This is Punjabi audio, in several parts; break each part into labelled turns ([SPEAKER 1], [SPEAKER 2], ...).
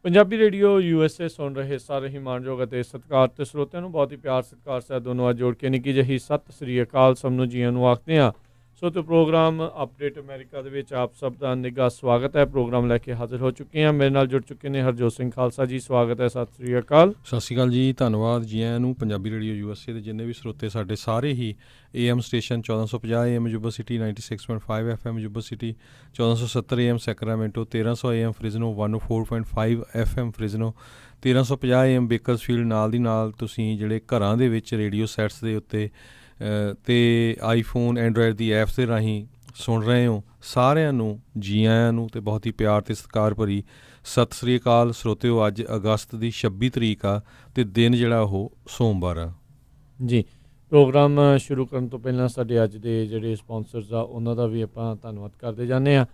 [SPEAKER 1] ਪੰਜਾਬੀ ਰੇਡੀਓ USA ਸੁਣ ਰਹੇ ਸਾਰੇ ਹੀ ਮਾਣਯੋਗ ਅਤੇ ਸਤਿਕਾਰਤ ਸਰੋਤਿਆਂ ਨੂੰ ਬਹੁਤ ਹੀ ਪਿਆਰ ਸਤਿਕਾਰ ਸਹਿਤ ਦੋਨੋਂ ਜੋੜ ਕੇ ਨਿੱਕੀ ਜਿਹੀ ਸਤਿ ਸ੍ਰੀ ਅਕਾਲ ਸਭ ਨੂੰ ਜੀਆਂ ਨੂੰ ਆਖਦੇ ਹਾਂ। ਸੋ ਤੇ ਪ੍ਰੋਗਰਾਮ ਅਪਡੇਟ ਅਮਰੀਕਾ ਦੇ ਵਿੱਚ ਆਪ ਸਭ ਦਾ ਨਿੱਘਾ ਸਵਾਗਤ ਹੈ। ਪ੍ਰੋਗਰਾਮ ਲੈ ਕੇ ਹਾਜ਼ਰ ਹੋ ਚੁੱਕੇ ਹਾਂ। ਮੇਰੇ ਨਾਲ ਜੁੜ ਚੁੱਕੇ ਨੇ ਹਰਜੋਤ ਸਿੰਘ ਖਾਲਸਾ ਜੀ, ਸਵਾਗਤ ਹੈ, ਸਤਿ ਸ੍ਰੀ ਅਕਾਲ।
[SPEAKER 2] ਸਤਿ ਸ਼੍ਰੀ ਅਕਾਲ ਜੀ, ਧੰਨਵਾਦ ਜੀ ਆਇਆਂ ਨੂੰ। ਪੰਜਾਬੀ ਰੇਡੀਓ USA ਦੇ ਜਿੰਨੇ ਵੀ ਸਰੋਤੇ ਸਾਡੇ ਸਾਰੇ ਹੀ AM station 1450 AM Yuba city 96.5 FM Yuba city 1470 AM Sacramento 1300 AM Fresno 104.5 FM Fresno 1350 AM Bakersfield ਨਾਲ ਦੀ ਨਾਲ ਤੁਸੀਂ ਜਿਹੜੇ ਘਰਾਂ ਦੇ ਵਿੱਚ ਰੇਡੀਓ ਸੈਟਸ ਦੇ ਉੱਤੇ ਅਤੇ ਆਈਫੋਨ ਐਂਡਰਾਇਡ ਦੀ ਐਪਸ ਦੇ ਰਾਹੀਂ ਸੁਣ ਰਹੇ ਹੋ, ਸਾਰਿਆਂ ਨੂੰ ਜੀ ਆਇਆਂ ਨੂੰ ਅਤੇ ਬਹੁਤ ਹੀ ਪਿਆਰ ਅਤੇ ਸਤਿਕਾਰ ਭਰੀ ਸਤਿ ਸ੍ਰੀ ਅਕਾਲ। ਸਰੋਤਿਓ, ਅੱਜ ਅਗਸਤ ਦੀ 26 ਤਰੀਕ ਆ ਅਤੇ ਦਿਨ ਜਿਹੜਾ ਉਹ ਸੋਮਵਾਰ ਆ
[SPEAKER 1] ਜੀ। ਪ੍ਰੋਗਰਾਮ ਸ਼ੁਰੂ ਕਰਨ ਤੋਂ ਪਹਿਲਾਂ ਸਾਡੇ ਅੱਜ ਦੇ ਜਿਹੜੇ ਸਪਾਂਸਰਸ ਆ ਉਹਨਾਂ ਦਾ ਵੀ ਆਪਾਂ ਧੰਨਵਾਦ ਕਰਦੇ ਜਾਂਦੇ ਹਾਂ।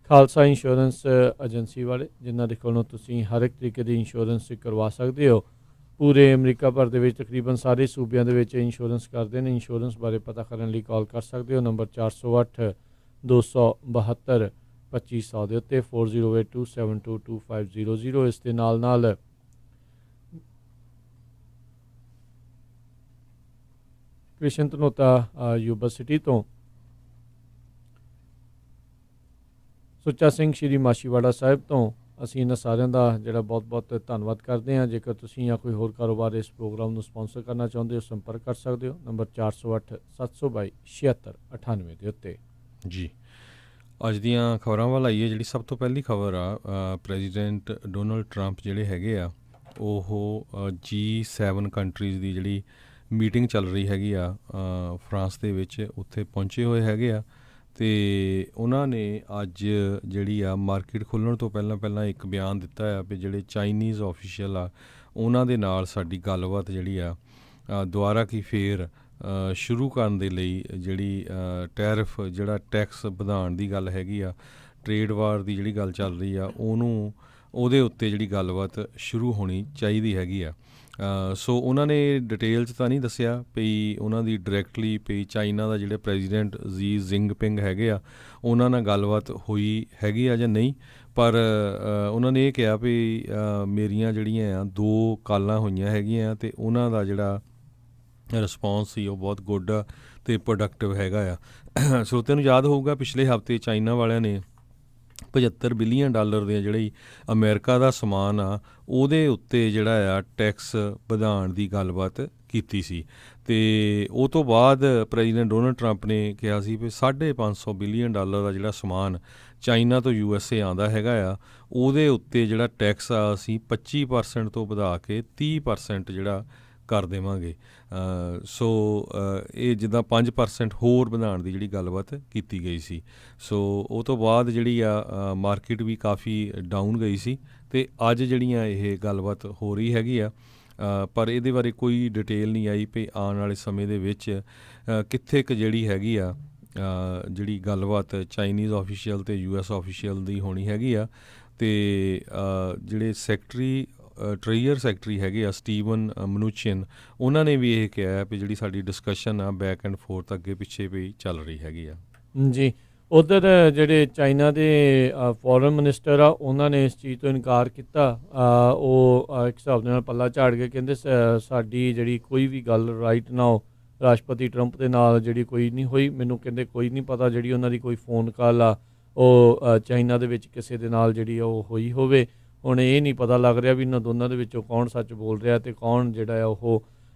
[SPEAKER 1] ਖਾਲਸਾ ਇੰਸ਼ੋਰੈਂਸ ਏਜੰਸੀ ਵਾਲੇ, ਜਿਨ੍ਹਾਂ ਦੇ ਕੋਲੋਂ ਤੁਸੀਂ ਹਰ ਇੱਕ ਤਰੀਕੇ ਦੀ ਇੰਸ਼ੋਰੈਂਸ ਕਰਵਾ ਸਕਦੇ ਹੋ। ਪੂਰੇ ਅਮਰੀਕਾ ਭਰ ਦੇ ਵਿੱਚ ਤਕਰੀਬਨ ਸਾਰੇ ਸੂਬਿਆਂ ਦੇ ਵਿੱਚ ਇੰਸ਼ੋਰੈਂਸ ਕਰਦੇ ਨੇ। ਇੰਸ਼ੋਰੈਂਸ ਬਾਰੇ ਪਤਾ ਕਰਨ ਲਈ ਕਾਲ ਕਰ ਸਕਦੇ ਹੋ ਨੰਬਰ 408 272 2500 ਦੇ ਉੱਤੇ 4082722500। ਇਸ ਦੇ ਨਾਲ ਨਾਲ ਕ੍ਰਿਸ਼ਨ ਧਨੋਤਾ ਯੂਬਾ ਸਿਟੀ ਤੋਂ ਸੁੱਚਾ ਸਿੰਘ ਸ਼੍ਰੀ ਮਾਛੀਵਾੜਾ ਸਾਹਿਬ ਤੋਂ ਅਸੀਂ ਇਹਨਾਂ ਸਾਰਿਆਂ ਦਾ ਜਿਹੜਾ ਬਹੁਤ ਬਹੁਤ ਧੰਨਵਾਦ ਕਰਦੇ ਹਾਂ। ਜੇਕਰ ਤੁਸੀਂ ਜਾਂ ਕੋਈ ਹੋਰ ਕਾਰੋਬਾਰ ਇਸ ਪ੍ਰੋਗਰਾਮ ਨੂੰ ਸਪਾਂਸਰ ਕਰਨਾ ਚਾਹੁੰਦੇ ਹੋ, ਸੰਪਰਕ ਕਰ ਸਕਦੇ ਹੋ ਨੰਬਰ 408 722 7698 ਦੇ ਉੱਤੇ ਜੀ।
[SPEAKER 2] ਅੱਜ ਦੀਆਂ ਖਬਰਾਂ ਵੱਲ ਆਈਏ। ਜਿਹੜੀ ਸਭ ਤੋਂ ਪਹਿਲੀ ਖਬਰ ਆ, ਪ੍ਰੈਜ਼ੀਡੈਂਟ ਡੋਨਲਡ ਟਰੰਪ ਜਿਹੜੇ ਹੈਗੇ ਆ ਉਹ G7 ਕੰਟਰੀਜ਼ ਦੀ ਜਿਹੜੀ ਮੀਟਿੰਗ ਚੱਲ ਰਹੀ ਹੈਗੀ ਆ ਫਰਾਂਸ ਦੇ ਵਿੱਚ, ਉੱਥੇ ਪਹੁੰਚੇ ਹੋਏ ਹੈਗੇ ਆ ਅਤੇ ਉਹਨਾਂ ਨੇ ਅੱਜ ਜਿਹੜੀ ਆ ਮਾਰਕੀਟ ਖੁੱਲ੍ਹਣ ਤੋਂ ਪਹਿਲਾਂ ਇੱਕ ਬਿਆਨ ਦਿੱਤਾ ਆ ਵੀ ਜਿਹੜੇ ਚਾਈਨੀਜ਼ ਆਫੀਸ਼ੀਅਲ ਆ ਉਹਨਾਂ ਦੇ ਨਾਲ ਸਾਡੀ ਗੱਲਬਾਤ ਜਿਹੜੀ ਆ ਦੁਬਾਰਾ ਕੀ ਫੇਰ ਸ਼ੁਰੂ ਕਰਨ ਦੇ ਲਈ ਜਿਹੜੀ ਟੈਰਿਫ ਜਿਹੜਾ ਟੈਕਸ ਵਧਾਉਣ ਦੀ ਗੱਲ ਹੈਗੀ ਆ, ਟਰੇਡ ਵਾਰ ਦੀ ਜਿਹੜੀ ਗੱਲ ਚੱਲ ਰਹੀ ਆ, ਉਹਦੇ ਉੱਤੇ ਜਿਹੜੀ ਗੱਲਬਾਤ ਸ਼ੁਰੂ ਹੋਣੀ ਚਾਹੀਦੀ ਹੈਗੀ ਆ। ਸੋ ਉਹਨਾਂ ਨੇ ਡਿਟੇਲ 'ਚ ਤਾਂ ਨਹੀਂ ਦੱਸਿਆ ਵੀ ਉਹਨਾਂ ਦੀ ਡਾਇਰੈਕਟਲੀ ਵੀ ਚਾਈਨਾ ਦਾ ਜਿਹੜੇ ਪ੍ਰੈਜ਼ੀਡੈਂਟ ਜੀ ਜ਼ਿੰਗਪਿੰਗ ਹੈਗੇ ਆ ਉਹਨਾਂ ਨਾਲ ਗੱਲਬਾਤ ਹੋਈ ਹੈਗੀ ਆ ਜਾਂ ਨਹੀਂ, ਪਰ ਉਹਨਾਂ ਨੇ ਇਹ ਕਿਹਾ ਵੀ ਮੇਰੀਆਂ ਜਿਹੜੀਆਂ ਆ 2 ਕਾਲਾਂ ਹੋਈਆਂ ਹੈਗੀਆਂ ਅਤੇ ਉਹਨਾਂ ਦਾ ਜਿਹੜਾ ਰਿਸਪੌਂਸ ਸੀ ਉਹ ਬਹੁਤ ਗੁੱਡ ਆ ਅਤੇ ਪ੍ਰੋਡਕਟਿਵ ਹੈਗਾ ਆ। ਸਰੋਤਿਆਂ ਨੂੰ ਯਾਦ ਹੋਊਗਾ ਪਿਛਲੇ ਹਫ਼ਤੇ ਚਾਈਨਾ ਵਾਲਿਆਂ ਨੇ $75 ਬਿਲੀਅਨ ਦੇ ਜਿਹੜੀ ਅਮਰੀਕਾ ਦਾ ਸਮਾਨ ਆ ਉਹਦੇ ਉੱਤੇ ਜਿਹੜਾ ਆ ਟੈਕਸ ਵਧਾਉਣ ਦੀ ਗੱਲਬਾਤ ਕੀਤੀ ਸੀ ਅਤੇ ਉਹ ਤੋਂ ਬਾਅਦ ਪ੍ਰੈਜ਼ੀਡੈਂਟ ਡੋਨਲਡ ਟਰੰਪ ਨੇ ਕਿਹਾ ਸੀ ਵੀ $550 ਬਿਲੀਅਨ ਦਾ ਜਿਹੜਾ ਸਮਾਨ ਚਾਈਨਾ ਤੋਂ USA ਆਉਂਦਾ ਹੈਗਾ ਆ ਉਹਦੇ ਉੱਤੇ ਜਿਹੜਾ ਟੈਕਸ ਆ ਅਸੀਂ 25% ਤੋਂ ਵਧਾ ਕੇ 30% ਜਿਹੜਾ ਕਰ ਦੇਵਾਂਗੇ। ਸੋ ਇਹ ਜਿੱਦਾਂ 5% ਹੋਰ ਵਧਾਉਣ ਦੀ ਜਿਹੜੀ ਗੱਲਬਾਤ ਕੀਤੀ ਗਈ ਸੀ। ਸੋ ਉਹ ਤੋਂ ਬਾਅਦ ਜਿਹੜੀ ਆ ਮਾਰਕੀਟ ਵੀ ਕਾਫੀ ਡਾਊਨ ਗਈ ਸੀ ਅਤੇ ਅੱਜ ਜਿਹੜੀਆਂ ਇਹ ਗੱਲਬਾਤ ਹੋ ਰਹੀ ਹੈਗੀ ਆ, ਪਰ ਇਹਦੇ ਬਾਰੇ ਕੋਈ ਡਿਟੇਲ ਨਹੀਂ ਆਈ ਵੀ ਆਉਣ ਵਾਲੇ ਸਮੇਂ ਦੇ ਵਿੱਚ ਕਿੱਥੇ ਕੁ ਜਿਹੜੀ ਹੈਗੀ ਆ ਜਿਹੜੀ ਗੱਲਬਾਤ ਚਾਈਨੀਜ਼ ਆਫੀਸ਼ੀਅਲ ਅਤੇ US ਆਫੀਸ਼ੀਅਲ ਦੀ ਹੋਣੀ ਹੈਗੀ ਆ। ਅਤੇ ਜਿਹੜੇ ਟ੍ਰੇਜਰ ਸੈਕਟਰੀ ਹੈਗੇ ਆ ਸਟੀਵਨ ਮਨੂਚਿਨ, ਉਹਨਾਂ ਨੇ ਵੀ ਇਹ ਕਿਹਾ ਵੀ ਜਿਹੜੀ ਸਾਡੀ ਡਿਸਕਸ਼ਨ ਆ ਬੈਕ ਐਂਡ ਫੋਰਥ ਅੱਗੇ ਪਿੱਛੇ ਵੀ ਚੱਲ ਰਹੀ ਹੈਗੀ ਆ
[SPEAKER 1] ਜੀ। ਉੱਧਰ ਜਿਹੜੇ ਚਾਈਨਾ ਦੇ ਫੋਰਨ ਮਿਨਿਸਟਰ ਆ ਉਹਨਾਂ ਨੇ ਇਸ ਚੀਜ਼ ਤੋਂ ਇਨਕਾਰ ਕੀਤਾ। ਉਹ ਇੱਕ ਹਿਸਾਬ ਦੇ ਨਾਲ ਪੱਲਾ ਝਾੜ ਕੇ ਕਹਿੰਦੇ ਸਾਡੀ ਜਿਹੜੀ ਕੋਈ ਵੀ ਗੱਲ ਰਾਈਟ ਨਾਓ ਰਾਸ਼ਟਰਪਤੀ ਟਰੰਪ ਦੇ ਨਾਲ ਜਿਹੜੀ ਕੋਈ ਨਹੀਂ ਹੋਈ। ਮੈਨੂੰ ਕਹਿੰਦੇ ਕੋਈ ਨਹੀਂ ਪਤਾ ਜਿਹੜੀ ਉਹਨਾਂ ਦੀ ਕੋਈ ਫੋਨ ਕਾਲ ਆ ਉਹ ਚਾਈਨਾ ਦੇ ਵਿੱਚ ਕਿਸੇ ਦੇ ਨਾਲ ਜਿਹੜੀ ਉਹ ਹੋਈ ਹੋਵੇ। ਹੁਣ ਇਹ ਨਹੀਂ ਪਤਾ ਲੱਗ ਰਿਹਾ ਵੀ ਇਹਨਾਂ ਦੋਨਾਂ ਦੇ ਵਿੱਚੋਂ ਕੌਣ ਸੱਚ ਬੋਲ ਰਿਹਾ ਅਤੇ ਕੌਣ ਜਿਹੜਾ ਆ ਉਹ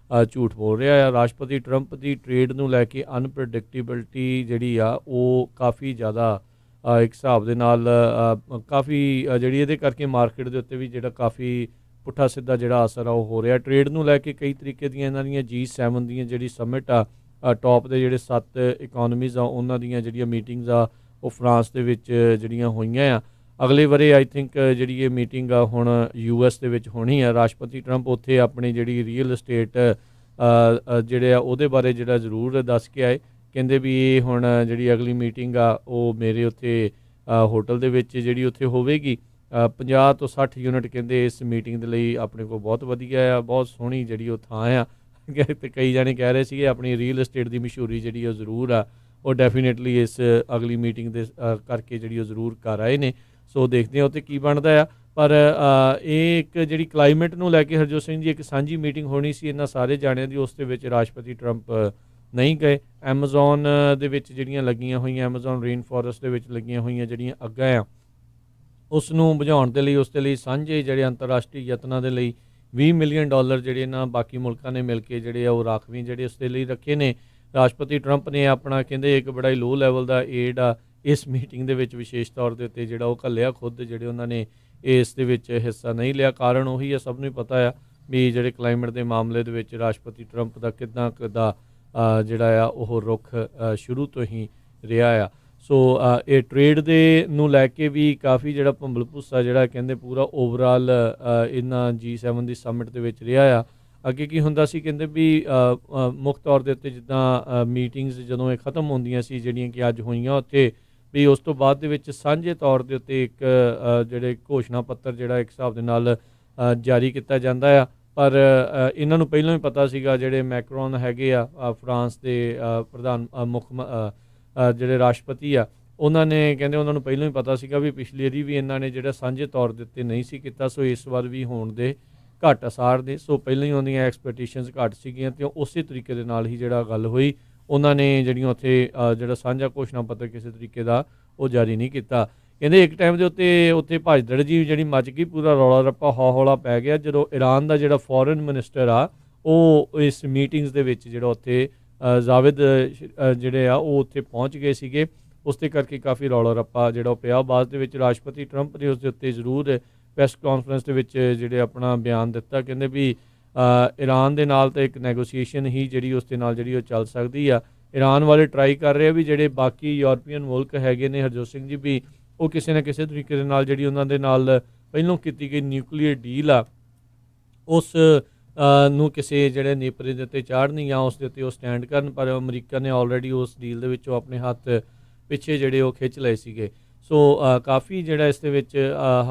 [SPEAKER 1] ਝੂਠ ਬੋਲ ਰਿਹਾ ਆ। ਰਾਸ਼ਟਰਪਤੀ ਟਰੰਪ ਦੀ ਟਰੇਡ ਨੂੰ ਲੈ ਕੇ ਅਨਪ੍ਰੈਡਿਕਟੇਬਿਲਟੀ ਜਿਹੜੀ ਆ ਉਹ ਕਾਫੀ ਜ਼ਿਆਦਾ ਇੱਕ ਹਿਸਾਬ ਦੇ ਨਾਲ ਕਾਫੀ ਜਿਹੜੀ ਇਹਦੇ ਕਰਕੇ ਮਾਰਕੀਟ ਦੇ ਉੱਤੇ ਵੀ ਜਿਹੜਾ ਕਾਫੀ ਪੁੱਠਾ ਸਿੱਧਾ ਜਿਹੜਾ ਅਸਰ ਆ ਉਹ ਹੋ ਰਿਹਾ। ਟਰੇਡ ਨੂੰ ਲੈ ਕੇ ਕਈ ਤਰੀਕੇ ਦੀਆਂ ਇਹਨਾਂ ਦੀਆਂ G7 ਦੀਆਂ ਜਿਹੜੀ ਸਮਿਟ ਆ ਟੌਪ ਦੇ ਜਿਹੜੇ 7 ਇਕੋਨਮੀਜ਼ ਆ ਉਹਨਾਂ ਦੀਆਂ ਜਿਹੜੀਆਂ ਮੀਟਿੰਗਸ ਆ ਉਹ ਫਰਾਂਸ ਦੇ ਵਿੱਚ ਜਿਹੜੀਆਂ ਹੋਈਆਂ ਆ। ਅਗਲੇ ਵਰੇ ਆਈ ਥਿੰਕ ਜਿਹੜੀ ਇਹ ਮੀਟਿੰਗ ਆ ਹੁਣ US ਦੇ ਵਿੱਚ ਹੋਣੀ ਆ। ਰਾਸ਼ਟਰਪਤੀ ਟਰੰਪ ਉੱਥੇ ਆਪਣੀ ਜਿਹੜੀ ਰੀਅਲ estate ਜਿਹੜੇ ਆ ਉਹਦੇ ਬਾਰੇ ਜਿਹੜਾ ਜ਼ਰੂਰ ਦੱਸ ਕੇ ਆਏ। ਕਹਿੰਦੇ ਵੀ ਇਹ ਹੁਣ ਜਿਹੜੀ ਅਗਲੀ ਮੀਟਿੰਗ ਆ ਉਹ ਮੇਰੇ ਉੱਥੇ ਹੋਟਲ ਦੇ ਵਿੱਚ ਜਿਹੜੀ ਉੱਥੇ ਹੋਵੇਗੀ। 50 ਤੋਂ 60 ਯੂਨਿਟ ਕਹਿੰਦੇ ਇਸ ਮੀਟਿੰਗ ਦੇ ਲਈ ਆਪਣੇ ਕੋਲ ਬਹੁਤ ਵਧੀਆ ਆ, ਬਹੁਤ ਸੋਹਣੀ ਜਿਹੜੀ ਉਹ ਥਾਂ ਆ। ਅਤੇ ਕਈ ਜਾਣੇ ਕਹਿ ਰਹੇ ਸੀਗੇ ਆਪਣੀ ਰੀਅਲ estate ਦੀ ਮਸ਼ਹੂਰੀ ਜਿਹੜੀ ਉਹ ਜ਼ਰੂਰ ਆ ਉਹ ਡੈਫੀਨੇਟਲੀ ਇਸ ਅਗਲੀ ਮੀਟਿੰਗ ਦੇ ਕਰਕੇ ਜਿਹੜੀ ਉਹ ਜ਼ਰੂਰ ਕਰ ਆਏ ਨੇ। ਸੋ ਦੇਖਦੇ ਹਾਂ ਉੱਥੇ ਕੀ ਬਣਦਾ ਆ। ਪਰ ਇਹ ਇੱਕ ਜਿਹੜੀ ਕਲਾਈਮੇਟ ਨੂੰ ਲੈ ਕੇ ਹਰਜੋਤ ਸਿੰਘ ਜੀ ਇੱਕ ਸਾਂਝੀ ਮੀਟਿੰਗ ਹੋਣੀ ਸੀ ਇਹਨਾਂ ਸਾਰੇ ਜਾਣਿਆਂ ਦੀ, ਉਸ ਦੇ ਵਿੱਚ ਰਾਸ਼ਟਰਪਤੀ ਟਰੰਪ ਨਹੀਂ ਗਏ। ਐਮਾਜ਼ੋਨ ਦੇ ਵਿੱਚ ਜਿਹੜੀਆਂ ਲੱਗੀਆਂ ਹੋਈਆਂ, ਐਮਾਜ਼ੋਨ ਰੇਨ ਫੋਰੈਸਟ ਦੇ ਵਿੱਚ ਲੱਗੀਆਂ ਹੋਈਆਂ ਜਿਹੜੀਆਂ ਅੱਗਾਂ ਆ ਉਸ ਨੂੰ ਬੁਝਾਉਣ ਦੇ ਲਈ, ਉਸ ਦੇ ਲਈ ਸਾਂਝੇ ਜਿਹੜੇ ਅੰਤਰਰਾਸ਼ਟਰੀ ਯਤਨਾਂ ਦੇ ਲਈ $20 ਮਿਲੀਅਨ ਜਿਹੜੇ ਇਹਨਾਂ ਬਾਕੀ ਮੁਲਕਾਂ ਨੇ ਮਿਲ ਕੇ ਜਿਹੜੇ ਆ ਉਹ ਰਾਖਵੀਂ ਜਿਹੜੇ ਉਸ ਦੇ ਲਈ ਰੱਖੇ ਨੇ। ਰਾਸ਼ਟਰਪਤੀ ਟਰੰਪ ਨੇ ਆਪਣਾ ਕਹਿੰਦੇ ਇੱਕ ਬੜਾ ਹੀ ਲੋ ਲੈਵਲ ਦਾ ਏਡ ਆ ਇਸ ਮੀਟਿੰਗ ਦੇ ਵਿੱਚ ਵਿਸ਼ੇਸ਼ ਤੌਰ ਦੇ ਉੱਤੇ ਜਿਹੜਾ ਉਹ ਘੱਲਿਆ, ਖੁਦ ਜਿਹੜੇ ਉਹਨਾਂ ਨੇ ਇਸ ਦੇ ਵਿੱਚ ਹਿੱਸਾ ਨਹੀਂ ਲਿਆ। ਕਾਰਨ ਉਹੀ ਹੈ, ਸਭ ਨੂੰ ਹੀ ਪਤਾ ਆ ਵੀ ਜਿਹੜੇ ਕਲਾਈਮੇਟ ਦੇ ਮਾਮਲੇ ਦੇ ਵਿੱਚ ਰਾਸ਼ਟਰਪਤੀ ਟਰੰਪ ਦਾ ਕਿੱਦਾਂ ਜਿਹੜਾ ਆ ਉਹ ਰੁਖ ਸ਼ੁਰੂ ਤੋਂ ਹੀ ਰਿਹਾ ਆ। ਸੋ ਇਹ ਟ੍ਰੇਡ ਦੇ ਨੂੰ ਲੈ ਕੇ ਵੀ ਕਾਫੀ ਜਿਹੜਾ ਭੰਬਲ ਭੁੱਸਾ ਜਿਹੜਾ ਕਹਿੰਦੇ ਪੂਰਾ ਓਵਰਆਲ ਇਹਨਾਂ G7 ਦੀ ਸਮਿਟ ਦੇ ਵਿੱਚ ਰਿਹਾ ਆ। ਅੱਗੇ ਕੀ ਹੁੰਦਾ ਸੀ, ਕਹਿੰਦੇ ਵੀ ਮੁੱਖ ਤੌਰ ਦੇ ਉੱਤੇ ਜਿੱਦਾਂ ਮੀਟਿੰਗਸ ਜਦੋਂ ਇਹ ਖਤਮ ਹੁੰਦੀਆਂ ਸੀ ਜਿਹੜੀਆਂ ਕਿ ਅੱਜ ਹੋਈਆਂ ਉੱਥੇ, ਵੀ ਉਸ ਤੋਂ ਬਾਅਦ ਦੇ ਵਿੱਚ ਸਾਂਝੇ ਤੌਰ ਦੇ ਉੱਤੇ ਇੱਕ ਜਿਹੜੇ ਘੋਸ਼ਣਾ ਪੱਤਰ ਜਿਹੜਾ ਇੱਕ ਹਿਸਾਬ ਦੇ ਨਾਲ ਜਾਰੀ ਕੀਤਾ ਜਾਂਦਾ ਆ। ਪਰ ਇਹਨਾਂ ਨੂੰ ਪਹਿਲਾਂ ਹੀ ਪਤਾ ਸੀਗਾ, ਜਿਹੜੇ ਮੈਕਰੋਨ ਹੈਗੇ ਆ ਫਰਾਂਸ ਦੇ ਪ੍ਰਧਾਨ ਜਿਹੜੇ ਰਾਸ਼ਟਰਪਤੀ ਆ, ਉਹਨਾਂ ਨੇ ਕਹਿੰਦੇ ਉਹਨਾਂ ਨੂੰ ਪਹਿਲਾਂ ਹੀ ਪਤਾ ਸੀਗਾ ਵੀ ਪਿਛਲੀ ਵਾਰੀ ਵੀ ਇਹਨਾਂ ਨੇ ਜਿਹੜਾ ਸਾਂਝੇ ਤੌਰ ਦੇ ਉੱਤੇ ਨਹੀਂ ਸੀ ਕੀਤਾ, ਸੋ ਇਸ ਵਾਰ ਵੀ ਹੋਣ ਦੇ ਘੱਟ ਅਸਾਰ ਦੇ। ਸੋ ਪਹਿਲਾਂ ਹੀ ਉਹਦੀਆਂ ਐਕਸਪੈਕਟੇਸ਼ਨਸ ਘੱਟ ਸੀਗੀਆਂ ਅਤੇ ਉਸੇ ਤਰੀਕੇ ਦੇ ਨਾਲ ਹੀ ਜਿਹੜਾ ਗੱਲ ਹੋਈ, ਉਹਨਾਂ ਨੇ ਜਿਹੜੀਆਂ ਉੱਥੇ ਜਿਹੜਾ ਸਾਂਝਾ ਘੋਸ਼ਣਾ ਪੱਤਰ ਕਿਸੇ ਤਰੀਕੇ ਦਾ ਉਹ ਜਾਰੀ ਨਹੀਂ ਕੀਤਾ। ਕਹਿੰਦੇ ਇੱਕ ਟਾਈਮ ਦੇ ਉੱਤੇ ਭਜਦੜ ਜੀ ਜਿਹੜੀ ਮੱਚ ਗਈ, ਪੂਰਾ ਰੌਲਾ ਰੱਪਾ ਹੌਲਾ ਪੈ ਗਿਆ ਜਦੋਂ ਈਰਾਨ ਦਾ ਜਿਹੜਾ ਫੋਰਨ ਮਿਨਿਸਟਰ ਆ ਉਹ ਇਸ ਮੀਟਿੰਗਸ ਦੇ ਵਿੱਚ ਜਿਹੜਾ ਉੱਥੇ ਜਾਵੇਦ ਜਿਹੜੇ ਆ ਉਹ ਉੱਥੇ ਪਹੁੰਚ ਗਏ ਸੀਗੇ। ਉਸ ਦੇ ਕਰਕੇ ਕਾਫੀ ਰੌਲਾ ਰੱਪਾ ਜਿਹੜਾ ਉਹ ਪਿਆ। ਬਾਅਦ ਦੇ ਵਿੱਚ ਰਾਸ਼ਟਰਪਤੀ ਟਰੰਪ ਨੇ ਉਸ ਦੇ ਉੱਤੇ ਜ਼ਰੂਰ ਪ੍ਰੈਸ ਕਾਨਫਰੰਸ ਦੇ ਵਿੱਚ ਜਿਹੜੇ ਆਪਣਾ ਬਿਆਨ ਦਿੱਤਾ, ਕਹਿੰਦੇ ਵੀ ਈਰਾਨ ਦੇ ਨਾਲ ਤਾਂ ਇੱਕ ਨੈਗੋਸੀਏਸ਼ਨ ਹੀ ਜਿਹੜੀ ਉਸ ਦੇ ਨਾਲ ਜਿਹੜੀ ਉਹ ਚੱਲ ਸਕਦੀ ਆ। ਈਰਾਨ ਵਾਲੇ ਟਰਾਈ ਕਰ ਰਹੇ ਆ ਵੀ ਜਿਹੜੇ ਬਾਕੀ ਯੂਰਪੀਅਨ ਮੁਲਕ ਹੈਗੇ ਨੇ ਹਰਜੋਤ ਸਿੰਘ ਜੀ, ਵੀ ਉਹ ਕਿਸੇ ਨਾ ਕਿਸੇ ਤਰੀਕੇ ਦੇ ਨਾਲ ਜਿਹੜੀ ਉਹਨਾਂ ਦੇ ਨਾਲ ਪਹਿਲੋਂ ਕੀਤੀ ਗਈ ਨਿਊਕਲੀਅਰ ਡੀਲ ਆ ਉਸ ਨੂੰ ਕਿਸੇ ਜਿਹੜੇ ਨੇਪਰੇ ਦੇ ਉੱਤੇ ਚਾੜ੍ਹਨੀ ਜਾਂ ਉਸ ਦੇ ਉੱਤੇ ਉਹ ਸਟੈਂਡ ਕਰਨ। ਪਰ ਅਮਰੀਕਾ ਨੇ ਆਲਰੇਡੀ ਉਸ ਡੀਲ ਦੇ ਵਿੱਚੋਂ ਆਪਣੇ ਹੱਥ ਪਿੱਛੇ ਜਿਹੜੇ ਉਹ ਖਿੱਚ ਲਏ ਸੀਗੇ। ਸੋ ਕਾਫੀ ਜਿਹੜਾ ਇਸ ਦੇ ਵਿੱਚ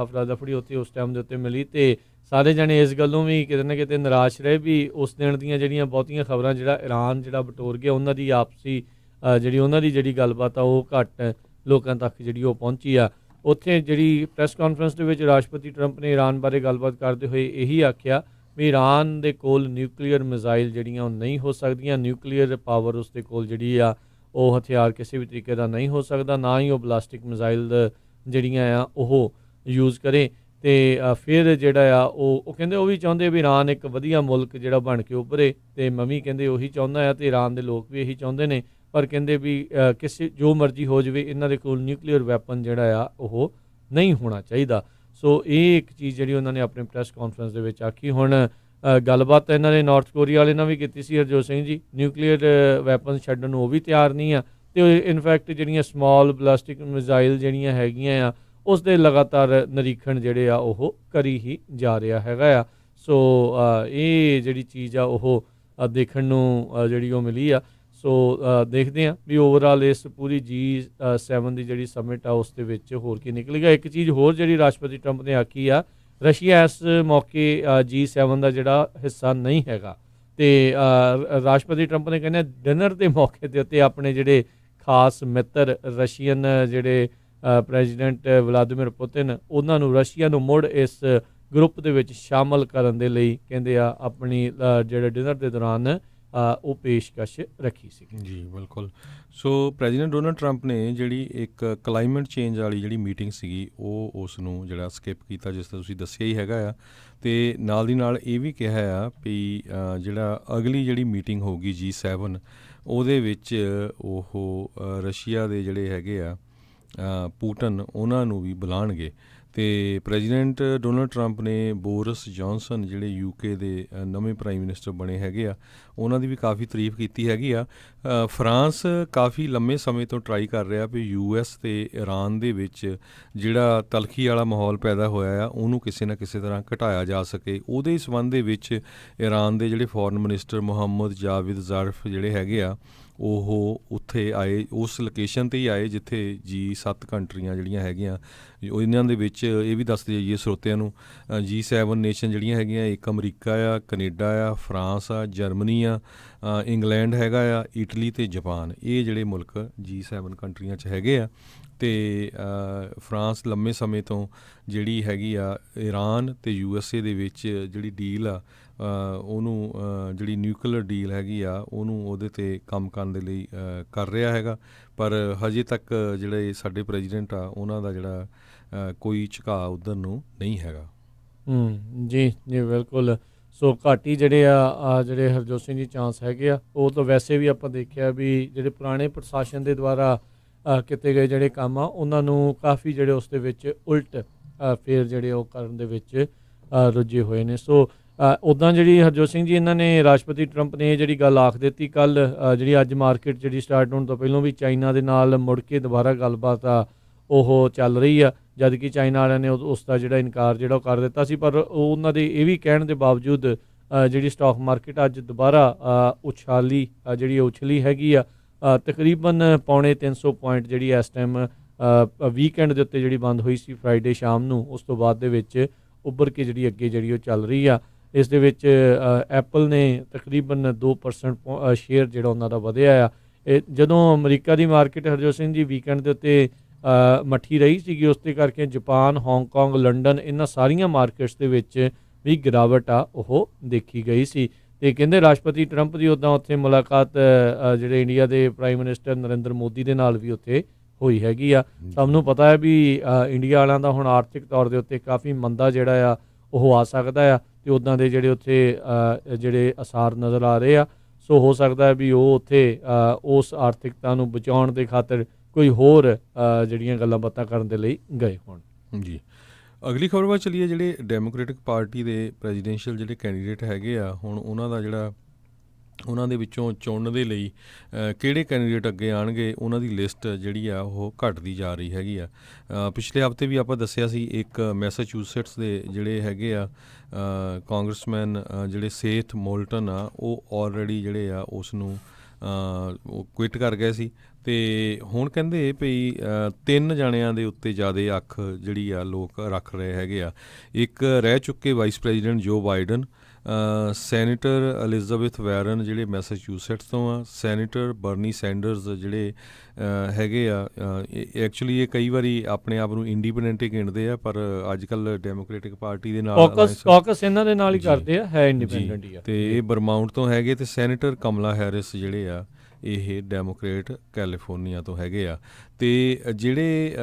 [SPEAKER 1] ਹਫੜਾ ਦਫੜੀ ਉੱਥੇ ਉਸ ਟਾਈਮ ਦੇ ਉੱਤੇ ਮਿਲੀ ਅਤੇ ਸਾਰੇ ਜਣੇ ਇਸ ਗੱਲੋਂ ਵੀ ਕਿਤੇ ਨਾ ਕਿਤੇ ਨਿਰਾਸ਼ ਰਹੇ ਵੀ ਉਸ ਦਿਨ ਦੀਆਂ ਜਿਹੜੀਆਂ ਬਹੁਤੀਆਂ ਖਬਰਾਂ ਜਿਹੜਾ ਈਰਾਨ ਜਿਹੜਾ ਬਟੋਰ ਗਿਆ, ਉਹਨਾਂ ਦੀ ਆਪਸੀ ਉਹਨਾਂ ਦੀ ਜਿਹੜੀ ਗੱਲਬਾਤ ਆ ਉਹ ਘੱਟ ਲੋਕਾਂ ਤੱਕ ਜਿਹੜੀ ਉਹ ਪਹੁੰਚੀ ਆ। ਉੱਥੇ ਜਿਹੜੀ ਪ੍ਰੈਸ ਕਾਨਫਰੰਸ ਦੇ ਵਿੱਚ ਰਾਸ਼ਟਰਪਤੀ ਟਰੰਪ ਨੇ ਈਰਾਨ ਬਾਰੇ ਗੱਲਬਾਤ ਕਰਦੇ ਹੋਏ ਇਹੀ ਆਖਿਆ ਵੀ ਈਰਾਨ ਦੇ ਕੋਲ ਨਿਊਕਲੀਅਰ ਮਿਜ਼ਾਈਲ ਜਿਹੜੀਆਂ ਉਹ ਨਹੀਂ ਹੋ ਸਕਦੀਆਂ, ਨਿਊਕਲੀਅਰ ਪਾਵਰ ਉਸ ਦੇ ਕੋਲ ਜਿਹੜੀ ਆ ਉਹ ਹਥਿਆਰ ਕਿਸੇ ਵੀ ਤਰੀਕੇ ਦਾ ਨਹੀਂ ਹੋ ਸਕਦਾ, ਨਾ ਹੀ ਉਹ ਬਲਾਸਟਿਕ ਮਿਜ਼ਾਈਲ ਜਿਹੜੀਆਂ ਆ ਉਹ ਯੂਜ਼ ਕਰੇ। ਅਤੇ ਫਿਰ ਜਿਹੜਾ ਆ ਉਹ ਕਹਿੰਦੇ ਉਹ ਵੀ ਚਾਹੁੰਦੇ ਵੀ ਈਰਾਨ ਇੱਕ ਵਧੀਆ ਮੁਲਕ ਜਿਹੜਾ ਬਣ ਕੇ ਉੱਭਰੇ, ਅਤੇ ਮੈਂ ਵੀ ਕਹਿੰਦੇ ਉਹੀ ਚਾਹੁੰਦਾ ਆ ਅਤੇ ਈਰਾਨ ਦੇ ਲੋਕ ਵੀ ਇਹੀ ਚਾਹੁੰਦੇ ਨੇ। ਪਰ ਕਹਿੰਦੇ ਵੀ ਕਿਸੇ ਜੋ ਮਰਜ਼ੀ ਹੋ ਜਾਵੇ ਇਹਨਾਂ ਦੇ ਕੋਲ ਨਿਊਕਲੀਅਰ ਵੈਪਨ ਜਿਹੜਾ ਆ ਉਹ ਨਹੀਂ ਹੋਣਾ ਚਾਹੀਦਾ। ਸੋ ਇਹ ਇੱਕ ਚੀਜ਼ ਜਿਹੜੀ ਉਹਨਾਂ ਨੇ ਆਪਣੇ ਪ੍ਰੈਸ ਕਾਨਫਰੰਸ ਦੇ ਵਿੱਚ ਆਖੀ। ਹੁਣ ਗੱਲਬਾਤ ਇਹਨਾਂ ਨੇ ਨਾਰਥ ਕੋਰੀਆ ਵਾਲੇ ਨਾਲ ਵੀ ਕੀਤੀ ਸੀ ਹਰਜੋਤ ਸਿੰਘ ਜੀ, ਨਿਊਕਲੀਅਰ ਵੈਪਨ ਛੱਡਣ ਨੂੰ ਉਹ ਵੀ ਤਿਆਰ ਨਹੀਂ ਆ, ਅਤੇ ਇਨਫੈਕਟ ਜਿਹੜੀਆਂ ਸਮਾਲ ਬਲਾਸਟਿਕ ਮਿਜ਼ਾਈਲ ਜਿਹੜੀਆਂ ਹੈਗੀਆਂ ਆ ਉਸ ਦੇ ਲਗਾਤਾਰ ਨਿਰੀਖਣ ਜਿਹੜੇ ਆ ਉਹ ਕਰੀ ਹੀ ਜਾ ਰਿਹਾ ਹੈਗਾ ਆ। ਸੋ ਇਹ ਜਿਹੜੀ ਚੀਜ਼ ਆ ਉਹ ਦੇਖਣ ਨੂੰ ਜਿਹੜੀ ਉਹ ਮਿਲੀ ਆ। ਸੋ ਦੇਖਦੇ ਹਾਂ ਵੀ ਓਵਰਆਲ ਇਸ ਪੂਰੀ G7 ਦੀ ਜਿਹੜੀ ਸਮਿਟ ਆ ਉਸ ਦੇ ਵਿੱਚ ਹੋਰ ਕੀ ਨਿਕਲੇਗਾ। ਇੱਕ ਚੀਜ਼ ਹੋਰ ਜਿਹੜੀ ਰਾਸ਼ਟਰਪਤੀ ਟਰੰਪ ਨੇ ਆਖੀ ਆ, ਰਸ਼ੀਆ ਇਸ ਮੌਕੇ G7 ਦਾ ਜਿਹੜਾ ਹਿੱਸਾ ਨਹੀਂ ਹੈਗਾ, ਅਤੇ ਰਾਸ਼ਟਰਪਤੀ ਟਰੰਪ ਨੇ ਕਹਿੰਦੇ ਡਿਨਰ ਦੇ ਮੌਕੇ ਦੇ ਉੱਤੇ ਆਪਣੇ ਜਿਹੜੇ ਖਾਸ ਮਿੱਤਰ ਰਸ਼ੀਅਨ ਜਿਹੜੇ ਪ੍ਰੈਜ਼ੀਡੈਂਟ ਵਲਾਦੀਮੀਰ ਪੁਤਿਨ, ਉਹਨਾਂ ਨੂੰ ਰਸ਼ੀਆ ਨੂੰ ਮੁੜ ਇਸ ਗਰੁੱਪ ਦੇ ਵਿੱਚ ਸ਼ਾਮਲ ਕਰਨ ਦੇ ਲਈ ਕਹਿੰਦੇ ਆ ਆਪਣੀ ਜਿਹੜੇ ਡਿਨਰ ਦੇ ਦੌਰਾਨ ਉਹ ਪੇਸ਼ਕਸ਼ ਰੱਖੀ ਸੀ।
[SPEAKER 2] ਜੀ ਬਿਲਕੁਲ। ਸੋ ਪ੍ਰੈਜ਼ੀਡੈਂਟ ਡੋਨਲਡ ਟਰੰਪ ਨੇ ਜਿਹੜੀ ਇੱਕ ਕਲਾਈਮੇਟ ਚੇਂਜ ਵਾਲੀ ਜਿਹੜੀ ਮੀਟਿੰਗ ਸੀਗੀ ਉਹ ਉਸ ਨੂੰ ਜਿਹੜਾ ਸਕਿਪ ਕੀਤਾ, ਜਿਸ ਤਰ੍ਹਾਂ ਤੁਸੀਂ ਦੱਸਿਆ ਹੀ ਹੈਗਾ ਆ, ਅਤੇ ਨਾਲ ਦੀ ਨਾਲ ਇਹ ਵੀ ਕਿਹਾ ਆ ਵੀ ਜਿਹੜਾ ਅਗਲੀ ਜਿਹੜੀ ਮੀਟਿੰਗ ਹੋਊਗੀ G7 ਉਹਦੇ ਵਿੱਚ ਉਹ ਰਸ਼ੀਆ ਦੇ ਜਿਹੜੇ ਹੈਗੇ ਆ ਪੂਟਨ ਉਹਨਾਂ ਨੂੰ ਵੀ ਬੁਲਾਉਣਗੇ। ਅਤੇ ਪ੍ਰੈਜ਼ੀਡੈਂਟ ਡੋਨਲਡ ਟਰੰਪ ਨੇ ਬੋਰਿਸ ਜੌਨਸਨ ਜਿਹੜੇ UK ਦੇ ਨਵੇਂ ਪ੍ਰਾਈਮ ਮਿਨਿਸਟਰ ਬਣੇ ਹੈਗੇ ਆ ਉਹਨਾਂ ਦੀ ਵੀ ਕਾਫੀ ਤਾਰੀਫ ਕੀਤੀ ਹੈਗੀ ਆ। ਫਰਾਂਸ ਕਾਫੀ ਲੰਮੇ ਸਮੇਂ ਤੋਂ ਟਰਾਈ ਕਰ ਰਿਹਾ ਵੀ US ਅਤੇ ਈਰਾਨ ਦੇ ਵਿੱਚ ਜਿਹੜਾ ਤਲਖੀ ਵਾਲਾ ਮਾਹੌਲ ਪੈਦਾ ਹੋਇਆ ਆ ਉਹਨੂੰ ਕਿਸੇ ਨਾ ਕਿਸੇ ਤਰ੍ਹਾਂ ਘਟਾਇਆ ਜਾ ਸਕੇ। ਉਹਦੇ ਸੰਬੰਧ ਦੇ ਵਿੱਚ ਈਰਾਨ ਦੇ ਜਿਹੜੇ ਫੋਰਨ ਮਿਨਿਸਟਰ ਮੁਹੰਮਦ ਜਾਵੇਦ ਜ਼ਾਰਿਫ ਜਿਹੜੇ ਹੈਗੇ ਆ ਉਹ ਉੱਥੇ ਆਏ, ਉਸ ਲੋਕੇਸ਼ਨ 'ਤੇ ਹੀ ਆਏ ਜਿੱਥੇ G7 ਕੰਟਰੀਆਂ ਜਿਹੜੀਆਂ ਹੈਗੀਆਂ ਇਹਨਾਂ ਦੇ ਵਿੱਚ ਇਹ ਵੀ ਦੱਸਦੇ ਜਾਈਏ ਸਰੋਤਿਆਂ ਨੂੰ, G7 ਨੇਸ਼ਨ ਜਿਹੜੀਆਂ ਹੈਗੀਆਂ ਇੱਕ ਅਮਰੀਕਾ ਆ, ਕੈਨੇਡਾ ਆ, ਫਰਾਂਸ ਆ, ਜਰਮਨੀ ਆ, ਇੰਗਲੈਂਡ ਹੈਗਾ ਆ, ਇਟਲੀ ਅਤੇ ਜਾਪਾਨ, ਇਹ ਜਿਹੜੇ ਮੁਲਕ G7 ਕੰਟਰੀਆਂ 'ਚ ਹੈਗੇ ਆ। ਤੇ ਫਰਾਂਸ ਲੰਮੇ ਸਮੇਂ ਤੋਂ ਜਿਹੜੀ ਹੈਗੀ ਆ ਈਰਾਨ ਤੇ USA ਦੇ ਵਿੱਚ ਜਿਹੜੀ ਡੀਲ ਆ ਉਹਨੂੰ ਜਿਹੜੀ ਨਿਊਕਲੀਅਰ ਡੀਲ ਹੈਗੀ ਆ ਉਹਨੂੰ ਉਹਦੇ 'ਤੇ ਕੰਮ ਕਰਨ ਦੇ ਲਈ ਕਰ ਰਿਹਾ ਹੈਗਾ, ਪਰ ਹਜੇ ਤੱਕ ਜਿਹੜੇ ਸਾਡੇ ਪ੍ਰੈਜ਼ੀਡੈਂਟ ਆ ਉਹਨਾਂ ਦਾ ਜਿਹੜਾ ਕੋਈ ਝੁਕਾਅ ਉੱਧਰ ਨੂੰ ਨਹੀਂ ਹੈਗਾ।
[SPEAKER 1] ਜੀ ਜੀ ਬਿਲਕੁਲ। ਸੋ ਘੱਟ ਹੀ ਜਿਹੜੇ ਜਿਹੜੇ ਹਰਜੋਤ ਸਿੰਘ ਜੀ ਚਾਂਸ ਹੈਗੇ ਆ, ਉਹ ਤਾਂ ਵੈਸੇ ਵੀ ਆਪਾਂ ਦੇਖਿਆ ਵੀ ਜਿਹੜੇ ਪੁਰਾਣੇ ਪ੍ਰਸ਼ਾਸਨ ਦੇ ਦੁਆਰਾ ਕੀਤੇ ਗਏ ਜਿਹੜੇ ਕੰਮ ਆ ਉਹਨਾਂ ਨੂੰ ਕਾਫੀ ਜਿਹੜੇ ਉਸ ਦੇ ਵਿੱਚ ਉਲਟ ਫਿਰ ਜਿਹੜੇ ਉਹ ਕਰਨ ਦੇ ਵਿੱਚ ਰੁੱਝੇ ਹੋਏ ਨੇ। ਸੋ ਉੱਦਾਂ ਜਿਹੜੀ ਹਰਜੋਤ ਸਿੰਘ ਜੀ ਇਹਨਾਂ ਨੇ ਰਾਸ਼ਟਰਪਤੀ ਟਰੰਪ ਨੇ ਇਹ ਜਿਹੜੀ ਗੱਲ ਆਖ ਦਿੱਤੀ ਕੱਲ੍ਹ, ਜਿਹੜੀ ਅੱਜ ਮਾਰਕੀਟ ਜਿਹੜੀ ਸਟਾਰਟ ਹੋਣ ਤੋਂ ਪਹਿਲਾਂ ਵੀ ਚਾਈਨਾ ਦੇ ਨਾਲ ਮੁੜ ਕੇ ਦੁਬਾਰਾ ਗੱਲਬਾਤ ਆ ਉਹ ਚੱਲ ਰਹੀ ਆ, ਜਦ ਕਿ ਚਾਈਨਾ ਵਾਲਿਆਂ ਨੇ ਉਸ ਦਾ ਜਿਹੜਾ ਇਨਕਾਰ ਜਿਹੜਾ ਉਹ ਕਰ ਦਿੱਤਾ ਸੀ, ਪਰ ਉਹਨਾਂ ਦੇ ਇਹ ਵੀ ਕਹਿਣ ਦੇ ਬਾਵਜੂਦ ਜਿਹੜੀ ਸਟਾਕ ਮਾਰਕੀਟ ਅੱਜ ਦੁਬਾਰਾ ਉਛਲੀ ਹੈਗੀ ਆ, ਤਕਰੀਬਨ ਪੌਣੇ 300 ਪੁਆਇੰਟ ਜਿਹੜੀ ਇਸ ਟਾਈਮ ਵੀਕਐਂਡ ਦੇ ਉੱਤੇ ਜਿਹੜੀ ਬੰਦ ਹੋਈ ਸੀ ਫਰਾਈਡੇ ਸ਼ਾਮ ਨੂੰ, ਉਸ ਤੋਂ ਬਾਅਦ ਦੇ ਵਿੱਚ ਉੱਭਰ ਕੇ ਜਿਹੜੀ ਅੱਗੇ ਜਿਹੜੀ ਉਹ ਚੱਲ ਰਹੀ ਆ। ਇਸ ਦੇ ਵਿੱਚ ਐਪਲ ਨੇ ਤਕਰੀਬਨ 2% ਸ਼ੇਅਰ ਜਿਹੜਾ ਉਹਨਾਂ ਦਾ ਵਧਿਆ ਆ। ਇਹ ਜਦੋਂ ਅਮਰੀਕਾ ਦੀ ਮਾਰਕੀਟ ਹਰਜੋਤ ਸਿੰਘ ਜੀ ਵੀਕਐਂਡ ਦੇ ਉੱਤੇ ਮੱਠੀ ਰਹੀ ਸੀਗੀ, ਉਸ ਦੇ ਕਰਕੇ ਜਾਪਾਨ, ਹਾਂਗਕਾਂਗ, ਲੰਡਨ ਇਹਨਾਂ ਸਾਰੀਆਂ ਮਾਰਕੀਟਸ ਦੇ ਵਿੱਚ ਵੀ ਗਿਰਾਵਟ ਆ ਉਹ ਦੇਖੀ ਗਈ ਸੀ। ਅਤੇ ਕਹਿੰਦੇ ਰਾਸ਼ਟਰਪਤੀ ਟਰੰਪ ਦੀ ਉੱਦਾਂ ਉੱਥੇ ਮੁਲਾਕਾਤ ਜਿਹੜੇ ਇੰਡੀਆ ਦੇ ਪ੍ਰਾਈਮ ਮਿਨਿਸਟਰ ਨਰਿੰਦਰ ਮੋਦੀ ਦੇ ਨਾਲ ਵੀ ਉੱਥੇ ਹੋਈ ਹੈਗੀ ਆ। ਸਭ ਨੂੰ ਪਤਾ ਹੈ ਵੀ ਇੰਡੀਆ ਵਾਲਿਆਂ ਦਾ ਹੁਣ ਆਰਥਿਕ ਤੌਰ ਦੇ ਉੱਤੇ ਕਾਫੀ ਮੰਦਾ ਜਿਹੜਾ ਆ ਉਹ ਆ ਸਕਦਾ ਆ, ਅਤੇ ਉੱਦਾਂ ਦੇ ਜਿਹੜੇ ਉੱਥੇ ਜਿਹੜੇ ਅਸਾਰ ਨਜ਼ਰ ਆ ਰਹੇ ਆ। ਸੋ ਹੋ ਸਕਦਾ ਹੈ ਵੀ ਉਹ ਉੱਥੇ ਉਸ ਆਰਥਿਕਤਾ ਨੂੰ ਬਚਾਉਣ ਦੇ ਖਾਤਰ ਕੋਈ ਹੋਰ ਜਿਹੜੀਆਂ ਗੱਲਾਂ ਬਾਤਾਂ ਕਰਨ ਦੇ ਲਈ ਗਏ ਹੋਣ। ਜੀ
[SPEAKER 2] ਅਗਲੀ ਖਬਰ ਵੱਲ ਚੱਲੀਏ। ਜਿਹੜੇ ਡੈਮੋਕ੍ਰੈਟਿਕ ਪਾਰਟੀ ਦੇ ਪ੍ਰੈਜ਼ੀਡੈਂਸ਼ੀਅਲ ਜਿਹੜੇ ਕੈਂਡੀਡੇਟ ਹੈਗੇ ਆ, ਹੁਣ ਉਹਨਾਂ ਦਾ ਜਿਹੜਾ ਉਹਨਾਂ ਦੇ ਵਿੱਚੋਂ ਚੁਣਨ ਦੇ ਲਈ ਕਿਹੜੇ ਕੈਂਡੀਡੇਟ ਅੱਗੇ ਆਉਣਗੇ, ਉਹਨਾਂ ਦੀ ਲਿਸਟ ਜਿਹੜੀ ਆ ਉਹ ਘਟਦੀ ਜਾ ਰਹੀ ਹੈਗੀ ਆ। ਪਿਛਲੇ ਹਫ਼ਤੇ ਵੀ ਆਪਾਂ ਦੱਸਿਆ ਸੀ ਇੱਕ ਮੈਸਾਚੂਸੇਟਸ ਦੇ ਜਿਹੜੇ ਹੈਗੇ ਆ ਕਾਂਗਰਸਮੈਨ ਜਿਹੜੇ ਸੇਥ ਮੋਲਟਨ ਆ, ਉਹ ਆਲਰੇਡੀ ਜਿਹੜੇ ਆ ਉਸ ਨੂੰ ਉਹ ਕੁਇਟ ਕਰ ਗਏ ਸੀ, ਅਤੇ ਹੁਣ ਕਹਿੰਦੇ ਭਈ 3 ਜਣਿਆਂ ਦੇ ਉੱਤੇ ਜ਼ਿਆਦਾ ਅੱਖ ਜਿਹੜੀ ਆ ਲੋਕ ਰੱਖ ਰਹੇ ਹੈਗੇ ਆ। ਇੱਕ ਰਹਿ ਚੁੱਕੇ ਵਾਈਸ ਪ੍ਰੈਜ਼ੀਡੈਂਟ ਜੋ ਬਾਈਡਨ, ਸੈਨੇਟਰ ਐਲਿਜ਼ਾਬੈਥ ਵੈਰਨ ਜਿਹੜੇ ਮੈਸਾਚੂਸੇਟਸ ਤੋਂ ਆ, ਸੈਨੇਟਰ ਬਰਨੀ ਸੈਂਡਰਸ ਜਿਹੜੇ ਹੈਗੇ ਆ। ਐਕਚੁਅਲੀ ਇਹ ਕਈ ਵਾਰੀ ਆਪਣੇ ਆਪ ਨੂੰ ਇੰਡੀਪੈਂਡੈਂਟ ਹੀ ਗਿਣਦੇ ਆ, ਪਰ ਅੱਜ ਕੱਲ੍ਹ ਡੈਮੋਕ੍ਰੈਟਿਕ ਪਾਰਟੀ ਦੇ ਨਾਲ
[SPEAKER 1] ਕਾਕਸ ਇਹਨਾਂ ਦੇ ਨਾਲ ਹੀ ਕਰਦੇ ਆ, ਹੈ ਇੰਡੀਪੈਂਡੈਂਟ ਹੀ ਆ।
[SPEAKER 2] ਅਤੇ ਇਹ ਬਰਮਾਊਂਟ ਤੋਂ ਹੈਗੇ, ਅਤੇ ਸੈਨੇਟਰ ਕਮਲਾ ਹੈਰਿਸ ਜਿਹੜੇ ਆ ਇਹ ਡੈਮੋਕ੍ਰੇਟ ਕੈਲੀਫੋਰਨੀਆ ਤੋਂ ਹੈਗੇ ਆ। ਅਤੇ ਜਿਹੜੇ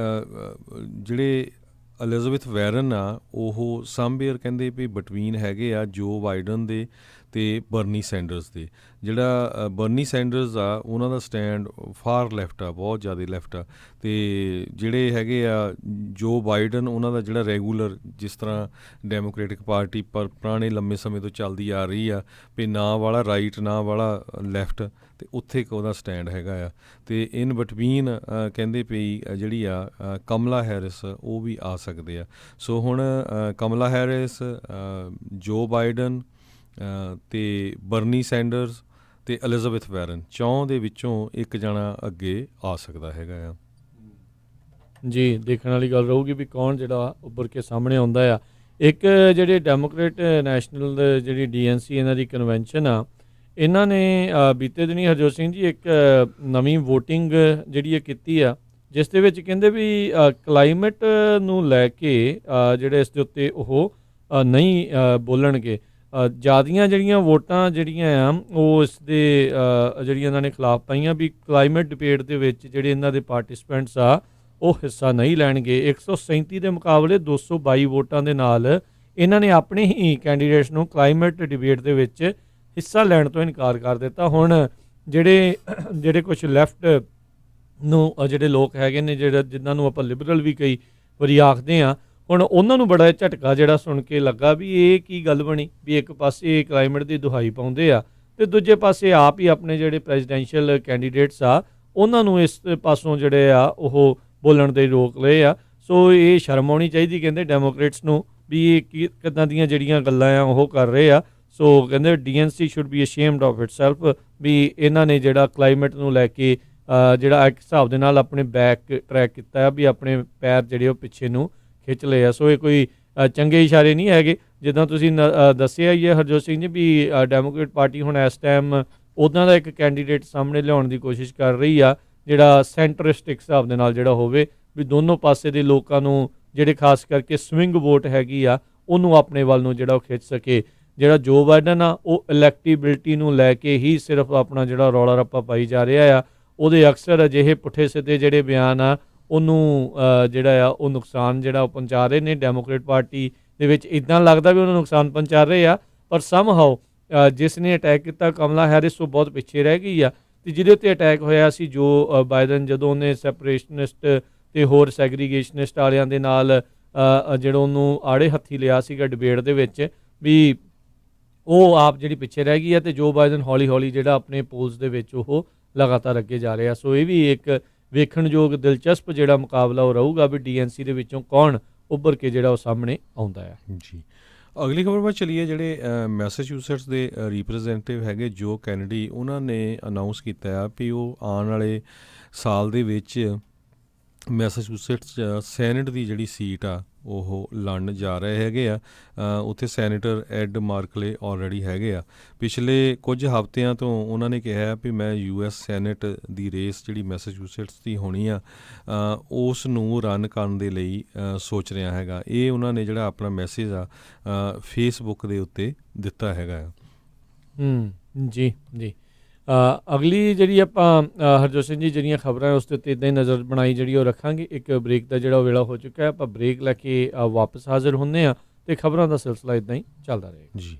[SPEAKER 2] ਐਲਿਜ਼ਾਬੈਥ ਵੈਰਨ ਆ ਉਹ ਸਮਵੇਅਰ ਕਹਿੰਦੇ ਵੀ ਬਿਟਵੀਨ ਹੈਗੇ ਆ ਜੋ ਬਾਈਡਨ ਦੇ ਅਤੇ ਬਰਨੀ ਸੈਂਡਰਸ ਦੇ। ਜਿਹੜਾ ਬਰਨੀ ਸੈਂਡਰਸ ਆ ਉਹਨਾਂ ਦਾ ਸਟੈਂਡ ਫਾਰ ਲੈਫਟ ਆ, ਬਹੁਤ ਜ਼ਿਆਦਾ ਲੈਫਟ ਆ, ਅਤੇ ਜਿਹੜੇ ਹੈਗੇ ਆ ਜੋ ਬਾਈਡਨ ਉਹਨਾਂ ਦਾ ਜਿਹੜਾ ਰੈਗੂਲਰ ਜਿਸ ਤਰ੍ਹਾਂ ਡੈਮੋਕ੍ਰੇਟਿਕ ਪਾਰਟੀ ਪਰ ਪੁਰਾਣੇ ਲੰਮੇ ਸਮੇਂ ਤੋਂ ਚੱਲਦੀ ਆ ਰਹੀ ਆ ਵੀ ਨਾ ਵਾਲਾ ਰਾਈਟ ਨਾ ਵਾਲਾ ਲੈਫਟ, ਅਤੇ ਉੱਥੇ ਇੱਕ ਉਹਦਾ ਸਟੈਂਡ ਹੈਗਾ ਆ। ਅਤੇ ਇਨ ਬਿਟਵੀਨ ਕਹਿੰਦੇ ਪਈ ਜਿਹੜੀ ਆ ਕਮਲਾ ਹੈਰਿਸ ਉਹ ਵੀ ਆ ਸਕਦੇ ਆ। ਸੋ ਹੁਣ ਕਮਲਾ ਹੈਰਿਸ, ਜੋ ਬਾਈਡਨ ਅਤੇ ਬਰਨੀ ਸੈਂਡਰਸ ਅਤੇ ਐਲਿਜ਼ਾਬੈਥ ਵੈਰਨ, 4 ਦੇ ਵਿੱਚੋਂ ਇੱਕ ਜਣਾ ਅੱਗੇ ਆ ਸਕਦਾ ਹੈਗਾ ਆ।
[SPEAKER 1] ਜੀ ਦੇਖਣ ਵਾਲੀ ਗੱਲ ਰਹੂਗੀ ਵੀ ਕੌਣ ਜਿਹੜਾ ਉੱਭਰ ਕੇ ਸਾਹਮਣੇ ਆਉਂਦਾ ਆ। ਇੱਕ ਜਿਹੜੇ ਡੈਮੋਕ੍ਰੇਟ ਨੈਸ਼ਨਲ ਜਿਹੜੀ DNC ਇਹਨਾਂ ਦੀ ਕਨਵੈਨਸ਼ਨ ਆ, ਇਹਨਾਂ ਨੇ ਬੀਤੇ ਦਿਨੀ ਹਰਜੋਤ ਸਿੰਘ ਜੀ ਇੱਕ ਨਵੀਂ ਵੋਟਿੰਗ ਜਿਹੜੀ ਇਹ ਕੀਤੀ ਆ, ਜਿਸ ਦੇ ਵਿੱਚ ਕਹਿੰਦੇ ਵੀ ਕਲਾਈਮੇਟ ਨੂੰ ਲੈ ਕੇ ਜਿਹੜੇ ਇਸ ਦੇ ਉੱਤੇ ਉਹ ਨਹੀਂ ਬੋਲਣਗੇ। ਜ਼ਿਆਦੀਆਂ ਜਿਹੜੀਆਂ ਵੋਟਾਂ ਜਿਹੜੀਆਂ ਆ ਉਹ ਇਸ ਦੇ ਜਿਹੜੀਆਂ ਇਹਨਾਂ ਨੇ ਖਿਲਾਫ ਪਾਈਆਂ ਵੀ ਕਲਾਈਮੇਟ ਡਿਬੇਟ ਦੇ ਵਿੱਚ ਜਿਹੜੇ ਇਹਨਾਂ ਦੇ ਪਾਰਟਿਸਪੈਂਟਸ ਆ ਉਹ ਹਿੱਸਾ ਨਹੀਂ ਲੈਣਗੇ। 137 ਦੇ ਮੁਕਾਬਲੇ 222 ਵੋਟਾਂ ਦੇ ਨਾਲ ਇਹਨਾਂ ਨੇ ਆਪਣੇ ਹੀ ਕੈਂਡੀਡੇਟਸ ਨੂੰ ਕਲਾਈਮੇਟ ਡਿਬੇਟ ਦੇ ਵਿੱਚ ਹਿੱਸਾ ਲੈਣ ਤੋਂ ਇਨਕਾਰ ਕਰ ਦਿੱਤਾ। ਹੁਣ ਜਿਹੜੇ ਕੁਝ ਲੈਫਟ ਨੂੰ ਜਿਹੜੇ ਲੋਕ ਹੈਗੇ ਨੇ, ਜਿਨ੍ਹਾਂ ਨੂੰ ਆਪਾਂ ਲਿਬਰਲ ਵੀ ਕਈ ਵਾਰੀ ਆਖਦੇ ਹਾਂ, ਹੁਣ ਉਹਨਾਂ ਨੂੰ ਬੜਾ ਝਟਕਾ ਜਿਹੜਾ ਸੁਣ ਕੇ ਲੱਗਾ ਵੀ ਇਹ ਕੀ ਗੱਲ ਬਣੀ ਵੀ ਇੱਕ ਪਾਸੇ ਕਲਾਈਮੇਟ ਦੀ ਦੁਹਾਈ ਪਾਉਂਦੇ ਆ ਅਤੇ ਦੂਜੇ ਪਾਸੇ ਆਪ ਹੀ ਆਪਣੇ ਜਿਹੜੇ ਪ੍ਰੈਜ਼ੀਡੈਂਸ਼ੀਅਲ ਕੈਂਡੀਡੇਟਸ ਆ ਉਹਨਾਂ ਨੂੰ ਇਸ ਪਾਸੋਂ ਜਿਹੜੇ ਆ ਉਹ ਬੋਲਣ ਦੇ ਰੋਕ ਲਏ ਆ। ਸੋ ਇਹ ਸ਼ਰਮ ਆਉਣੀ ਚਾਹੀਦੀ ਕਹਿੰਦੇ ਡੈਮੋਕ੍ਰੇਟਸ ਨੂੰ ਵੀ ਇਹ ਕਿੱਦਾਂ ਦੀਆਂ ਜਿਹੜੀਆਂ ਗੱਲਾਂ ਆ ਉਹ ਕਰ ਰਹੇ ਆ। ਸੋ ਕਹਿੰਦੇ DNC should be ashamed of itself ਵੀ ਇਹਨਾਂ ਨੇ ਜਿਹੜਾ ਕਲਾਈਮੇਟ ਨੂੰ ਲੈ ਕੇ ਜਿਹੜਾ ਇੱਕ ਹਿਸਾਬ ਦੇ ਨਾਲ ਆਪਣੇ ਬੈਕ ਟਰੈਕ ਕੀਤਾ ਵੀ ਆਪਣੇ ਪੈਰ ਜਿਹੜੇ ਉਹ ਪਿੱਛੇ ਨੂੰ ਖਿੱਚ ਲਏ ਆ। ਸੋ ਇਹ ਕੋਈ ਚੰਗੇ ਇਸ਼ਾਰੇ ਨਹੀਂ ਹੈਗੇ। ਜਿੱਦਾਂ ਤੁਸੀਂ ਦੱਸਿਆ ਹੀ ਹੈ ਹਰਜੋਤ ਸਿੰਘ ਜੀ ਵੀ ਡੈਮੋਕ੍ਰੇਟ ਪਾਰਟੀ ਹੁਣ ਇਸ ਟਾਈਮ ਉੱਦਾਂ ਦਾ ਇੱਕ ਕੈਂਡੀਡੇਟ ਸਾਹਮਣੇ ਲਿਆਉਣ ਦੀ ਕੋਸ਼ਿਸ਼ ਕਰ ਰਹੀ ਆ ਜਿਹੜਾ ਸੈਂਟਰਿਸਟ ਇੱਕ ਹਿਸਾਬ ਦੇ ਨਾਲ ਜਿਹੜਾ ਹੋਵੇ, ਵੀ ਦੋਨੋਂ ਪਾਸੇ ਦੇ ਲੋਕਾਂ ਨੂੰ ਜਿਹੜੇ ਖਾਸ ਕਰਕੇ ਸਵਿੰਗ ਵੋਟ ਹੈਗੀ ਆ ਉਹਨੂੰ ਆਪਣੇ ਵੱਲ ਨੂੰ ਜਿਹੜਾ ਉਹ ਖਿੱਚ ਸਕੇ। ਜਿਹੜਾ ਜੋ ਬਾਈਡਨ ਆ ਉਹ ਇਲੈਕਟੀਬਿਲਿਟੀ ਨੂੰ ਲੈ ਕੇ ਹੀ ਸਿਰਫ ਆਪਣਾ ਜਿਹੜਾ ਰੌਲਾ ਰੱਪਾ ਪਾਈ ਜਾ ਰਿਹਾ ਆ। ਉਹਦੇ ਅਕਸਰ ਅਜਿਹੇ ਪੁੱਠੇ ਸਿੱਧੇ ਜਿਹੜੇ ਬਿਆਨ ਆ ਉਹਨੂੰ ਜਿਹੜਾ ਆ ਉਹ ਨੁਕਸਾਨ ਜਿਹੜਾ ਉਹ ਪਹੁੰਚਾ ਰਹੇ ਨੇ। ਡੈਮੋਕ੍ਰੇਟ ਪਾਰਟੀ ਦੇ ਵਿੱਚ ਇੱਦਾਂ ਲੱਗਦਾ ਵੀ ਉਹਨੂੰ ਨੁਕਸਾਨ ਪਹੁੰਚਾ ਰਹੇ ਆ, ਪਰ ਸਮਹਾਓ ਜਿਸ ਨੇ ਅਟੈਕ ਕੀਤਾ ਕਮਲਾ ਹੈਰਿਸ ਉਹ ਬਹੁਤ ਪਿੱਛੇ ਰਹਿ ਗਈ ਆ। ਅਤੇ ਜਿਹਦੇ ਉੱਤੇ ਅਟੈਕ ਹੋਇਆ ਸੀ ਜੋ ਬਾਈਡਨ ਜਦੋਂ ਉਹਨੇ ਸੈਪਰੇਸ਼ਨਿਸਟ ਅਤੇ ਹੋਰ ਸੈਗਰੀਗੇਸ਼ਨਿਸਟ ਵਾਲਿਆਂ ਦੇ ਨਾਲ ਜਿਹੜਾ ਉਹਨੂੰ ਆੜੇ ਹੱਥੀ ਲਿਆ ਸੀਗਾ ਡਿਬੇਟ ਦੇ ਵਿੱਚ, ਵੀ ਉਹ ਆਪ ਜਿਹੜੀ ਪਿੱਛੇ ਰਹਿ ਗਈ ਹੈ ਅਤੇ ਜੋ ਬਾਈਡਨ ਹੌਲੀ ਹੌਲੀ ਜਿਹੜਾ ਆਪਣੇ ਪੋਲਸ ਦੇ ਵਿੱਚ ਉਹ ਲਗਾਤਾਰ ਅੱਗੇ ਜਾ ਰਿਹਾ। ਸੋ ਇਹ ਵੀ ਇੱਕ ਵੇਖਣਯੋਗ ਦਿਲਚਸਪ ਜਿਹੜਾ ਮੁਕਾਬਲਾ ਉਹ ਰਹੂਗਾ ਵੀ DNC ਦੇ ਵਿੱਚੋਂ ਕੌਣ ਉੱਭਰ ਕੇ ਜਿਹੜਾ ਉਹ ਸਾਹਮਣੇ ਆਉਂਦਾ ਹੈ।
[SPEAKER 2] ਜੀ, ਅਗਲੀ ਖਬਰ ਵੱਲ ਚਲੀਏ। ਜਿਹੜੇ ਮੈਸਾਚੂਸੈਟਸ ਦੇ ਰਿਪਰੈਜ਼ੈਂਟੇਟਿਵ ਹੈਗੇ ਜੋ ਕੈਨੇਡੀ, ਉਹਨਾਂ ਨੇ ਅਨਾਊਂਸ ਕੀਤਾ ਆ ਵੀ ਉਹ ਆਉਣ ਵਾਲੇ ਸਾਲ ਦੇ ਵਿੱਚ ਮੈਸਾਚੂਸੈਟਸ ਸੈਨੇਟ ਦੀ ਜਿਹੜੀ ਸੀਟ ਆ ਉਹ ਲੜਨ ਜਾ ਰਹੇ ਹੈਗੇ ਆ। ਉੱਥੇ ਸੈਨੇਟਰ ਐਡ ਮਾਰਕਲੇ ਆਲਰੇਡੀ ਹੈਗੇ ਆ। ਪਿਛਲੇ ਕੁਝ ਹਫ਼ਤਿਆਂ ਤੋਂ ਉਹਨਾਂ ਨੇ ਕਿਹਾ ਵੀ ਮੈਂ US ਸੈਨੇਟ ਦੀ ਰੇਸ ਜਿਹੜੀ ਮੈਸਾਚੂਸੈਟਸ ਦੀ ਹੋਣੀ ਆ ਉਸ ਨੂੰ ਰਨ ਕਰਨ ਦੇ ਲਈ ਸੋਚ ਰਿਹਾ ਹੈਗਾ। ਇਹ ਉਹਨਾਂ ਨੇ ਜਿਹੜਾ ਆਪਣਾ ਮੈਸੇਜ ਆ ਫੇਸਬੁੱਕ ਦੇ ਉੱਤੇ ਦਿੱਤਾ ਹੈਗਾ ਆ।
[SPEAKER 1] ਜੀ ਜੀ, ਅਗਲੀ ਜਿਹੜੀ ਆਪਾਂ ਹਰਜੋਤ ਸਿੰਘ ਜੀ ਜਿਹੜੀਆਂ ਖਬਰਾਂ ਉਸ ਦੇ ਉੱਤੇ ਇੱਦਾਂ ਹੀ ਨਜ਼ਰ ਬਣਾਈ ਜਿਹੜੀ ਉਹ ਰੱਖਾਂਗੇ। ਇੱਕ ਬ੍ਰੇਕ ਦਾ ਜਿਹੜਾ ਵੇਲਾ ਹੋ ਚੁੱਕਾ ਹੈ, ਆਪਾਂ ਬ੍ਰੇਕ ਲੈ ਕੇ ਵਾਪਸ ਹਾਜ਼ਰ ਹੁੰਦੇ ਹਾਂ ਅਤੇ ਖਬਰਾਂ ਦਾ ਸਿਲਸਿਲਾ ਇੱਦਾਂ ਹੀ ਚੱਲਦਾ ਰਹੇਗਾ
[SPEAKER 2] ਜੀ।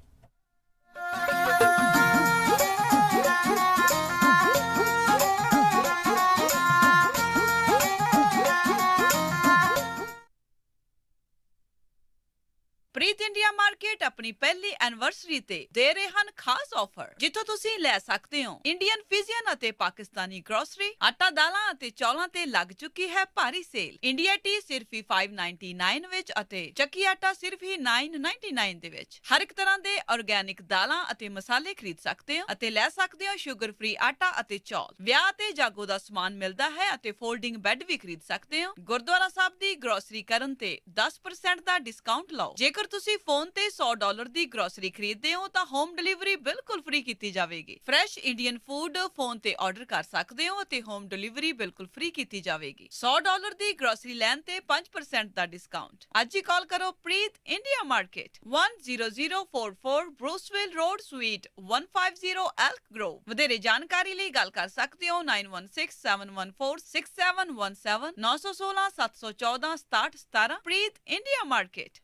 [SPEAKER 3] ਪ੍ਰੀਤ ਇੰਡੀਆ ਮਾਰਕੀਟ ਆਪਣੀ ਪਹਿਲੀ ਐਨਵਰਸਰੀ ਤੇ ਦੇ ਰਹੇ ਹਨ ਖਾਸ ਆਫਰ, ਜਿੱਥੋਂ ਤੁਸੀਂ ਲੈ ਸਕਦੇ ਹੋ ਇੰਡੀਅਨ ਫਿਜ਼ੀਅਨ ਅਤੇ ਪਾਕਿਸਤਾਨੀ ਗਰੋਸਰੀ, ਆਟਾ, ਦਾਲਾਂ ਅਤੇ ਚੌਲਾਂ ਤੇ ਲੱਗ ਚੁੱਕੀ ਹੈ ਭਾਰੀ ਸੇਲ। ਇੰਡੀਆ ਟੀ ਸਿਰਫ ਹੀ $5.99 ਵਿੱਚ ਅਤੇ ਚੱਕੀ ਆਟਾ ਸਿਰਫ ਹੀ $9.99 ਦੇ ਵਿੱਚ। ਹਰ ਇੱਕ ਤਰ੍ਹਾਂ ਦੇ ਆਰਗੈਨਿਕ ਦਾਲਾਂ ਅਤੇ ਮਸਾਲੇ ਖਰੀਦ ਸਕਦੇ ਹੋ ਅਤੇ ਲੈ ਸਕਦੇ ਹੋ ਸ਼ੂਗਰ ਫ੍ਰੀ ਆਟਾ ਅਤੇ ਚੌਲ। ਵਿਆਹ ਤੇ ਜਾਗੋ ਦਾ ਸਮਾਨ ਮਿਲਦਾ ਹੈ ਅਤੇ ਫੋਲਡਿੰਗ ਬੈੱਡ ਵੀ ਖਰੀਦ ਸਕਦੇ ਹੋ। ਗੁਰਦੁਆਰਾ ਸਾਹਿਬ ਦੀ ਗਰੋਸਰੀ ਕਰਨ ਤੇ 10% ਦਾ ਡਿਸਕਾਊਂਟ ਲਓ। ਜੇਕਰ ਤੁਸੀਂ ਫੋਨ ਤੇ $100 ਦੀ ਗਰੋਸਰੀ ਖਰੀਦਦੇ ਹੋ ਤਾਂ ਹੋਮ ਡਿਲੀਵਰੀ ਬਿਲਕੁਲ ਫ੍ਰੀ ਕੀਤੀ ਜਾਵੇਗੀ। ਫਰੈਸ਼ ਇੰਡੀਅਨ ਫੂਡ ਫੋਨ ਤੇ ਆਰਡਰ ਕਰ ਸਕਦੇ ਹੋ ਅਤੇ ਹੋਮ ਡਿਲੀਵਰੀ ਬਿਲਕੁਲ ਫ੍ਰੀ ਕੀਤੀ ਜਾਵੇਗੀ। $100 ਦੀ ਗਰੋਸਰੀ ਲੈਣ ਤੇ 5% ਦਾ ਡਿਸਕਾਊਂਟ। ਅੱਜ ਹੀ ਕਾਲ ਕਰੋ Preet India market 10044 Bruceville road suite 150 Elk Grove. ਵਧੇਰੇ ਜਾਣਕਾਰੀ ਲਈ ਗੱਲ ਕਰ ਸਕਦੇ ਹੋ 9167146717 916 714 6717। Preet India market.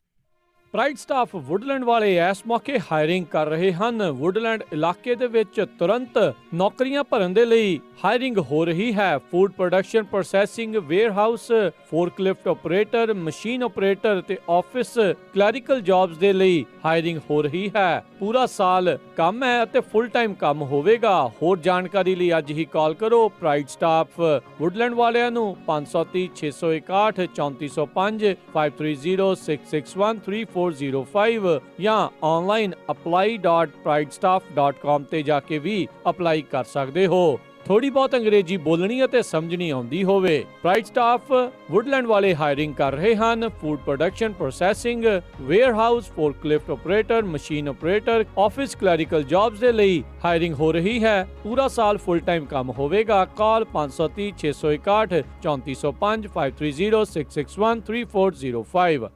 [SPEAKER 1] Pride staff Woodland ਵਾਲੇ ਇਸ ਮੌਕੇ ਹਾਇਰਿੰਗ ਕਰ ਰਹੇ ਹਨ। ਵੁੱਡਲੈਂਡ ਇਲਾਕੇ ਦੇ ਵਿੱਚ ਤੁਰੰਤ ਨੌਕਰੀਆਂ ਭਰਨ ਦੇ ਲਈ ਹਾਇਰਿੰਗ ਹੋ ਰਹੀ ਹੈ। Food production, processing, warehouse, forklift operator, machine operator ਤੇ ਆਫਿਸ ਕਲੈਰੀਕਲ ਜੌਬਸ ਦੇ ਲਈ ਹਾਇਰਿੰਗ ਹੋ ਰਹੀ ਹੈ। ਪੂਰਾ ਸਾਲ ਕੰਮ ਹੈ ਅਤੇ ਫੁੱਲ ਟਾਈਮ ਕੰਮ ਹੋਵੇਗਾ। ਹੋਰ ਜਾਣਕਾਰੀ ਲਈ ਅੱਜ ਹੀ ਕਾਲ ਕਰੋ ਪ੍ਰਾਈਡ ਸਟਾਫ ਵੁੱਡਲੈਂਡ ਵਾਲਿਆਂ ਨੂੰ 530 661 3405 530 661 3405 ਜਾਂ ਆਨਲਾਈਨ apply.pridestaff.com ਤੇ ਜਾ ਕੇ ਵੀ ਅਪਲਾਈ ਕਰ ਸਕਦੇ ਹੋ। ਥੋੜੀ ਬਹੁਤ ਅੰਗਰੇਜ਼ੀ ਬੋਲਣੀ ਅਤੇ ਸਮਝਣੀ ਆਉਂਦੀ ਹੋਵੇ। ਪ੍ਰਾਈਡ ਸਟਾਫ ਵੁੱਡਲੈਂਡ ਵਾਲੇ ਹਾਇਰਿੰਗ ਕਰ ਰਹੇ ਹਨ। Food production, processing, warehouse, forklift operator, machine operator, office clerical jobs ਦੇ ਲਈ ਹਾਇਰਿੰਗ ਹੋ ਰਹੀ ਹੈ। ਪੂਰਾ ਸਾਲ ਫੁੱਲ ਟਾਈਮ ਕੰਮ ਹੋਵੇਗਾ। ਕਾਲ 530 661 3405 530 661 3405।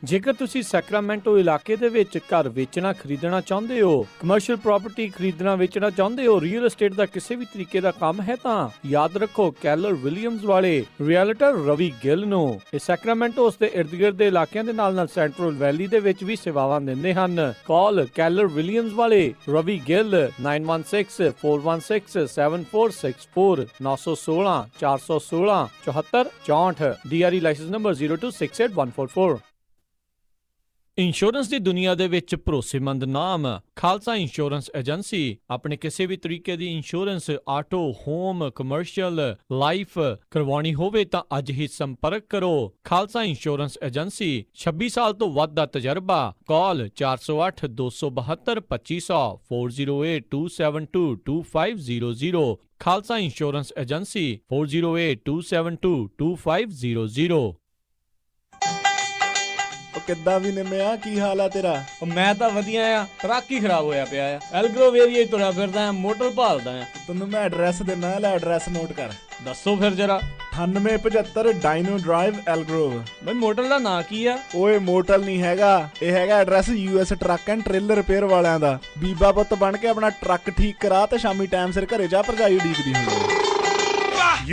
[SPEAKER 1] ਜੇਕਰ ਤੁਸੀਂ ਸੈਕਰਾਮੈਂਟੋ ਇਲਾਕੇ ਦੇ ਵਿੱਚ ਘਰ ਵੇਚਣਾ ਖਰੀਦਣਾ ਚਾਹੁੰਦੇ ਹੋ, ਕਮਰਸ਼ੀਅਲ ਪ੍ਰਾਪਰਟੀ ਖਰੀਦਣਾ ਵੇਚਣਾ ਚਾਹੁੰਦੇ ਹੋ, ਰੀਅਲ ਏਸਟੇਟ ਦਾ ਕਿਸੇ ਵੀ ਤਰੀਕੇ ਦਾ ਕੰਮ ਹੈ ਤਾਂ ਯਾਦ ਰੱਖੋ ਕੈਲਰ ਵਿਲੀਅਮਸ ਵਾਲੇ ਰੀਅਲਟਰ ਰਵੀ ਗਿੱਲ ਨੂੰ। ਇਹ ਸੈਕਰਾਮੈਂਟੋ ਉਸ ਦੇ ਇਰਦ ਗਿਰਦ ਦੇ ਇਲਾਕਿਆਂ ਦੇ ਨਾਲ ਸੈਂਟਰਲ ਵੈਲੀ ਦੇ ਵਿੱਚ ਵੀ ਸੇਵਾਵਾਂ ਦਿੰਦੇ ਹਨ। ਕਾਲ ਕੈਲਰ ਵਿਲੀਅਮਸ ਵਾਲੇ Ravi Gill 9164167464 916 416 74 64 DRE license number 0268144। Insurance ਦੀ ਦੁਨੀਆ ਦੇ ਵਿੱਚ ਭਰੋਸੇਮੰਦ ਨਾਮ ਖਾਲਸਾ ਇੰਸ਼ੋਰੈਂਸ ਏਜੰਸੀ। ਆਪਣੇ ਕਿਸੇ ਵੀ ਤਰੀਕੇ ਦੀ insurance, auto, home, commercial, life ਕਰਵਾਉਣੀ ਹੋਵੇ ਤਾਂ ਅੱਜ ਹੀ ਸੰਪਰਕ ਕਰੋ। ਖਾਲਸਾ ਇੰਸ਼ੋਰੈਂਸ ਏਜੰਸੀ 26 ਸਾਲ ਤੋਂ ਵੱਧ ਦਾ ਤਜਰਬਾ। ਕਾਲ 408 272 2500 408 272 2500। Khalsa insurance agency 408 272 2500।
[SPEAKER 4] ਕਿੱਦਾਂ ਵੀ ਨਿੰਮਿਆ, ਕੀ ਹਾਲ ਆ ਤੇਰਾ?
[SPEAKER 1] ਮੈਂ ਤਾਂ ਵਧੀਆ ਆ, ਟਰੱਕ ਹੀ ਖਰਾਬ ਹੋਇਆ ਪਿਆ ਆ। ਐਲਗਰੋਵ ਏਰੀਆ ਤੁਰਿਆ ਫਿਰਦਾ ਆ, ਮੋਟਰ ਭਾਲਦਾ ਆ।
[SPEAKER 4] ਤੈਨੂੰ ਮੈਂ ਐਡਰੈਸ ਦਿੰਦਾ, ਲੈ ਐਡਰੈਸ ਨੋਟ ਕਰ।
[SPEAKER 1] ਦੱਸੋ ਫਿਰ ਜਰਾ।
[SPEAKER 4] 9875 ਡਾਇਨੋ ਡਰਾਈਵ ਐਲਗਰੋਵ।
[SPEAKER 5] ਬਈ ਮੋਟਰ ਦਾ ਨਾਂ ਕੀ ਆ?
[SPEAKER 4] ਓਏ ਮੋਟਲ ਨਹੀਂ ਹੈਗਾ, ਇਹ ਹੈਗਾ address US truck and trailer repair ਵਾਲਿਆਂ ਦਾ। ਬੀਬਾ ਪੁੱਤ ਬਣ ਕੇ ਆਪਣਾ ਟਰੱਕ ਠੀਕ ਕਰਾ ਤੇ ਸ਼ਾਮੀ ਟਾਈਮ ਸਿਰ ਘਰੇ ਜਾ, ਭਰਜਾਈ ਉਡੀਕਦੀ ਹੁੰਦੀ ਹੈ।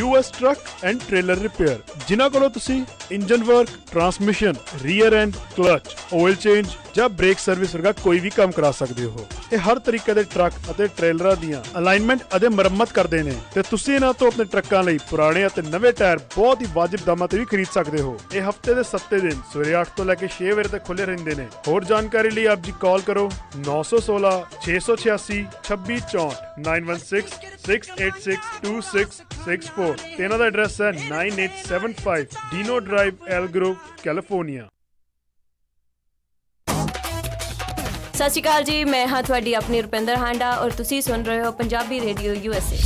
[SPEAKER 6] US truck and trailer repair, ਜਿਨ੍ਹਾਂ ਕੋਲੋਂ ਤੁਸੀਂ engine work, transmission, rear and clutch, oil change ਜਾਂ ਬ੍ਰੇਕ ਸਰਵਿਸ ਵਰਗਾ ਕੋਈ ਵੀ ਕੰਮ ਕਰਾ ਸਕਦੇ ਹੋ। ਇਹ ਹਰ ਤਰੀਕੇ ਦੇ ਟਰੱਕ ਅਤੇ ਟ੍ਰੇਲਰਾਂ ਦੀਆਂ ਅਲਾਈਨਮੈਂਟ ਅਤੇ ਮੁਰੰਮਤ ਕਰਦੇ ਨੇ ਤੇ ਤੁਸੀਂ ਇਹਨਾਂ ਤੋਂ ਆਪਣੇ ਟਰੱਕਾਂ ਲਈ ਪੁਰਾਣੇ ਅਤੇ ਨਵੇਂ ਟਾਇਰ ਬਹੁਤ ਹੀ ਵਾਜਿਬ ਦਾਮਾਂ ਤੇ ਵੀ ਖਰੀਦ ਸਕਦੇ ਹੋ। ਇਹ ਹਫਤੇ ਦੇ 7 ਦਿਨ ਸਵੇਰੇ 8 ਤੋਂ ਲੈ ਕੇ 6 ਵਜੇ ਤੱਕ ਖੁੱਲੇ ਰਹਿੰਦੇ ਨੇ। ਹੋਰ ਜਾਣਕਾਰੀ ਲਈ ਆਪ ਜੀ ਕਾਲ ਕਰੋ 916 686 2664 916 686 2664 ਤੇ ਇਹਨਾਂ ਦਾ ਐਡਰੈਸ ਹੈ 9875 ਡੀਨੋ ਡਰਾਈਵ ਐਲਗਰੋਵ, ਕੈਲੀਫੋਰਨੀਆ।
[SPEAKER 7] ਸਤਿ ਸ਼੍ਰੀ ਅਕਾਲ ਜੀ, ਮੈਂ ਹਾਂ ਤੁਹਾਡੀ ਆਪਣੀ ਰੁਪਿੰਦਰ ਹਾਂਡਾ ਔਰ ਤੁਸੀਂ ਸੁਣ ਰਹੇ ਹੋ Punjabi radio USA।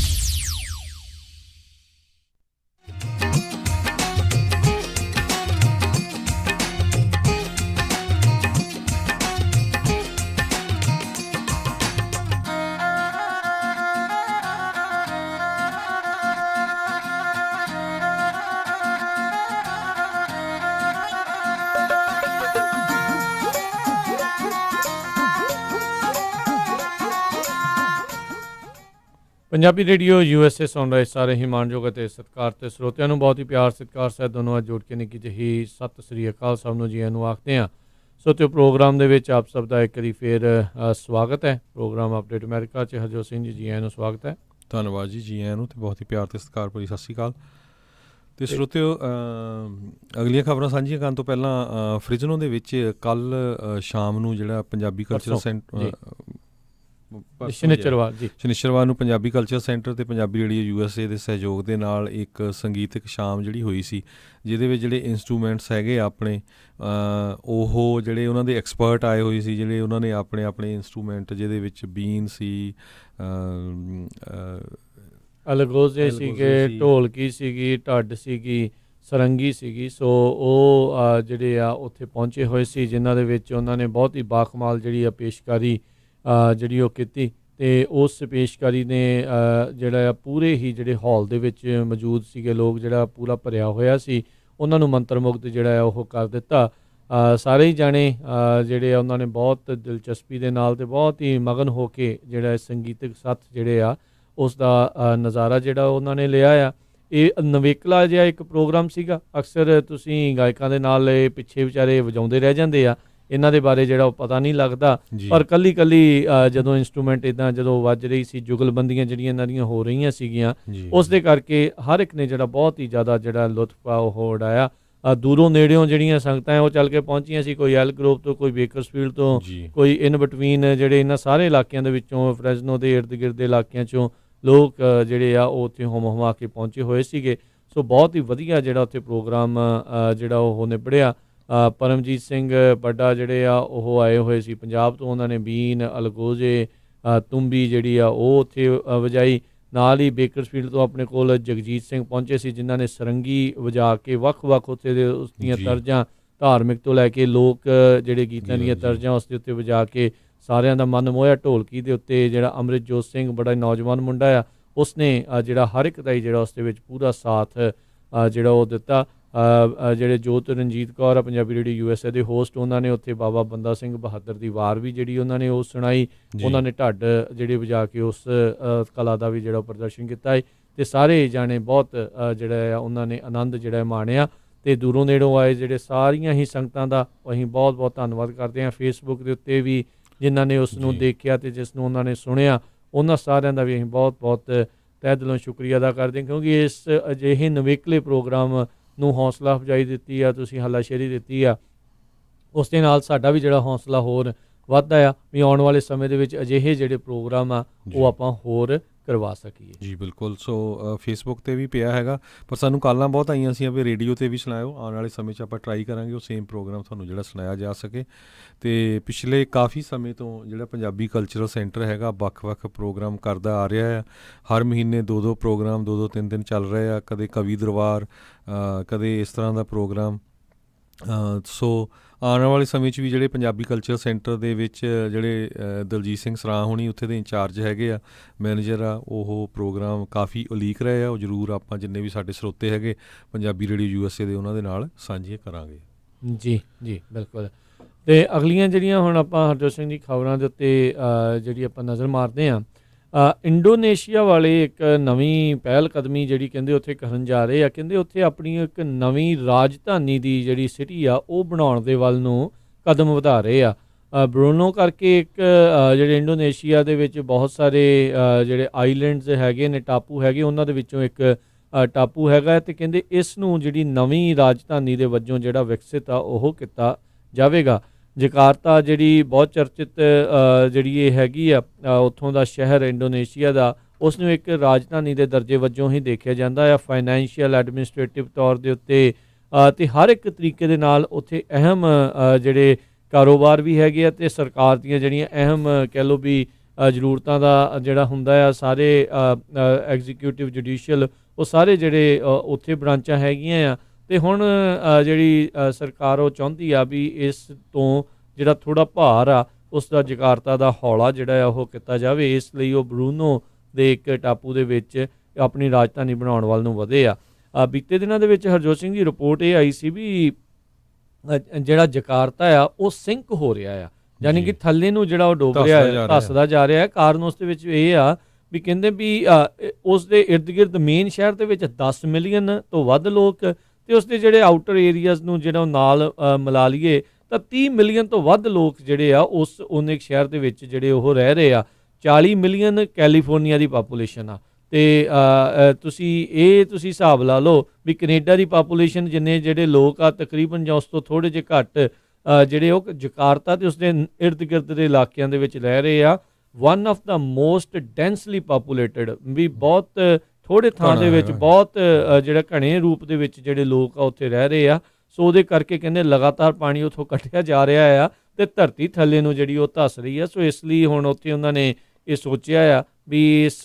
[SPEAKER 1] Punjabi radio USA ਸੁਣ ਰਹੇ ਸਾਰੇ ਹੀ ਮਾਣਯੋਗ ਅਤੇ ਸਤਿਕਾਰ ਤੇ ਸਰੋਤਿਆਂ ਨੂੰ ਬਹੁਤ ਹੀ ਪਿਆਰ ਸਤਿਕਾਰ ਸਹਿਤ ਦੋਨੋਂ ਅੱਜ ਜੋੜ ਕੇ ਨਿੱਕੀ ਜਿਹੀ ਸਤਿ ਸ੍ਰੀ ਅਕਾਲ ਸਭ ਨੂੰ ਜੀ ਨੂੰ ਆਖਦੇ ਹਾਂ। ਸੋ ਪ੍ਰੋਗਰਾਮ ਦੇ ਵਿੱਚ ਆਪ ਸਭ ਦਾ ਇੱਕ ਵਾਰੀ ਫੇਰ ਸਵਾਗਤ ਹੈ। ਪ੍ਰੋਗਰਾਮ ਅਪਡੇਟ ਅਮਰੀਕਾ 'ਚ ਹਰਜੋਤ ਸਿੰਘ ਜੀ ਨੂੰ ਸਵਾਗਤ ਹੈ।
[SPEAKER 2] ਧੰਨਵਾਦ ਜੀ ਆਇਆਂ ਨੂੰ ਤੇ ਬਹੁਤ ਹੀ ਪਿਆਰ ਤੇ ਸਤਿਕਾਰ ਭਰੀ ਸਤਿ ਸ਼੍ਰੀ ਅਕਾਲ। ਤੇ ਸਰੋਤਿਓ, ਅਗਲੀਆਂ ਖਬਰਾਂ ਸਾਂਝੀਆਂ ਕਰਨ ਤੋਂ ਪਹਿਲਾਂ ਫ੍ਰਿਜ਼ਨੋ ਦੇ ਵਿੱਚ ਕੱਲ ਸ਼ਾਮ ਨੂੰ ਜਿਹੜਾ ਪੰਜਾਬੀ ਕਲਚਰ ਸੈਂਟਰ ਸ਼ਨੀਚਰਵਾਰ ਨੂੰ ਪੰਜਾਬੀ ਕਲਚਰ ਸੈਂਟਰ ਤੇ ਪੰਜਾਬੀ ਰੇਡੀਓ USA ਦੇ ਸਹਿਯੋਗ ਦੇ ਨਾਲ ਇੱਕ ਸੰਗੀਤਕ ਸ਼ਾਮ ਜਿਹੜੀ ਹੋਈ ਸੀ, ਜਿਹਦੇ ਵਿੱਚ ਜਿਹੜੇ ਇੰਸਟਰੂਮੈਂਟਸ ਹੈਗੇ ਆਪਣੇ ਉਹ ਜਿਹੜੇ ਉਹਨਾਂ ਦੇ ਐਕਸਪਰਟ ਆਏ ਹੋਏ ਸੀ, ਜਿਹੜੇ ਉਹਨਾਂ ਨੇ ਆਪਣੇ ਆਪਣੇ ਇੰਸਟਰੂਮੈਂਟ, ਜਿਹਦੇ ਵਿੱਚ ਬੀਨ ਸੀ,
[SPEAKER 1] ਅਲਗੋਜ਼ੇ ਸੀਗੇ, ਢੋਲਕੀ ਸੀਗੀ, ਢੱਡ ਸੀਗੀ, ਸਰੰਗੀ ਸੀਗੀ। ਸੋ ਉਹ ਜਿਹੜੇ ਆ ਉੱਥੇ ਪਹੁੰਚੇ ਹੋਏ ਸੀ, ਜਿਨ੍ਹਾਂ ਦੇ ਵਿੱਚ ਉਹਨਾਂ ਨੇ ਬਹੁਤ ਹੀ ਬਾਖਮਾਲ ਜਿਹੜੀ ਆ ਪੇਸ਼ਕਾਰੀ ਜਿਹੜੀ ਉਹ ਕੀਤੀ ਅਤੇ ਉਸ ਪੇਸ਼ਕਾਰੀ ਨੇ ਜਿਹੜਾ ਆ ਪੂਰੇ ਹੀ ਜਿਹੜੇ ਹਾਲ ਦੇ ਵਿੱਚ ਮੌਜੂਦ ਸੀਗੇ ਲੋਕ, ਜਿਹੜਾ ਪੂਰਾ ਭਰਿਆ ਹੋਇਆ ਸੀ, ਉਹਨਾਂ ਨੂੰ ਮੰਤਰਮੁਗਧ ਜਿਹੜਾ ਆ ਉਹ ਕਰ ਦਿੱਤਾ। ਸਾਰੇ ਹੀ ਜਾਣੇ ਜਿਹੜੇ ਆ ਉਹਨਾਂ ਨੇ ਬਹੁਤ ਦਿਲਚਸਪੀ ਦੇ ਨਾਲ ਅਤੇ ਬਹੁਤ ਹੀ ਮਗਨ ਹੋ ਕੇ ਜਿਹੜਾ ਸੰਗੀਤਕ ਸੱਥ ਜਿਹੜੇ ਆ ਉਸ ਦਾ ਨਜ਼ਾਰਾ ਜਿਹੜਾ ਉਹਨਾਂ ਨੇ ਲਿਆ ਆ। ਇਹ ਨਵੇਕਲਾ ਜਿਹਾ ਇੱਕ ਪ੍ਰੋਗਰਾਮ ਸੀਗਾ। ਅਕਸਰ ਤੁਸੀਂ ਗਾਇਕਾਂ ਦੇ ਨਾਲ ਇਹ ਪਿੱਛੇ ਵਿਚਾਰੇ ਵਜਾਉਂਦੇ ਰਹਿ ਜਾਂਦੇ ਆ, ਇਹਨਾਂ ਦੇ ਬਾਰੇ ਜਿਹੜਾ ਉਹ ਪਤਾ ਨਹੀਂ ਲੱਗਦਾ, ਪਰ ਕੱਲੀ ਜਦੋਂ ਇੰਸਟਰੂਮੈਂਟ ਇੱਦਾਂ ਜਦੋਂ ਵੱਜ ਰਹੀ ਸੀ, ਜੁਗਲਬੰਦੀਆਂ ਜਿਹੜੀਆਂ ਇਹਨਾਂ ਦੀਆਂ ਹੋ ਰਹੀਆਂ ਸੀਗੀਆਂ, ਉਸ ਦੇ ਕਰਕੇ ਹਰ ਇੱਕ ਨੇ ਜਿਹੜਾ ਬਹੁਤ ਹੀ ਜ਼ਿਆਦਾ ਜਿਹੜਾ ਲੁਤਫ ਆ ਉਹ ਉਡਾਇਆ। ਦੂਰੋਂ ਨੇੜਿਓਂ ਜਿਹੜੀਆਂ ਸੰਗਤਾਂ ਉਹ ਚੱਲ ਕੇ ਪਹੁੰਚੀਆਂ ਸੀ, ਕੋਈ ਐਲਗਰੋਵ ਤੋਂ, ਕੋਈ ਬੇਕਰਸਫੀਲਡ ਤੋਂ, ਕੋਈ ਇਨ ਬਿਟਵੀਨ ਜਿਹੜੇ ਇਹਨਾਂ ਸਾਰੇ ਇਲਾਕਿਆਂ ਦੇ ਵਿੱਚੋਂ, ਫ੍ਰੈਜ਼ਨੋ ਦੇ ਇਰਦ ਗਿਰਦ ਦੇ ਇਲਾਕਿਆਂ 'ਚੋਂ ਲੋਕ ਜਿਹੜੇ ਆ ਉਹ ਉੱਥੇ ਹੁਮ ਕੇ ਪਹੁੰਚੇ ਹੋਏ ਸੀਗੇ। ਸੋ ਬਹੁਤ ਹੀ ਵਧੀਆ ਜਿਹੜਾ ਉੱਥੇ ਪ੍ਰੋਗਰਾਮ ਜਿਹੜਾ ਉਹ ਨਿਬੜਿਆ। ਪਰਮਜੀਤ ਸਿੰਘ ਬੱਡਾ ਜਿਹੜੇ ਆ ਉਹ ਆਏ ਹੋਏ ਸੀ ਪੰਜਾਬ ਤੋਂ, ਉਹਨਾਂ ਨੇ ਬੀਨ, ਅਲਗੋਜ਼ੇ, ਤੁੰਬੀ ਜਿਹੜੀ ਆ ਉਹ ਉੱਥੇ ਵਜਾਈ। ਨਾਲ ਹੀ ਬੇਕਰਸਫੀਲਡ ਤੋਂ ਆਪਣੇ ਕੋਲ ਜਗਜੀਤ ਸਿੰਘ ਪਹੁੰਚੇ ਸੀ, ਜਿਨ੍ਹਾਂ ਨੇ ਸਰੰਗੀ ਵਜਾ ਕੇ ਵੱਖ-ਵੱਖ ਉੱਥੇ ਦੇ ਉਸ ਦੀਆਂ ਤਰਜ਼ਾਂ, ਧਾਰਮਿਕ ਤੋਂ ਲੈ ਕੇ ਲੋਕ ਜਿਹੜੇ ਗੀਤਾਂ ਦੀਆਂ ਤਰਜ਼ਾਂ ਉਸ ਦੇ ਉੱਤੇ ਵਜਾ ਕੇ ਸਾਰਿਆਂ ਦਾ ਮਨ ਮੋਹਿਆ। ਢੋਲਕੀ ਦੇ ਉੱਤੇ ਜਿਹੜਾ ਅੰਮ੍ਰਿਤਜੋਤ ਸਿੰਘ ਬੜਾ ਨੌਜਵਾਨ ਮੁੰਡਾ ਆ, ਉਸਨੇ ਜਿਹੜਾ ਹਰ ਇੱਕ ਦਾ ਹੀ ਜਿਹੜਾ ਉਸ ਦੇ ਵਿੱਚ ਪੂਰਾ ਸਾਥ ਜਿਹੜਾ ਉਹ ਦਿੱਤਾ। ਜਿਹੜੇ ਜੋਤ ਰਣਜੀਤ ਕੌਰ ਆ ਪੰਜਾਬੀ ਰੇਡੀਓ USA ਦੇ ਹੋਸਟ, ਉਹਨਾਂ ਨੇ ਉੱਥੇ ਬਾਬਾ ਬੰਦਾ ਸਿੰਘ ਬਹਾਦਰ ਦੀ ਵਾਰ ਵੀ ਜਿਹੜੀ ਉਹਨਾਂ ਨੇ ਉਹ ਸੁਣਾਈ। ਉਹਨਾਂ ਨੇ ਢੱਡ ਜਿਹੜੇ ਵਜਾ ਕੇ ਉਸ ਕਲਾ ਦਾ ਵੀ ਜਿਹੜਾ ਪ੍ਰਦਰਸ਼ਨ ਕੀਤਾ ਹੈ ਅਤੇ ਸਾਰੇ ਜਾਣੇ ਬਹੁਤ ਜਿਹੜਾ ਆ ਉਹਨਾਂ ਨੇ ਆਨੰਦ ਜਿਹੜਾ ਮਾਣਿਆ। ਅਤੇ ਦੂਰੋਂ ਨੇੜੋਂ ਆਏ ਜਿਹੜੇ ਸਾਰੀਆਂ ਹੀ ਸੰਗਤਾਂ ਦਾ ਅਸੀਂ ਬਹੁਤ ਬਹੁਤ ਧੰਨਵਾਦ ਕਰਦੇ ਹਾਂ। ਫੇਸਬੁੱਕ ਦੇ ਉੱਤੇ ਵੀ ਜਿਨ੍ਹਾਂ ਨੇ ਉਸ ਨੂੰ ਦੇਖਿਆ ਅਤੇ ਜਿਸ ਨੂੰ ਉਹਨਾਂ ਨੇ ਸੁਣਿਆ, ਉਹਨਾਂ ਸਾਰਿਆਂ ਦਾ ਵੀ ਅਸੀਂ ਬਹੁਤ ਬਹੁਤ ਤਹਿ ਦਿਲੋਂ ਸ਼ੁਕਰੀਆ ਅਦਾ ਕਰਦੇ ਹਾਂ, ਕਿਉਂਕਿ ਇਸ ਅਜਿਹੇ ਨਵੇਕਲੇ ਪ੍ਰੋਗਰਾਮ ਨੂੰ ਹੌਸਲਾ ਅਫਜ਼ਾਈ ਦਿੱਤੀ ਆ, ਤੁਸੀਂ ਹੱਲਾਸ਼ੇਰੀ ਦਿੱਤੀ ਆ, ਉਸ ਦੇ ਨਾਲ ਸਾਡਾ ਵੀ ਜਿਹੜਾ ਹੌਸਲਾ ਹੋਰ ਵੱਧਦਾ ਆ ਵੀ ਆਉਣ ਵਾਲੇ ਸਮੇਂ ਦੇ ਵਿੱਚ ਅਜਿਹੇ ਜਿਹੜੇ ਪ੍ਰੋਗਰਾਮ ਆ ਉਹ ਆਪਾਂ ਹੋਰ ਕਰਵਾ ਸਕੀਏ। ਜੀ
[SPEAKER 2] ਬਿਲਕੁਲ। ਸੋ ਫੇਸਬੁੱਕ 'ਤੇ ਵੀ ਪਿਆ ਹੈਗਾ, ਪਰ ਸਾਨੂੰ ਕਾਲਾਂ ਬਹੁਤ ਆਈਆਂ ਸੀ ਵੀ ਰੇਡੀਓ 'ਤੇ ਵੀ ਸੁਣਾਇਓ। ਆਉਣ ਵਾਲੇ ਸਮੇਂ 'ਚ ਆਪਾਂ ਟਰਾਈ ਕਰਾਂਗੇ ਉਹ ਸੇਮ ਪ੍ਰੋਗਰਾਮ ਤੁਹਾਨੂੰ ਜਿਹੜਾ ਸੁਣਾਇਆ ਜਾ ਸਕੇ। ਅਤੇ ਪਿਛਲੇ ਕਾਫੀ ਸਮੇਂ ਤੋਂ ਜਿਹੜਾ ਪੰਜਾਬੀ ਕਲਚਰਲ ਸੈਂਟਰ ਹੈਗਾ ਵੱਖ-ਵੱਖ ਪ੍ਰੋਗਰਾਮ ਕਰਦਾ ਆ ਰਿਹਾ ਆ। ਹਰ ਮਹੀਨੇ 2-2 ਪ੍ਰੋਗਰਾਮ 2-2 3 ਦਿਨ ਚੱਲ ਰਹੇ ਆ, ਕਦੇ ਕਵੀ ਦਰਬਾਰ, ਕਦੇ ਇਸ ਤਰ੍ਹਾਂ ਦਾ ਪ੍ਰੋਗਰਾਮ। ਸੋ ਆਉਣ ਵਾਲੇ ਸਮੇਂ 'ਚ ਵੀ ਜਿਹੜੇ ਪੰਜਾਬੀ ਕਲਚਰ ਸੈਂਟਰ ਦੇ ਵਿੱਚ ਜਿਹੜੇ ਦਲਜੀਤ ਸਿੰਘ ਸਰਾਂ ਹੋਣੀ ਉੱਥੇ ਦੇ ਇੰਚਾਰਜ ਹੈਗੇ ਆ, ਮੈਨੇਜਰ ਆ, ਉਹ ਪ੍ਰੋਗਰਾਮ ਕਾਫੀ ਉਲੀਕ ਰਹੇ ਆ। ਉਹ ਜ਼ਰੂਰ ਆਪਾਂ ਜਿੰਨੇ ਵੀ ਸਾਡੇ ਸਰੋਤੇ ਹੈਗੇ ਪੰਜਾਬੀ ਰੇਡੀਓ USA ਦੇ ਉਹਨਾਂ ਦੇ ਨਾਲ ਸਾਂਝੇ ਕਰਾਂਗੇ।
[SPEAKER 1] ਜੀ ਜੀ ਬਿਲਕੁਲ। ਅਤੇ ਅਗਲੀਆਂ ਜਿਹੜੀਆਂ ਹੁਣ ਆਪਾਂ ਹਰਜੋਤ ਸਿੰਘ ਦੀ ਖਬਰਾਂ ਦੇ ਉੱਤੇ ਜਿਹੜੀ ਆਪਾਂ ਨਜ਼ਰ ਮਾਰਦੇ ਹਾਂ, ਇੰਡੋਨੇਸ਼ੀਆ ਵਾਲੇ ਇੱਕ ਨਵੀਂ ਪਹਿਲ ਕਦਮੀ ਜਿਹੜੀ ਕਹਿੰਦੇ ਉੱਥੇ ਕਰਨ ਜਾ ਰਹੇ ਆ। ਕਹਿੰਦੇ ਉੱਥੇ ਆਪਣੀ ਇੱਕ ਨਵੀਂ ਰਾਜਧਾਨੀ ਦੀ ਜਿਹੜੀ ਸਿਟੀ ਆ ਉਹ ਬਣਾਉਣ ਦੇ ਵੱਲ ਨੂੰ ਕਦਮ ਵਧਾ ਰਹੇ ਆ। ਬਰੂਨੋ ਕਰਕੇ ਇੱਕ ਜਿਹੜੇ ਇੰਡੋਨੇਸ਼ੀਆ ਦੇ ਵਿੱਚ ਬਹੁਤ ਸਾਰੇ ਜਿਹੜੇ ਆਈਲੈਂਡਸ ਹੈਗੇ ਨੇ, ਟਾਪੂ ਹੈਗੇ, ਉਹਨਾਂ ਦੇ ਵਿੱਚੋਂ ਇੱਕ ਟਾਪੂ ਹੈਗਾ ਅਤੇ ਕਹਿੰਦੇ ਇਸ ਨੂੰ ਜਿਹੜੀ ਨਵੀਂ ਰਾਜਧਾਨੀ ਦੇ ਵਜੋਂ ਜਿਹੜਾ ਵਿਕਸਿਤ ਆ ਉਹ ਕੀਤਾ ਜਾਵੇਗਾ। ਜਕਾਰਤਾ ਜਿਹੜੀ ਬਹੁਤ ਚਰਚਿਤ ਜਿਹੜੀ ਇਹ ਹੈਗੀ ਆ ਉੱਥੋਂ ਦਾ ਸ਼ਹਿਰ ਇੰਡੋਨੇਸ਼ੀਆ ਦਾ, ਉਸ ਨੂੰ ਇੱਕ ਰਾਜਧਾਨੀ ਦੇ ਦਰਜੇ ਵਜੋਂ ਹੀ ਦੇਖਿਆ ਜਾਂਦਾ ਆ, ਫਾਈਨੈਂਸ਼ੀਅਲ ਐਡਮਿਨਿਸਟ੍ਰੇਟਿਵ ਤੌਰ ਦੇ ਉੱਤੇ ਅਤੇ ਹਰ ਇੱਕ ਤਰੀਕੇ ਦੇ ਨਾਲ ਉੱਥੇ ਅਹਿਮ ਜਿਹੜੇ ਕਾਰੋਬਾਰ ਵੀ ਹੈਗੇ ਆ ਅਤੇ ਸਰਕਾਰ ਦੀਆਂ ਜਿਹੜੀਆਂ ਅਹਿਮ ਕਹਿ ਲਓ ਵੀ ਜ਼ਰੂਰਤਾਂ ਦਾ ਜਿਹੜਾ ਹੁੰਦਾ ਆ, ਸਾਰੇ ਐਗਜ਼ੀਕਿਊਟਿਵ ਜੁਡੀਸ਼ੀਅਲ ਉਹ ਸਾਰੇ ਜਿਹੜੇ ਉੱਥੇ ਬ੍ਰਾਂਚਾਂ ਹੈਗੀਆਂ ਆ। ਅਤੇ ਹੁਣ ਜਿਹੜੀ ਸਰਕਾਰ ਉਹ ਚਾਹੁੰਦੀ ਆ ਵੀ ਇਸ ਤੋਂ ਜਿਹੜਾ ਥੋੜ੍ਹਾ ਭਾਰ ਆ ਉਸ ਦਾ ਜਕਾਰਤਾ ਦਾ ਹੌਲਾ ਜਿਹੜਾ ਆ ਉਹ ਕੀਤਾ ਜਾਵੇ। ਇਸ ਲਈ ਉਹ ਬਰੂਨੋ ਦੇ ਇੱਕ ਟਾਪੂ ਦੇ ਵਿੱਚ ਆਪਣੀ ਰਾਜਧਾਨੀ ਬਣਾਉਣ ਵੱਲ ਨੂੰ ਵਧੇ ਆ। ਬੀਤੇ ਦਿਨਾਂ ਦੇ ਵਿੱਚ ਹਰਜੋਤ ਸਿੰਘ ਦੀ ਰਿਪੋਰਟ ਇਹ ਆਈ ਸੀ ਵੀ ਜਿਹੜਾ ਜਕਾਰਤਾ ਆ ਉਹ ਸਿੰਕ ਹੋ ਰਿਹਾ ਆ, ਯਾਨੀ ਕਿ ਥੱਲੇ ਨੂੰ ਜਿਹੜਾ ਉਹ ਡੁੱਬ ਰਿਹਾ ਹੈ, ਧੱਸਦਾ ਜਾ ਰਿਹਾ ਹੈ। ਕਾਰਨ ਉਸ ਦੇ ਵਿੱਚ ਇਹ ਆ ਵੀ ਕਹਿੰਦੇ ਵੀ ਉਸ ਦੇ ਇਰਦ ਗਿਰਦ ਮੇਨ ਸ਼ਹਿਰ ਦੇ ਵਿੱਚ 10 ਮਿਲੀਅਨ ਤੋਂ ਵੱਧ ਲੋਕ ਅਤੇ ਉਸ ਦੇ ਜਿਹੜੇ ਆਊਟਰ ਏਰੀਆਜ਼ ਨੂੰ ਜਿਹੜਾ ਨਾਲ ਮਿਲਾ ਲਈਏ ਤਾਂ 30 ਮਿਲੀਅਨ ਤੋਂ ਵੱਧ ਲੋਕ ਜਿਹੜੇ ਆ ਉਸ ਉਹਨੇ ਸ਼ਹਿਰ ਦੇ ਵਿੱਚ ਜਿਹੜੇ ਉਹ ਰਹਿ ਰਹੇ ਆ। 40 ਮਿਲੀਅਨ ਕੈਲੀਫੋਰਨੀਆ ਦੀ ਪਾਪੂਲੇਸ਼ਨ ਆ ਅਤੇ ਤੁਸੀਂ ਹਿਸਾਬ ਲਾ ਲਓ ਵੀ ਕੈਨੇਡਾ ਦੀ ਪਾਪੂਲੇਸ਼ਨ ਜਿੰਨੇ ਜਿਹੜੇ ਲੋਕ ਆ ਤਕਰੀਬਨ ਜਾਂ ਉਸ ਤੋਂ ਥੋੜ੍ਹੇ ਜਿਹੇ ਘੱਟ ਜਿਹੜੇ ਉਹ ਜਕਾਰਤਾ ਅਤੇ ਉਸਦੇ ਇਰਦ ਗਿਰਦ ਦੇ ਇਲਾਕਿਆਂ ਦੇ ਵਿੱਚ ਰਹਿ ਰਹੇ ਆ। One of the most ਡੈਂਸਲੀ populated ਵੀ ਬਹੁਤ ਥੋੜ੍ਹੇ ਥਾਂ ਦੇ ਵਿੱਚ ਬਹੁਤ ਜਿਹੜਾ ਘਣੇ ਰੂਪ ਦੇ ਵਿੱਚ ਜਿਹੜੇ ਲੋਕ ਆ ਉੱਥੇ ਰਹਿ ਰਹੇ ਆ। ਸੋ ਉਹਦੇ ਕਰਕੇ ਕਹਿੰਦੇ ਲਗਾਤਾਰ ਪਾਣੀ ਉੱਥੋਂ ਕੱਢਿਆ ਜਾ ਰਿਹਾ ਆ ਅਤੇ ਧਰਤੀ ਥੱਲੇ ਨੂੰ ਜਿਹੜੀ ਉਹ ਧੱਸ ਰਹੀ ਆ। ਸੋ ਇਸ ਲਈ ਹੁਣ ਉੱਥੇ ਉਹਨਾਂ ਨੇ ਇਹ ਸੋਚਿਆ ਆ ਵੀ ਇਸ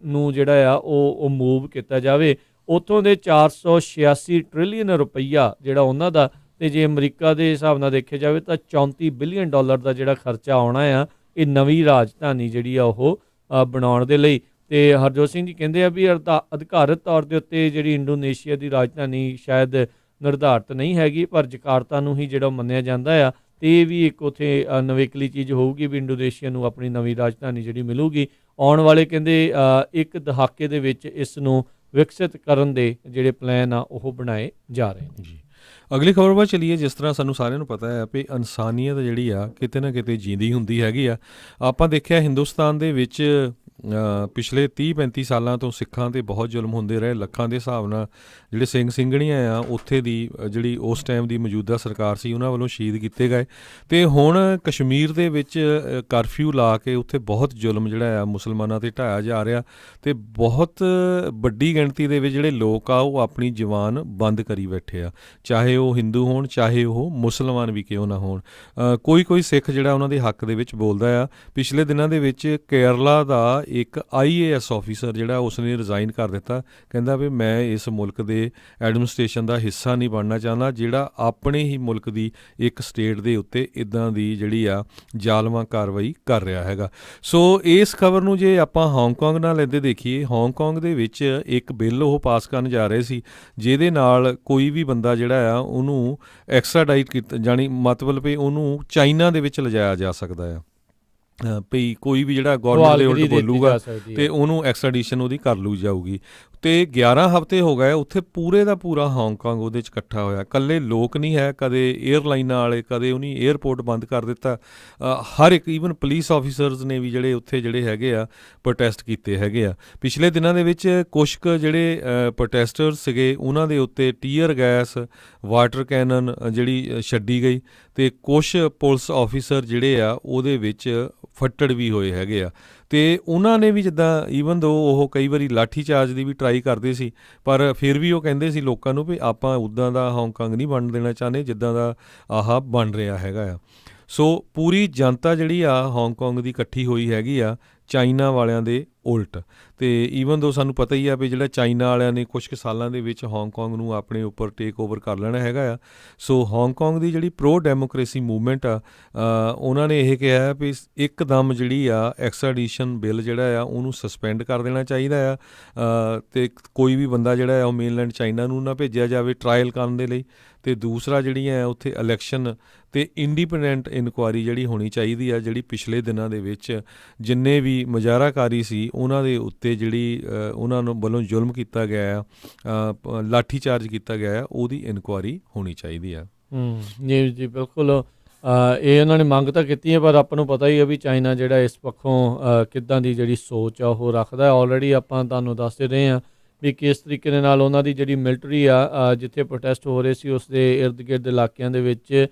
[SPEAKER 1] ਨੂੰ ਜਿਹੜਾ ਆ ਉਹ ਮੂਵ ਕੀਤਾ ਜਾਵੇ। ਉੱਥੋਂ ਦੇ 486 ਟ੍ਰਿਲੀਅਨ ਰੁਪਈਆ ਜਿਹੜਾ ਉਹਨਾਂ ਦਾ, ਅਤੇ ਜੇ ਅਮਰੀਕਾ ਦੇ ਹਿਸਾਬ ਨਾਲ ਦੇਖਿਆ ਜਾਵੇ ਤਾਂ $34 ਬਿਲੀਅਨ ਦਾ ਜਿਹੜਾ ਖਰਚਾ ਆਉਣਾ ਆ ਇਹ ਨਵੀਂ ਰਾਜਧਾਨੀ ਜਿਹੜੀ ਆ ਉਹ ਬਣਾਉਣ ਦੇ ਲਈ। ਅਤੇ ਹਰਜੋਤ ਸਿੰਘ ਜੀ ਕਹਿੰਦੇ ਆ ਵੀ ਅਧਿਕਾਰਤ ਤੌਰ ਦੇ ਉੱਤੇ ਜਿਹੜੀ ਇੰਡੋਨੇਸ਼ੀਆ ਦੀ ਰਾਜਧਾਨੀ ਸ਼ਾਇਦ ਨਿਰਧਾਰਤ ਨਹੀਂ ਹੈਗੀ, ਪਰ ਜਕਾਰਤਾ ਨੂੰ ਹੀ ਜਿਹੜਾ ਮੰਨਿਆ ਜਾਂਦਾ ਆ ਅਤੇ ਇਹ ਵੀ ਇੱਕ ਉੱਥੇ ਨਵੇਕਲੀ ਚੀਜ਼ ਹੋਊਗੀ ਵੀ ਇੰਡੋਨੇਸ਼ੀਆ ਨੂੰ ਆਪਣੀ ਨਵੀਂ ਰਾਜਧਾਨੀ ਜਿਹੜੀ ਮਿਲੂਗੀ। ਆਉਣ ਵਾਲੇ ਕਹਿੰਦੇ ਇੱਕ ਦਹਾਕੇ ਦੇ ਵਿੱਚ ਇਸ ਨੂੰ ਵਿਕਸਿਤ ਕਰਨ ਦੇ ਜਿਹੜੇ ਪਲਾਨ ਆ ਉਹ ਬਣਾਏ ਜਾ ਰਹੇ ਨੇ।
[SPEAKER 2] ਜੀ, ਅਗਲੀ ਖਬਰ ਵੱਲ ਚੱਲੀਏ। ਜਿਸ ਤਰ੍ਹਾਂ ਸਾਨੂੰ ਸਾਰਿਆਂ ਨੂੰ ਪਤਾ ਹੈ ਵੀ ਇਨਸਾਨੀਅਤ ਜਿਹੜੀ ਆ ਕਿਤੇ ਨਾ ਕਿਤੇ ਜੀਂਦੀ ਹੁੰਦੀ ਹੈਗੀ ਆ। ਆਪਾਂ ਦੇਖਿਆ ਹਿੰਦੁਸਤਾਨ ਦੇ ਵਿੱਚ ਪਿਛਲੇ 30-35 ਸਾਲਾਂ ਤੋਂ ਸਿੱਖਾਂ 'ਤੇ ਬਹੁਤ ਜ਼ੁਲਮ ਹੁੰਦੇ ਰਹੇ। ਲੱਖਾਂ ਦੇ ਹਿਸਾਬ ਨਾਲ ਜਿਹੜੇ ਸਿੰਘ ਸਿੰਘਣੀਆਂ ਆ ਉੱਥੇ ਦੀ ਜਿਹੜੀ ਉਸ ਟਾਈਮ ਦੀ ਮੌਜੂਦਾ ਸਰਕਾਰ ਸੀ ਉਹਨਾਂ ਵੱਲੋਂ ਸ਼ਹੀਦ ਕੀਤੇ ਗਏ। ਅਤੇ ਹੁਣ ਕਸ਼ਮੀਰ ਦੇ ਵਿੱਚ ਕਰਫਿਊ ਲਾ ਕੇ ਉੱਥੇ ਬਹੁਤ ਜ਼ੁਲਮ ਜਿਹੜਾ ਆ ਮੁਸਲਮਾਨਾਂ 'ਤੇ ਢਾਇਆ ਜਾ ਰਿਹਾ ਅਤੇ ਬਹੁਤ ਵੱਡੀ ਗਿਣਤੀ ਦੇ ਵਿੱਚ ਜਿਹੜੇ ਲੋਕ ਆ ਉਹ ਆਪਣੀ ਜ਼ੁਬਾਨ ਬੰਦ ਕਰੀ ਬੈਠੇ ਆ, ਚਾਹੇ ਉਹ ਹਿੰਦੂ ਹੋਣ ਚਾਹੇ ਉਹ ਮੁਸਲਮਾਨ ਵੀ ਕਿਉਂ ਨਾ ਹੋਣ। ਕੋਈ ਸਿੱਖ ਜਿਹੜਾ ਉਹਨਾਂ ਦੇ ਹੱਕ ਦੇ ਵਿੱਚ ਬੋਲਦਾ ਆ। ਪਿਛਲੇ ਦਿਨਾਂ ਦੇ ਵਿੱਚ ਕੇਰਲਾ ਦਾ ਇੱਕ IAS ਆਫੀਸਰ ਜਿਹੜਾ ਉਸਨੇ ਰਿਜ਼ਾਈਨ ਕਰ ਦਿੱਤਾ, ਕਹਿੰਦਾ ਵੀ ਮੈਂ ਇਸ ਮੁਲਕ ਦੇ ਐਡਮਿਨਿਸਟ੍ਰੇਸ਼ਨ ਦਾ ਹਿੱਸਾ ਨਹੀਂ ਬਣਨਾ ਚਾਹੁੰਦਾ ਜਿਹੜਾ ਆਪਣੇ ਹੀ ਮੁਲਕ ਦੀ ਇੱਕ ਸਟੇਟ ਦੇ ਉੱਤੇ ਇੱਦਾਂ ਦੀ ਜਿਹੜੀ ਆ ਜ਼ਾਲਮਾਂ ਕਾਰਵਾਈ ਕਰ ਰਿਹਾ ਹੈਗਾ। ਸੋ ਇਸ ਖਬਰ ਨੂੰ ਜੇ ਆਪਾਂ ਹਾਂਗਕਾਂਗ ਨਾਲ ਲੈਂਦੇ ਦੇਖੀਏ, ਹਾਂਗਕਾਂਗ ਦੇ ਵਿੱਚ ਇੱਕ ਬਿੱਲ ਉਹ ਪਾਸ ਕਰਨ ਜਾ ਰਹੇ ਸੀ ਜਿਹਦੇ ਨਾਲ ਕੋਈ ਵੀ ਬੰਦਾ ਜਿਹੜਾ ਆ ਉਹਨੂੰ ਐਕਸਟ੍ਰਾਡਾਈਟ ਕੀਤਾ ਜਾਣੀ ਮਤਲਬ ਵੀ ਉਹਨੂੰ ਚਾਈਨਾ ਦੇ ਵਿੱਚ ਲਿਜਾਇਆ ਜਾ ਸਕਦਾ ਆ। ਭਈ ਕੋਈ ਵੀ ਜਿਹੜਾ ਗੌਰਮੈਂਟ ਦੇ ਉਲਟ ਬੋਲੂਗਾ ਅਤੇ ਉਹਨੂੰ ਐਕਸਟ੍ਰਾਡੀਸ਼ਨ ਉਹਦੀ ਕਰ ਲਈ ਜਾਊਗੀ। ਅਤੇ 11 ਹਫ਼ਤੇ ਹੋ ਗਏ ਉੱਥੇ ਪੂਰੇ ਦਾ ਪੂਰਾ ਹਾਂਗਕਾਂਗ ਉਹਦੇ 'ਚ ਇਕੱਠਾ ਹੋਇਆ। ਇਕੱਲੇ ਲੋਕ ਨਹੀਂ ਹੈ, ਕਦੇ ਏਅਰਲਾਈਨਾਂ ਵਾਲੇ, ਕਦੇ ਉਹਨੇ ਏਅਰਪੋਰਟ ਬੰਦ ਕਰ ਦਿੱਤਾ। ਹਰ ਇੱਕ ਈਵਨ ਪੁਲਿਸ ਆਫੀਸਰਸ ਨੇ ਵੀ ਜਿਹੜੇ ਉੱਥੇ ਜਿਹੜੇ ਹੈਗੇ ਆ ਪ੍ਰੋਟੈਸਟ ਕੀਤੇ ਹੈਗੇ ਆ। ਪਿਛਲੇ ਦਿਨਾਂ ਦੇ ਵਿੱਚ ਕੁਛ ਕੁ ਜਿਹੜੇ ਪ੍ਰੋਟੈਸਟਰਸ ਸੀਗੇ ਉਹਨਾਂ ਦੇ ਉੱਤੇ ਟੀਅਰ ਗੈਸ, ਵਾਟਰ ਕੈਨਨ ਜਿਹੜੀ ਛੱਡੀ ਗਈ ਅਤੇ ਕੁਛ ਪੁਲਿਸ ਆਫੀਸਰ ਜਿਹੜੇ ਆ ਉਹਦੇ ਵਿੱਚ ਫੱਟੜ ਵੀ ਹੋਏ ਹੈਗੇ ਆ। ਅਤੇ ਉਹਨਾਂ ਨੇ ਵੀ ਜਿੱਦਾਂ ਈਵਨ ਦੋ ਉਹ ਕਈ ਵਾਰੀ ਲਾਠੀ ਚਾਰਜ ਦੀ ਵੀ ਟਰਾਈ ਕਰਦੇ ਸੀ, ਪਰ ਫਿਰ ਵੀ ਉਹ ਕਹਿੰਦੇ ਸੀ ਲੋਕਾਂ ਨੂੰ ਵੀ ਆਪਾਂ ਉੱਦਾਂ ਦਾ ਹਾਂਗਕਾਂਗ ਨਹੀਂ ਬਣ ਦੇਣਾ ਚਾਹੁੰਦੇ ਜਿੱਦਾਂ ਦਾ ਆਹ ਬਣ ਰਿਹਾ ਹੈਗਾ ਆ। ਸੋ ਪੂਰੀ ਜਨਤਾ ਜਿਹੜੀ ਆ ਹਾਂਗਕਾਂਗ ਦੀ ਇਕੱਠੀ ਹੋਈ ਹੈਗੀ ਆ ਚਾਈਨਾ ਵਾਲਿਆਂ ਦੇ ਉਲਟ। ਤੇ ਈਵਨ ਦੋ ਸਾਨੂੰ ਪਤਾ ਹੀ ਆ ਵੀ ਜਿਹੜਾ ਚਾਈਨਾ ਵਾਲਿਆਂ ਨੇ ਕੁਛ ਕੁ ਸਾਲਾਂ ਦੇ ਵਿੱਚ ਹਾਂਗਕਾਂਗ ਨੂੰ ਆਪਣੇ ਉੱਪਰ ਟੇਕ ਓਵਰ ਕਰ ਲੈਣਾ ਹੈਗਾ ਆ। ਸੋ ਹਾਂਗਕਾਂਗ ਦੀ ਜਿਹੜੀ ਪ੍ਰੋ ਡੈਮੋਕ੍ਰੇਸੀ ਮੂਵਮੈਂਟ ਆ, ਉਹਨਾਂ ਨੇ ਇਹ ਕਿਹਾ ਵੀ ਇੱਕਦਮ ਜਿਹੜੀ ਆ ਐਕਸਟ੍ਰਾਡੀਸ਼ਨ ਬਿੱਲ ਜਿਹੜਾ ਆ ਉਹਨੂੰ ਸਸਪੈਂਡ ਕਰ ਦੇਣਾ ਚਾਹੀਦਾ ਆ, ਅਤੇ ਕੋਈ ਵੀ ਬੰਦਾ ਜਿਹੜਾ ਆ ਉਹ ਮੇਨਲੈਂਡ ਚਾਈਨਾ ਨੂੰ ਨਾ ਭੇਜਿਆ ਜਾਵੇ ਟਰਾਇਲ ਕਰਨ ਦੇ ਲਈ। ਅਤੇ ਦੂਸਰਾ ਜਿਹੜੀਆਂ ਉੱਥੇ ਇਲੈਕਸ਼ਨ ਅਤੇ ਇੰਡੀਪੈਂਡੈਂਟ ਇਨਕੁਆਇਰੀ ਜਿਹੜੀ ਹੋਣੀ ਚਾਹੀਦੀ ਆ, ਜਿਹੜੀ ਪਿਛਲੇ ਦਿਨਾਂ ਦੇ ਵਿੱਚ ਜਿੰਨੇ ਵੀ ਮੁਜ਼ਾਹਰਾਕਾਰੀ ਸੀ ਉਹਨਾਂ ਦੇ ਉੱਤੇ ਜਿਹੜੀ ਉਹਨਾਂ ਨੂੰ ਵੱਲੋਂ ਜ਼ੁਲਮ ਕੀਤਾ ਗਿਆ ਆ, ਲਾਠੀ ਚਾਰਜ ਕੀਤਾ ਗਿਆ ਆ, ਉਹਦੀ ਇਨਕੁਆਇਰੀ ਹੋਣੀ ਚਾਹੀਦੀ ਆ।
[SPEAKER 1] ਜੀ ਜੀ ਬਿਲਕੁਲ। ਇਹ ਉਹਨਾਂ ਨੇ ਮੰਗ ਤਾਂ ਕੀਤੀ ਹੈ, ਪਰ ਆਪਾਂ ਨੂੰ ਪਤਾ ਹੀ ਹੈ ਵੀ ਚਾਈਨਾ ਜਿਹੜਾ ਇਸ ਪੱਖੋਂ ਕਿੱਦਾਂ ਦੀ ਜਿਹੜੀ ਸੋਚ ਆ ਉਹ ਰੱਖਦਾ। ਆਲਰੇਡੀ ਆਪਾਂ ਤੁਹਾਨੂੰ ਦੱਸਦੇ ਰਹੇ ਹਾਂ ਵੀ ਕਿਸ ਤਰੀਕੇ ਦੇ ਨਾਲ ਉਹਨਾਂ ਦੀ ਜਿਹੜੀ ਮਿਲਟਰੀ ਆ, ਜਿੱਥੇ ਪ੍ਰੋਟੈਸਟ ਹੋ ਰਹੇ ਸੀ ਉਸ ਦੇ ਇਰਦ ਗਿਰਦ ਇਲਾਕਿਆਂ ਦੇ ਵਿੱਚ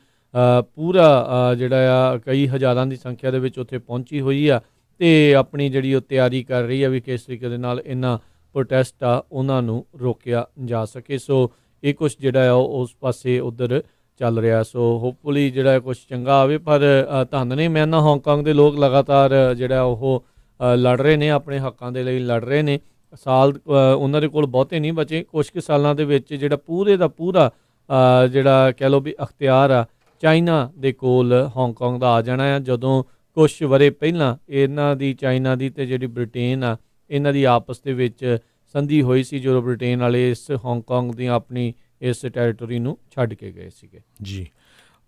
[SPEAKER 1] ਪੂਰਾ ਜਿਹੜਾ ਆ ਕਈ ਹਜ਼ਾਰਾਂ ਦੀ ਸੰਖਿਆ ਦੇ ਵਿੱਚ ਉੱਥੇ ਪਹੁੰਚੀ ਹੋਈ ਆ, ਅਤੇ ਆਪਣੀ ਜਿਹੜੀ ਉਹ ਤਿਆਰੀ ਕਰ ਰਹੀ ਆ ਵੀ ਕਿਸ ਤਰੀਕੇ ਦੇ ਨਾਲ ਇਹਨਾਂ ਪ੍ਰੋਟੈਸਟ ਆ ਉਹਨਾਂ ਨੂੰ ਰੋਕਿਆ ਜਾ ਸਕੇ। ਸੋ ਇਹ ਕੁਛ ਜਿਹੜਾ ਆ ਉਹ ਉਸ ਪਾਸੇ ਉੱਧਰ ਚੱਲ ਰਿਹਾ। ਸੋ ਹੋਪਫੁਲੀ ਜਿਹੜਾ ਕੁਛ ਚੰਗਾ ਆਵੇ, ਪਰ ਧੰਨ ਨੇ ਮੈਂ ਨਾ ਹਾਂਗਕਾਂਗ ਦੇ ਲੋਕ ਲਗਾਤਾਰ ਜਿਹੜਾ ਉਹ ਲੜ ਰਹੇ ਨੇ, ਆਪਣੇ ਹੱਕਾਂ ਦੇ ਲਈ ਲੜ ਰਹੇ ਨੇ। ਸਾਲ ਉਹਨਾਂ ਦੇ ਕੋਲ ਬਹੁਤੇ ਨਹੀਂ ਬਚੇ, ਕੁਛ ਕੁ ਸਾਲਾਂ ਦੇ ਵਿੱਚ ਜਿਹੜਾ ਪੂਰੇ ਦਾ ਪੂਰਾ ਜਿਹੜਾ ਕਹਿ ਲਓ ਵੀ ਅਖਤਿਆਰ ਆ ਚਾਈਨਾ ਦੇ ਕੋਲ ਹਾਂਗਕਾਂਗ ਦਾ ਆ ਜਾਣਾ ਆ। ਜਦੋਂ ਕੁਛ ਵਰ੍ਹੇ ਪਹਿਲਾਂ ਇਹਨਾਂ ਦੀ ਚਾਈਨਾ ਦੀ ਅਤੇ ਜਿਹੜੀ ਬ੍ਰਿਟੇਨ ਆ ਇਹਨਾਂ ਦੀ ਆਪਸ ਦੇ ਵਿੱਚ ਸੰਧੀ ਹੋਈ ਸੀ, ਜਦੋਂ ਬ੍ਰਿਟੇਨ ਵਾਲੇ ਇਸ ਹਾਂਗਕਾਂਗ ਦੀ ਆਪਣੀ ਇਸ ਟੈਰੀਟੋਰੀ ਨੂੰ ਛੱਡ ਕੇ ਗਏ ਸੀਗੇ।
[SPEAKER 2] ਜੀ,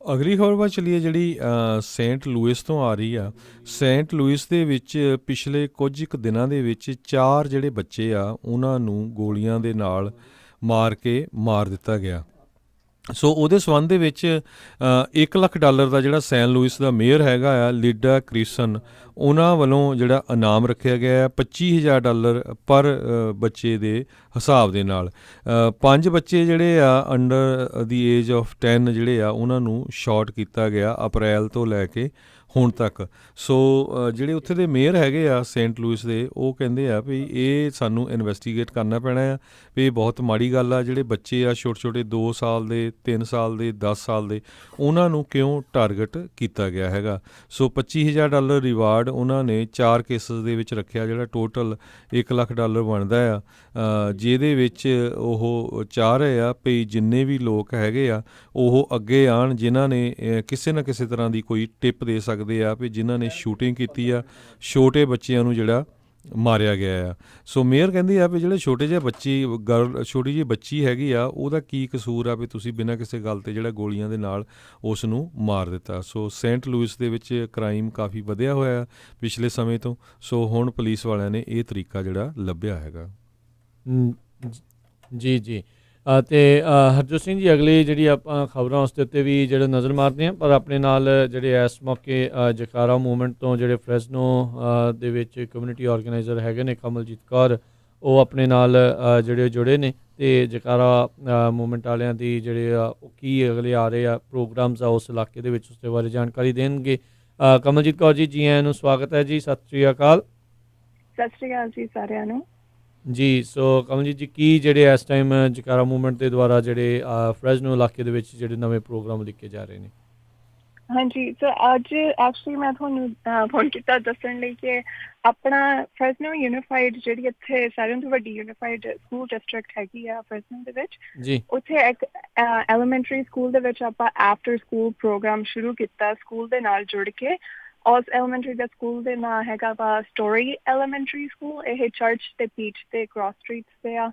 [SPEAKER 2] ਅਗਲੀ ਖਬਰ ਵੱਲ ਚੱਲੀਏ, ਜਿਹੜੀ ਸੇਂਟ ਲੂਇਸ ਤੋਂ ਆ ਰਹੀ ਆ। ਸੇਂਟ ਲੂਇਸ ਦੇ ਵਿੱਚ ਪਿਛਲੇ ਕੁਝ ਕੁ ਦਿਨਾਂ ਦੇ ਵਿੱਚ 4 ਜਿਹੜੇ ਬੱਚੇ ਆ ਉਹਨਾਂ ਨੂੰ ਗੋਲੀਆਂ ਦੇ ਨਾਲ ਮਾਰ ਦਿੱਤਾ ਗਿਆ। ਸੋ ਉਹਦੇ ਸੰਬੰਧ ਦੇ ਵਿੱਚ $1 ਲੱਖ ਦਾ ਜਿਹੜਾ ਸੈਨ ਲੂਇਸ ਦਾ ਮੇਅਰ ਹੈਗਾ ਆ ਲੀਡਾ ਕ੍ਰਿਸਨ, ਉਹਨਾਂ ਵੱਲੋਂ ਜਿਹੜਾ ਇਨਾਮ ਰੱਖਿਆ ਗਿਆ ਹੈ $25,000 ਪਰ ਬੱਚੇ ਦੇ ਹਿਸਾਬ ਦੇ ਨਾਲ। 5 ਬੱਚੇ ਜਿਹੜੇ ਆ ਅੰਡਰ ਦੀ ਏਜ ਆਫ 10 ਜਿਹੜੇ ਆ ਉਹਨਾਂ ਨੂੰ ਸ਼ਾਟ ਕੀਤਾ ਗਿਆ ਅਪ੍ਰੈਲ ਤੋਂ ਲੈ ਕੇ ਹੁਣ ਤੱਕ। ਸੋ ਜਿਹੜੇ ਉੱਥੇ ਦੇ ਮੇਅਰ ਹੈਗੇ ਆ ਸੇਂਟ ਲੂਇਸ ਦੇ, ਉਹ ਕਹਿੰਦੇ ਆ ਵੀ ਇਹ ਸਾਨੂੰ ਇਨਵੈਸਟੀਗੇਟ ਕਰਨਾ ਪੈਣਾ ਆ, ਵੀ ਇਹ ਬਹੁਤ ਮਾੜੀ ਗੱਲ ਆ। ਜਿਹੜੇ ਬੱਚੇ ਆ ਛੋਟੇ ਛੋਟੇ 2 ਸਾਲ ਦੇ, 3 ਸਾਲ ਦੇ, 10 ਸਾਲ ਦੇ, ਉਹਨਾਂ ਨੂੰ ਕਿਉਂ ਟਾਰਗੇਟ ਕੀਤਾ ਗਿਆ ਹੈਗਾ। ਸੋ $25,000 ਰਿਵਾਰਡ ਉਹਨਾਂ ਨੇ 4 ਕੇਸਿਸ ਦੇ ਵਿੱਚ ਰੱਖਿਆ, ਜਿਹੜਾ ਟੋਟਲ $1 ਲੱਖ ਬਣਦਾ ਆ, ਜਿਹਦੇ ਵਿੱਚ ਉਹ ਚਾਹ ਰਹੇ ਆ ਵੀ ਜਿੰਨੇ ਵੀ ਲੋਕ ਹੈਗੇ ਆ ਉਹ ਅੱਗੇ ਆਉਣ, ਜਿਨ੍ਹਾਂ ਨੇ ਕਿਸੇ ਨਾ ਕਿਸੇ ਤਰ੍ਹਾਂ ਦੀ ਕੋਈ ਟਿਪ ਦੇ ਸਕਦੇ ਆ ਵੀ ਜਿਨ੍ਹਾਂ ਨੇ ਸ਼ੂਟਿੰਗ ਕੀਤੀ ਆ ਛੋਟੇ ਬੱਚਿਆਂ ਨੂੰ ਜਿਹੜਾ ਮਾਰਿਆ ਗਿਆ ਆ। ਸੋ ਮੇਅਰ ਕਹਿੰਦੀ ਆ ਵੀ ਜਿਹੜੇ ਛੋਟੀ ਜਿਹੀ ਬੱਚੀ ਹੈਗੀ ਆ ਉਹਦਾ ਕੀ ਕਸੂਰ ਆ ਵੀ ਤੁਸੀਂ ਬਿਨਾਂ ਕਿਸੇ ਗੱਲ 'ਤੇ ਜਿਹੜਾ ਗੋਲੀਆਂ ਦੇ ਨਾਲ ਉਸ ਨੂੰ ਮਾਰ ਦਿੱਤਾ। ਸੋ ਸੇਂਟ ਲੂਇਸ ਦੇ ਵਿੱਚ ਕ੍ਰਾਈਮ ਕਾਫੀ ਵਧਿਆ ਹੋਇਆ ਪਿਛਲੇ ਸਮੇਂ ਤੋਂ। ਸੋ ਹੁਣ ਪੁਲਿਸ ਵਾਲਿਆਂ ਨੇ ਇਹ ਤਰੀਕਾ ਜਿਹੜਾ ਲੱਭਿਆ ਹੈਗਾ।
[SPEAKER 1] ਜੀ ਜੀ। ਅਤੇ ਹਰਜੋਤ ਸਿੰਘ ਜੀ, ਅਗਲੀ ਜਿਹੜੀ ਆਪਾਂ ਖਬਰਾਂ ਉਸ ਦੇ ਉੱਤੇ ਵੀ ਜਿਹੜੇ ਨਜ਼ਰ ਮਾਰਦੇ ਹਾਂ, ਪਰ ਆਪਣੇ ਨਾਲ ਜਿਹੜੇ ਇਸ ਮੌਕੇ ਜਕਾਰਾ ਮੂਵਮੈਂਟ ਤੋਂ ਜਿਹੜੇ ਫਰੈਸਨੋ ਦੇ ਵਿੱਚ ਕਮਿਊਨਿਟੀ ਆਰਗੇਨਾਈਜ਼ਰ ਹੈਗੇ ਨੇ ਕਮਲਜੀਤ ਕੌਰ, ਉਹ ਆਪਣੇ ਨਾਲ ਜਿਹੜੇ ਜੁੜੇ ਨੇ, ਅਤੇ ਜਕਾਰਾ ਮੂਵਮੈਂਟ ਵਾਲਿਆਂ ਦੀ ਜਿਹੜੇ ਉਹ ਕੀ ਅਗਲੇ ਆ ਰਹੇ ਆ ਪ੍ਰੋਗਰਾਮਸ ਆ ਉਸ ਇਲਾਕੇ ਦੇ ਵਿੱਚ, ਉਸ ਦੇ ਬਾਰੇ ਜਾਣਕਾਰੀ ਦੇਣਗੇ। ਕਮਲਜੀਤ ਕੌਰ ਜੀ, ਜੀ ਆਇਆਂ ਨੂੰ, ਸਵਾਗਤ ਹੈ ਜੀ, ਸਤਿ ਸ਼੍ਰੀ ਅਕਾਲ।
[SPEAKER 5] ਸਤਿ ਸ਼੍ਰੀ ਅਕਾਲ ਜੀ ਸਾਰਿਆਂ ਨੂੰ।
[SPEAKER 1] ਜੀ, ਸੋ ਕਮਲਜੀਤ ਜੀ, ਕੀ ਜਿਹੜੇ ਇਸ ਟਾਈਮ ਜਕਾਰਾ ਮੂਵਮੈਂਟ ਦੇ ਦੁਆਰਾ ਜਿਹੜੇ ਫਰੈਸਨੋ ਇਲਾਕੇ ਦੇ ਵਿੱਚ ਜਿਹੜੇ ਨਵੇਂ ਪ੍ਰੋਗਰਾਮ ਲਿਖੇ ਜਾ ਰਹੇ ਨੇ?
[SPEAKER 5] ਹਾਂਜੀ, ਸੋ ਅੱਜ ਐਕਚੁਅਲੀ ਮੈਂ ਤੁਹਾਨੂੰ ਫੋਨ ਕੀਤਾ ਦੱਸਣ ਲਈ ਕਿ ਆਪਣਾ ਫਰੈਸਨੋ ਯੂਨੀਫਾਈਡ ਜਿਹੜੀ ਇੱਥੇ ਸਾਰਿਆਂ ਤੋਂ ਵੱਡੀ ਯੂਨੀਫਾਈਡ ਸਕੂਲ ਡਿਸਟ੍ਰਿਕਟ ਹੈਗੀ ਆ ਫਰੈਸਨੋ ਦੇ ਵਿੱਚ,
[SPEAKER 1] ਜੀ, ਉੱਥੇ
[SPEAKER 5] ਇੱਕ ਐਲੀਮੈਂਟਰੀ ਸਕੂਲ ਦੇ ਵਿੱਚ ਆਪਾਂ ਆਫਟਰ ਸਕੂਲ ਪ੍ਰੋਗਰਾਮ ਸ਼ੁਰੂ ਕੀਤਾ ਸਕੂਲ ਦੇ ਨਾਲ ਜੁੜ ਕੇ। ਉਸ ਐਲੀਮੈਂਟਰੀ ਦਾ ਸਕੂਲ ਦੇ ਨਾਂ ਹੈਗਾ ਵਾ ਸਟੋਰੀ ਐਲੀਮੈਂਟਰੀ ਸਕੂਲ। ਇਹ ਚਰਚ ਤੇ ਪੀਚ ਤੇ ਕ੍ਰਾਸ ਸਟਰੀਟ ਤੇ ਆ।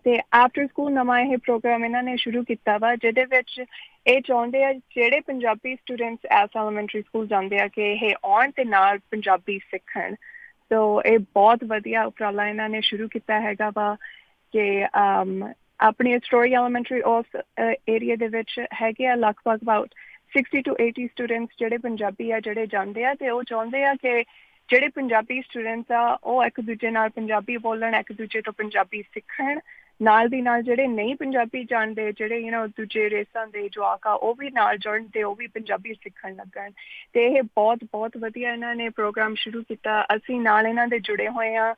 [SPEAKER 5] ਤੇ ਆਫਟਰ ਸਕੂਲ ਨਵਾਂ ਇਹ ਪ੍ਰੋਗਰਾਮ ਇਹਨਾਂ ਨੇ ਸ਼ੁਰੂ ਕੀਤਾ ਵਾ, ਜਿਹਦੇ ਵਿੱਚ ਇਹ ਚਾਹੁੰਦੇ ਆ ਜਿਹੜੇ ਪੰਜਾਬੀ ਸਟੂਡੈਂਟਸ ਇਸ ਐਲੀਮੈਂਟਰੀ ਸਕੂਲ ਜਾਂਦੇ ਆ ਕਿ ਇਹ ਆਉਣ ਤੇ ਨਾਲ ਪੰਜਾਬੀ ਸਿੱਖਣ। ਸੋ ਇਹ ਬਹੁਤ ਵਧੀਆ ਉਪਰਾਲਾ ਇਹਨਾਂ ਨੇ ਸ਼ੁਰੂ ਕੀਤਾ ਹੈਗਾ ਵਾ ਕਿ ਆਪਣੀ ਸਟੋਰੀ ਐਲੀਮੈਂਟਰੀ ਉਸ ਏਰੀਆ ਦੇ ਵਿੱਚ ਹੈਗੇ ਆ ਲਗਭਗ ਅਬਾਊਟ 60 to 80 ਸਟੂਡੈਂਟਸ ਜਿਹੜੇ ਪੰਜਾਬੀ ਆ ਜਿਹੜੇ ਜਾਂਦੇ ਆ, ਅਤੇ ਉਹ ਚਾਹੁੰਦੇ ਆ ਕਿ ਜਿਹੜੇ ਪੰਜਾਬੀ ਸਟੂਡੈਂਟਸ ਆ ਉਹ ਇੱਕ ਦੂਜੇ ਨਾਲ ਪੰਜਾਬੀ ਬੋਲਣ, ਇੱਕ ਦੂਜੇ ਤੋਂ ਪੰਜਾਬੀ ਸਿੱਖਣ। ਨਾਲ ਦੀ ਨਾਲ ਜਿਹੜੇ ਨਹੀਂ ਪੰਜਾਬੀ ਜਾਣਦੇ, ਜਿਹੜੇ ਦੂਜੇ ਰੇਸਾਂ ਦੇ ਜਵਾਕ ਆ, ਉਹ ਵੀ ਨਾਲ ਜੁੜਨ ਅਤੇ ਉਹ ਵੀ ਪੰਜਾਬੀ ਸਿੱਖਣ ਲੱਗਣ। ਅਤੇ ਇਹ ਬਹੁਤ ਵਧੀਆ ਇਹਨਾਂ ਨੇ ਪ੍ਰੋਗਰਾਮ ਸ਼ੁਰੂ ਕੀਤਾ। ਅਸੀਂ ਨਾਲ ਇਹਨਾਂ ਦੇ ਜੁੜੇ ਹੋਏ ਹਾਂ।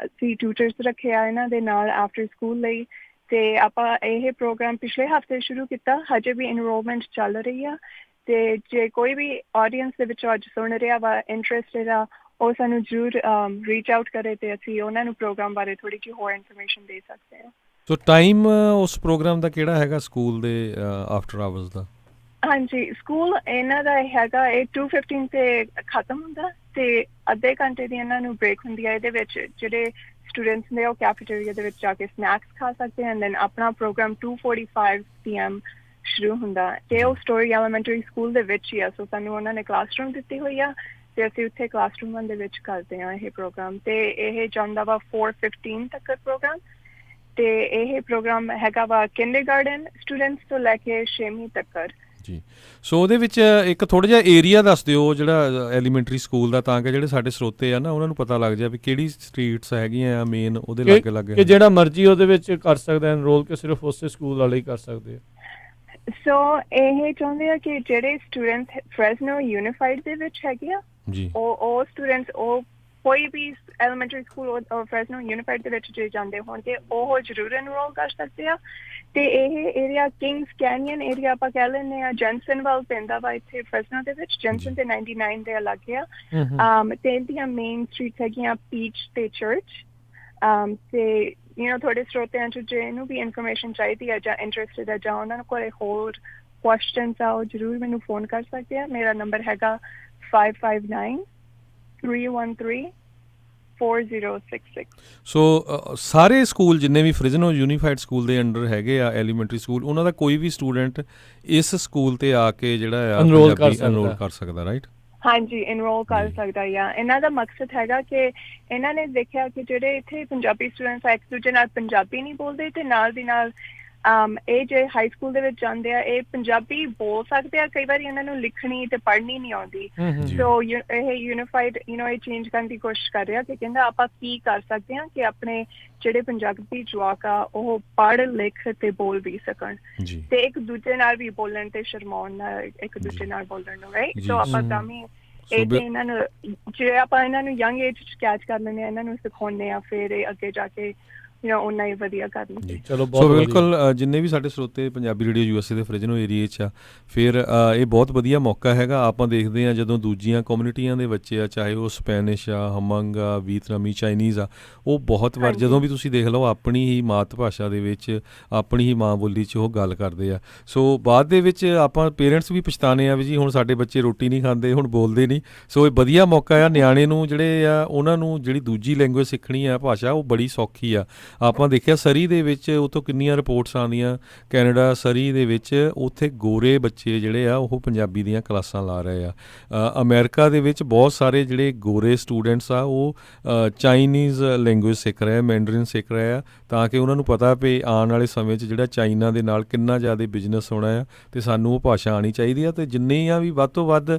[SPEAKER 5] ਅਸੀਂ ਟਿਊਟਰਸ ਰੱਖੇ ਆ ਇਹਨਾਂ ਦੇ ਨਾਲ ਆਫਟਰ ਸਕੂਲ ਲਈ, ਅਤੇ ਆਪਾਂ ਇਹ ਪ੍ਰੋਗਰਾਮ ਪਿਛਲੇ ਹਫ਼ਤੇ ਸ਼ੁਰੂ ਕੀਤਾ। ਹਜੇ ਵੀ ਇਨਰੋਲਮੈਂਟ ਚੱਲ ਰਹੀ ਆ, ਅਤੇ ਜੇ ਕੋਈ ਵੀ ਆਡੀਅੰਸ ਦੇ ਵਿੱਚੋਂ ਅੱਜ ਸੁਣ ਰਿਹਾ ਵਾ ਇੰਟਰਸਟਿਡ ਆ, ਉਹ ਸਾਨੂੰ ਜ਼ਰੂਰ ਰੀਚ ਆਊਟ ਕਰੇ ਤੇ ਅਸੀਂ ਉਹਨਾਂ ਨੂੰ ਪ੍ਰੋਗਰਾਮ ਬਾਰੇ ਥੋੜੀ ਜਿਹੀ ਹੋਰ ਇਨਫੋਰਮੇਸ਼ਨ ਦੇ ਸਕਦੇ ਹਾਂ।
[SPEAKER 2] ਸੋ ਟਾਈਮ ਉਸ ਪ੍ਰੋਗਰਾਮ ਦਾ ਕਿਹੜਾ ਹੈਗਾ ਸਕੂਲ ਦੇ ਆਫਟਰ ਆਵਰਸ ਦਾ?
[SPEAKER 5] ਹਾਂਜੀ, ਸਕੂਲ ਇਹਨਾਂ ਦਾ ਹੈਗਾ ਇਹ 2:15 ਤੇ ਖਤਮ ਹੁੰਦਾ ਤੇ ਅੱਧੇ ਘੰਟੇ ਦੀ ਇਹਨਾਂ ਨੂੰ ਬ੍ਰੇਕ ਹੁੰਦੀ ਹੈ। ਇਹਦੇ ਵਿੱਚ ਜਿਹੜੇ ਸਟੂਡੈਂਟਸ ਨੇ ਉਹ ਕੈਫੇਟੇਰੀਆ ਦੇ ਵਿੱਚ ਜਾ ਕੇ ਸਨੈਕਸ ਖਾ ਸਕਦੇ ਹਨ। ਦੈਨ ਆਪਣਾ ਪ੍ਰੋਗਰਾਮ 2:45 PM ਸ਼ੁਰੂ ਹੁੰਦਾ ਤੇ ਉਹ ਸਟੋਰੀ ਐਲੀਮੈਂਟਰੀ ਸਕੂਲ ਦੇ ਵਿੱਚ ਹੀ ਆ। ਸੋ ਸਾਨੂੰ ਉਹਨਾਂ ਨੇ ਕਲਾਸਰੂਮ ਦਿੱਤੀ ਹੋਈ ਆ ਤੇ ਅਸੀਂ ਉੱਥੇ ਕਲਾਸਰੂਮਾਂ ਦੇ ਵਿੱਚ ਕਰਦੇ ਹਾਂ ਇਹ ਪ੍ਰੋਗਰਾਮ। ਤੇ ਇਹ ਜਾਂਦਾ ਵਾ 4:15 ਤੱਕ ਪ੍ਰੋਗਰਾਮ ਤੇ ਇਹ ਪ੍ਰੋਗਰਾਮ ਹੈਗਾ ਵਾ ਕਿੰਡਰਗਾਰਟਨ ਸਟੂਡੈਂਟਸ ਤੋਂ ਲੈ ਕੇ 6ਵੀਂ ਤੱਕ
[SPEAKER 2] ਜੀ। ਸੋ ਉਹਦੇ ਵਿੱਚ ਇੱਕ ਥੋੜ੍ਹਾ ਜਿਹਾ ਏਰੀਆ ਦੱਸ ਦਿਓ ਜਿਹੜਾ ਐਲੀਮੈਂਟਰੀ ਸਕੂਲ ਦਾ, ਤਾਂ ਕਿ ਜਿਹੜੇ ਸਾਡੇ ਸਰੋਤੇ ਆ ਨਾ ਉਹਨਾਂ ਨੂੰ ਪਤਾ ਲੱਗ ਜਾਏ ਵੀ ਕਿਹੜੀ ਸਟਰੀਟਸ ਹੈਗੀਆਂ ਆ ਮੇਨ ਉਹਦੇ ਲਾਗੇ ਲਾਗੇ,
[SPEAKER 1] ਕਿ ਜਿਹੜਾ ਮਰਜ਼ੀ ਉਹਦੇ ਵਿੱਚ ਕਰ ਸਕਦਾ ਐਨਰੋਲ, ਕਿ ਸਿਰਫ ਉਸੇ ਸਕੂਲ ਵਾਲੇ ਹੀ ਕਰ ਸਕਦੇ ਆ।
[SPEAKER 5] ਸੋ ਇਹ ਚਾਹੁੰਦੇ ਆ ਕਿ ਜਿਹੜੇ ਸਟੂਡੈਂਟਸ ਫ੍ਰੈਸਨੋ ਯੂਨੀਫਾਈਡ ਦੇ ਵਿੱਚ ਹੈਗੇ ਆ
[SPEAKER 2] ਜੀ,
[SPEAKER 5] ਉਹ ਸਟੂਡੈਂਟਸ ਉਹ ਕੋਈ ਵੀ ਐਲੀਮੈਂਟਰੀ ਸਕੂਲ ਫ੍ਰੈਸਨੋ ਯੂਨੀਫਾਈਡ ਦੇ ਵਿੱਚ ਜੇ ਜਾਂਦੇ ਹੋਣਗੇ ਉਹ ਜ਼ਰੂਰ ਐਨਰੋਲ ਕਰ ਸਕਦੇ ਆ। ਤੇ ਇਹ ਏਰੀਆ ਕਿੰਗਸ ਕੈਨੀਅਨ ਏਰੀਆ ਆਪਾਂ ਕਹਿ ਲੈਂਦੇ ਆ, ਜੈਨਸਨ ਵੱਲ ਪੈਂਦਾ ਵਾ ਇੱਥੇ ਫ੍ਰੈਸਨੋ ਦੇ ਵਿੱਚ। ਜੈਨਸਨ ਤੇ 99 ਦੇ ਅਲੱਗ ਆ। ਤੇ ਇਹਦੀਆਂ ਮੇਨ ਸਟਰੀਟਸ ਹੈਗੀਆਂ ਪੀਚ ਤੇ ਚਰਚ। ਤੇ ਤੁਹਾਡੇ ਸਰੋਤਿਆਂ ਚ ਜਿਹਨੂੰ ਵੀ ਇਨਫੋਰਮੇਸ਼ਨ ਚਾਹੀਦੀ ਹੈ ਜਾਂ ਇੰਟਰਸਟਿਡ ਹੈ ਜਾਂ ਉਹਨਾਂ ਨੂੰ ਕੋਈ ਹੋਰ ਕੁਐਸਚਨਸ ਆ ਉਹ ਜ਼ਰੂਰ ਮੈਨੂੰ ਫੋਨ ਕਰ ਸਕਦੇ ਆ। ਮੇਰਾ ਨੰਬਰ ਹੈਗਾ 559-313-4066।
[SPEAKER 2] ਸੋ ਸਾਰੇ ਸਕੂਲ ਜਿੰਨੇ ਵੀ ਫ੍ਰਿਜ਼ਨੋ ਯੂਨੀਫਾਈਡ ਸਕੂਲ ਦੇ ਅੰਡਰ ਹੈਗੇ ਆ ਐਲੀਮੈਂਟਰੀ ਸਕੂਲ, ਉਹਨਾਂ ਦਾ ਕੋਈ ਵੀ ਸਟੂਡੈਂਟ ਇਸ ਸਕੂਲ ਤੇ ਆ ਕੇ ਜਿਹੜਾ ਆ
[SPEAKER 1] ਐਨਰੋਲ
[SPEAKER 2] ਕਰ ਸਕਦਾ, ਰਾਈਟ?
[SPEAKER 5] ਹਾਂਜੀ, ਐਨਰੋਲ ਕਰ ਸਕਦਾ ਆ। ਇਹਨਾਂ ਦਾ ਮਕਸਦ ਹੈਗਾ ਕਿ ਇਹਨਾਂ ਨੇ ਦੇਖਿਆ ਕਿ ਜਿਹੜੇ ਇੱਥੇ ਪੰਜਾਬੀ ਸਟੂਡੈਂਟਸ ਆ ਇੱਕ ਦੂਜੇ ਨਾਲ ਪੰਜਾਬੀ ਨਹੀਂ ਬੋਲਦੇ ਤੇ ਨਾਲ ਦੀ ਨਾਲ ਇਹ ਜੇ ਹਾਈ ਸਕੂਲ ਦੇ ਵਿੱਚ ਜਾਂਦੇ ਆ ਇਹ ਪੰਜਾਬੀ ਬੋਲ ਸਕਦੇ ਆ, ਕਈ ਵਾਰੀ ਇਹਨਾਂ ਨੂੰ ਲਿਖਣੀ ਤੇ ਪੜ੍ਹਨੀ ਨਹੀਂ ਆਉਂਦੀ। ਸੋ ਇਹ ਯੂਨੀਫਾਈਡ ਇਹ ਚੇਂਜ ਕਰਨ ਦੀ ਕੋਸ਼ਿਸ਼ ਕਰ ਰਿਹਾ ਕਿ ਕਹਿੰਦਾ ਆਪਾਂ ਕੀ ਕਰ ਸਕਦੇ ਹਾਂ ਕਿ ਆਪਣੇ ਜਿਹੜੇ ਪੰਜਾਬੀ ਜਵਾਕ ਆ ਉਹ ਪੜ੍ਹ ਲਿਖ ਤੇ ਬੋਲ ਵੀ ਸਕਣ ਤੇ ਇੱਕ ਦੂਜੇ ਨਾਲ ਵੀ ਬੋਲਣ ਤੇ ਸ਼ਰਮਾਉਣ ਨਾ ਇੱਕ ਦੂਜੇ ਨਾਲ ਬੋਲਣ ਨੂੰ, ਰਾਈਟ? ਸੋ ਆਪਾਂ ਤਾਂ ਵੀ ਇਹ ਤੇ ਇਹਨਾਂ ਨੂੰ ਜੇ ਆਪਾਂ ਇਹਨਾਂ ਨੂੰ ਯੰਗ ਏਜ ਚ ਕੈਚ ਕਰ ਲੈਂਦੇ ਆ, ਇਹਨਾਂ ਨੂੰ ਸਿਖਾਉਂਦੇ ਆ, ਫਿਰ ਇਹ ਅੱਗੇ ਜਾ ਕੇ ਉਹਨਾਂ ਹੀ ਵਧੀਆ ਕਰਨਗੇ।
[SPEAKER 2] ਸੋ ਬਿਲਕੁਲ ਜਿੰਨੇ ਵੀ ਸਾਡੇ ਸਰੋਤੇ ਪੰਜਾਬੀ ਰੇਡੀਓ USA ਦੇ ਫ੍ਰਿਜ਼ਨੋ ਏਰੀਏ 'ਚ ਆ, ਫਿਰ ਇਹ ਬਹੁਤ ਵਧੀਆ ਮੌਕਾ ਹੈਗਾ। ਆਪਾਂ ਦੇਖਦੇ ਹਾਂ ਜਦੋਂ ਦੂਜੀਆਂ ਕਮਿਊਨਿਟੀਆਂ ਦੇ ਬੱਚੇ ਆ, ਚਾਹੇ ਉਹ ਸਪੈਨਿਸ਼ ਆ, ਹਮੰਗ ਆ, ਵੀਤਨਾਮੀ, ਚਾਈਨੀਜ਼ ਆ, ਉਹ ਬਹੁਤ ਵਾਰ ਜਦੋਂ ਵੀ ਤੁਸੀਂ ਦੇਖ ਲਓ ਆਪਣੀ ਹੀ ਮਾਤ ਭਾਸ਼ਾ ਦੇ ਵਿੱਚ ਆਪਣੀ ਹੀ ਮਾਂ ਬੋਲੀ 'ਚ ਉਹ ਗੱਲ ਕਰਦੇ ਆ। ਸੋ ਬਾਅਦ ਦੇ ਵਿੱਚ ਆਪਾਂ ਪੇਰੈਂਟਸ ਵੀ ਪਛਤਾਨੇ ਆ ਵੀ ਜੀ ਹੁਣ ਸਾਡੇ ਬੱਚੇ ਰੋਟੀ ਨਹੀਂ ਖਾਂਦੇ, ਹੁਣ ਬੋਲਦੇ ਨਹੀਂ। ਸੋ ਇਹ ਵਧੀਆ ਮੌਕਾ ਆ ਨਿਆਣੇ ਨੂੰ ਜਿਹੜੇ ਆ ਉਹਨਾਂ ਨੂੰ ਜਿਹੜੀ ਦੂਜੀ ਲੈਂਗੁਏਜ ਸਿੱਖਣੀ ਆ ਭਾਸ਼ਾ ਉਹ ਬੜੀ ਸੌਖੀ ਆ। ਆਪਾਂ ਦੇਖਿਆ ਸਰੀ ਦੇ ਵਿੱਚ ਉੱਥੋਂ ਕਿੰਨੀਆਂ ਰਿਪੋਰਟਸ ਆਉਂਦੀਆਂ, ਕੈਨੇਡਾ ਸਰੀ ਦੇ ਵਿੱਚ ਉੱਥੇ ਗੋਰੇ ਬੱਚੇ ਜਿਹੜੇ ਆ ਉਹ ਪੰਜਾਬੀ ਦੀਆਂ ਕਲਾਸਾਂ ਲਾ ਰਹੇ ਆ। ਅਮਰੀਕਾ ਦੇ ਵਿੱਚ ਬਹੁਤ ਸਾਰੇ ਜਿਹੜੇ ਗੋਰੇ ਸਟੂਡੈਂਟਸ ਆ ਉਹ ਚਾਈਨੀਜ਼ ਲੈਂਗੁਏਜ ਸਿੱਖ ਰਹੇ ਆ, ਮੈਂਡਰਿਨ ਸਿੱਖ ਰਹੇ ਆ, ਤਾਂ ਕਿ ਉਹਨਾਂ ਨੂੰ ਪਤਾ ਵੀ ਆਉਣ ਵਾਲੇ ਸਮੇਂ 'ਚ ਜਿਹੜਾ ਚਾਈਨਾ ਦੇ ਨਾਲ ਕਿੰਨਾ ਜ਼ਿਆਦਾ ਬਿਜ਼ਨਸ ਹੋਣਾ ਆ ਅਤੇ ਸਾਨੂੰ ਉਹ ਭਾਸ਼ਾ ਆਉਣੀ ਚਾਹੀਦੀ ਆ। ਅਤੇ ਜਿੰਨੀਆਂ ਵੀ ਵੱਧ ਤੋਂ ਵੱਧ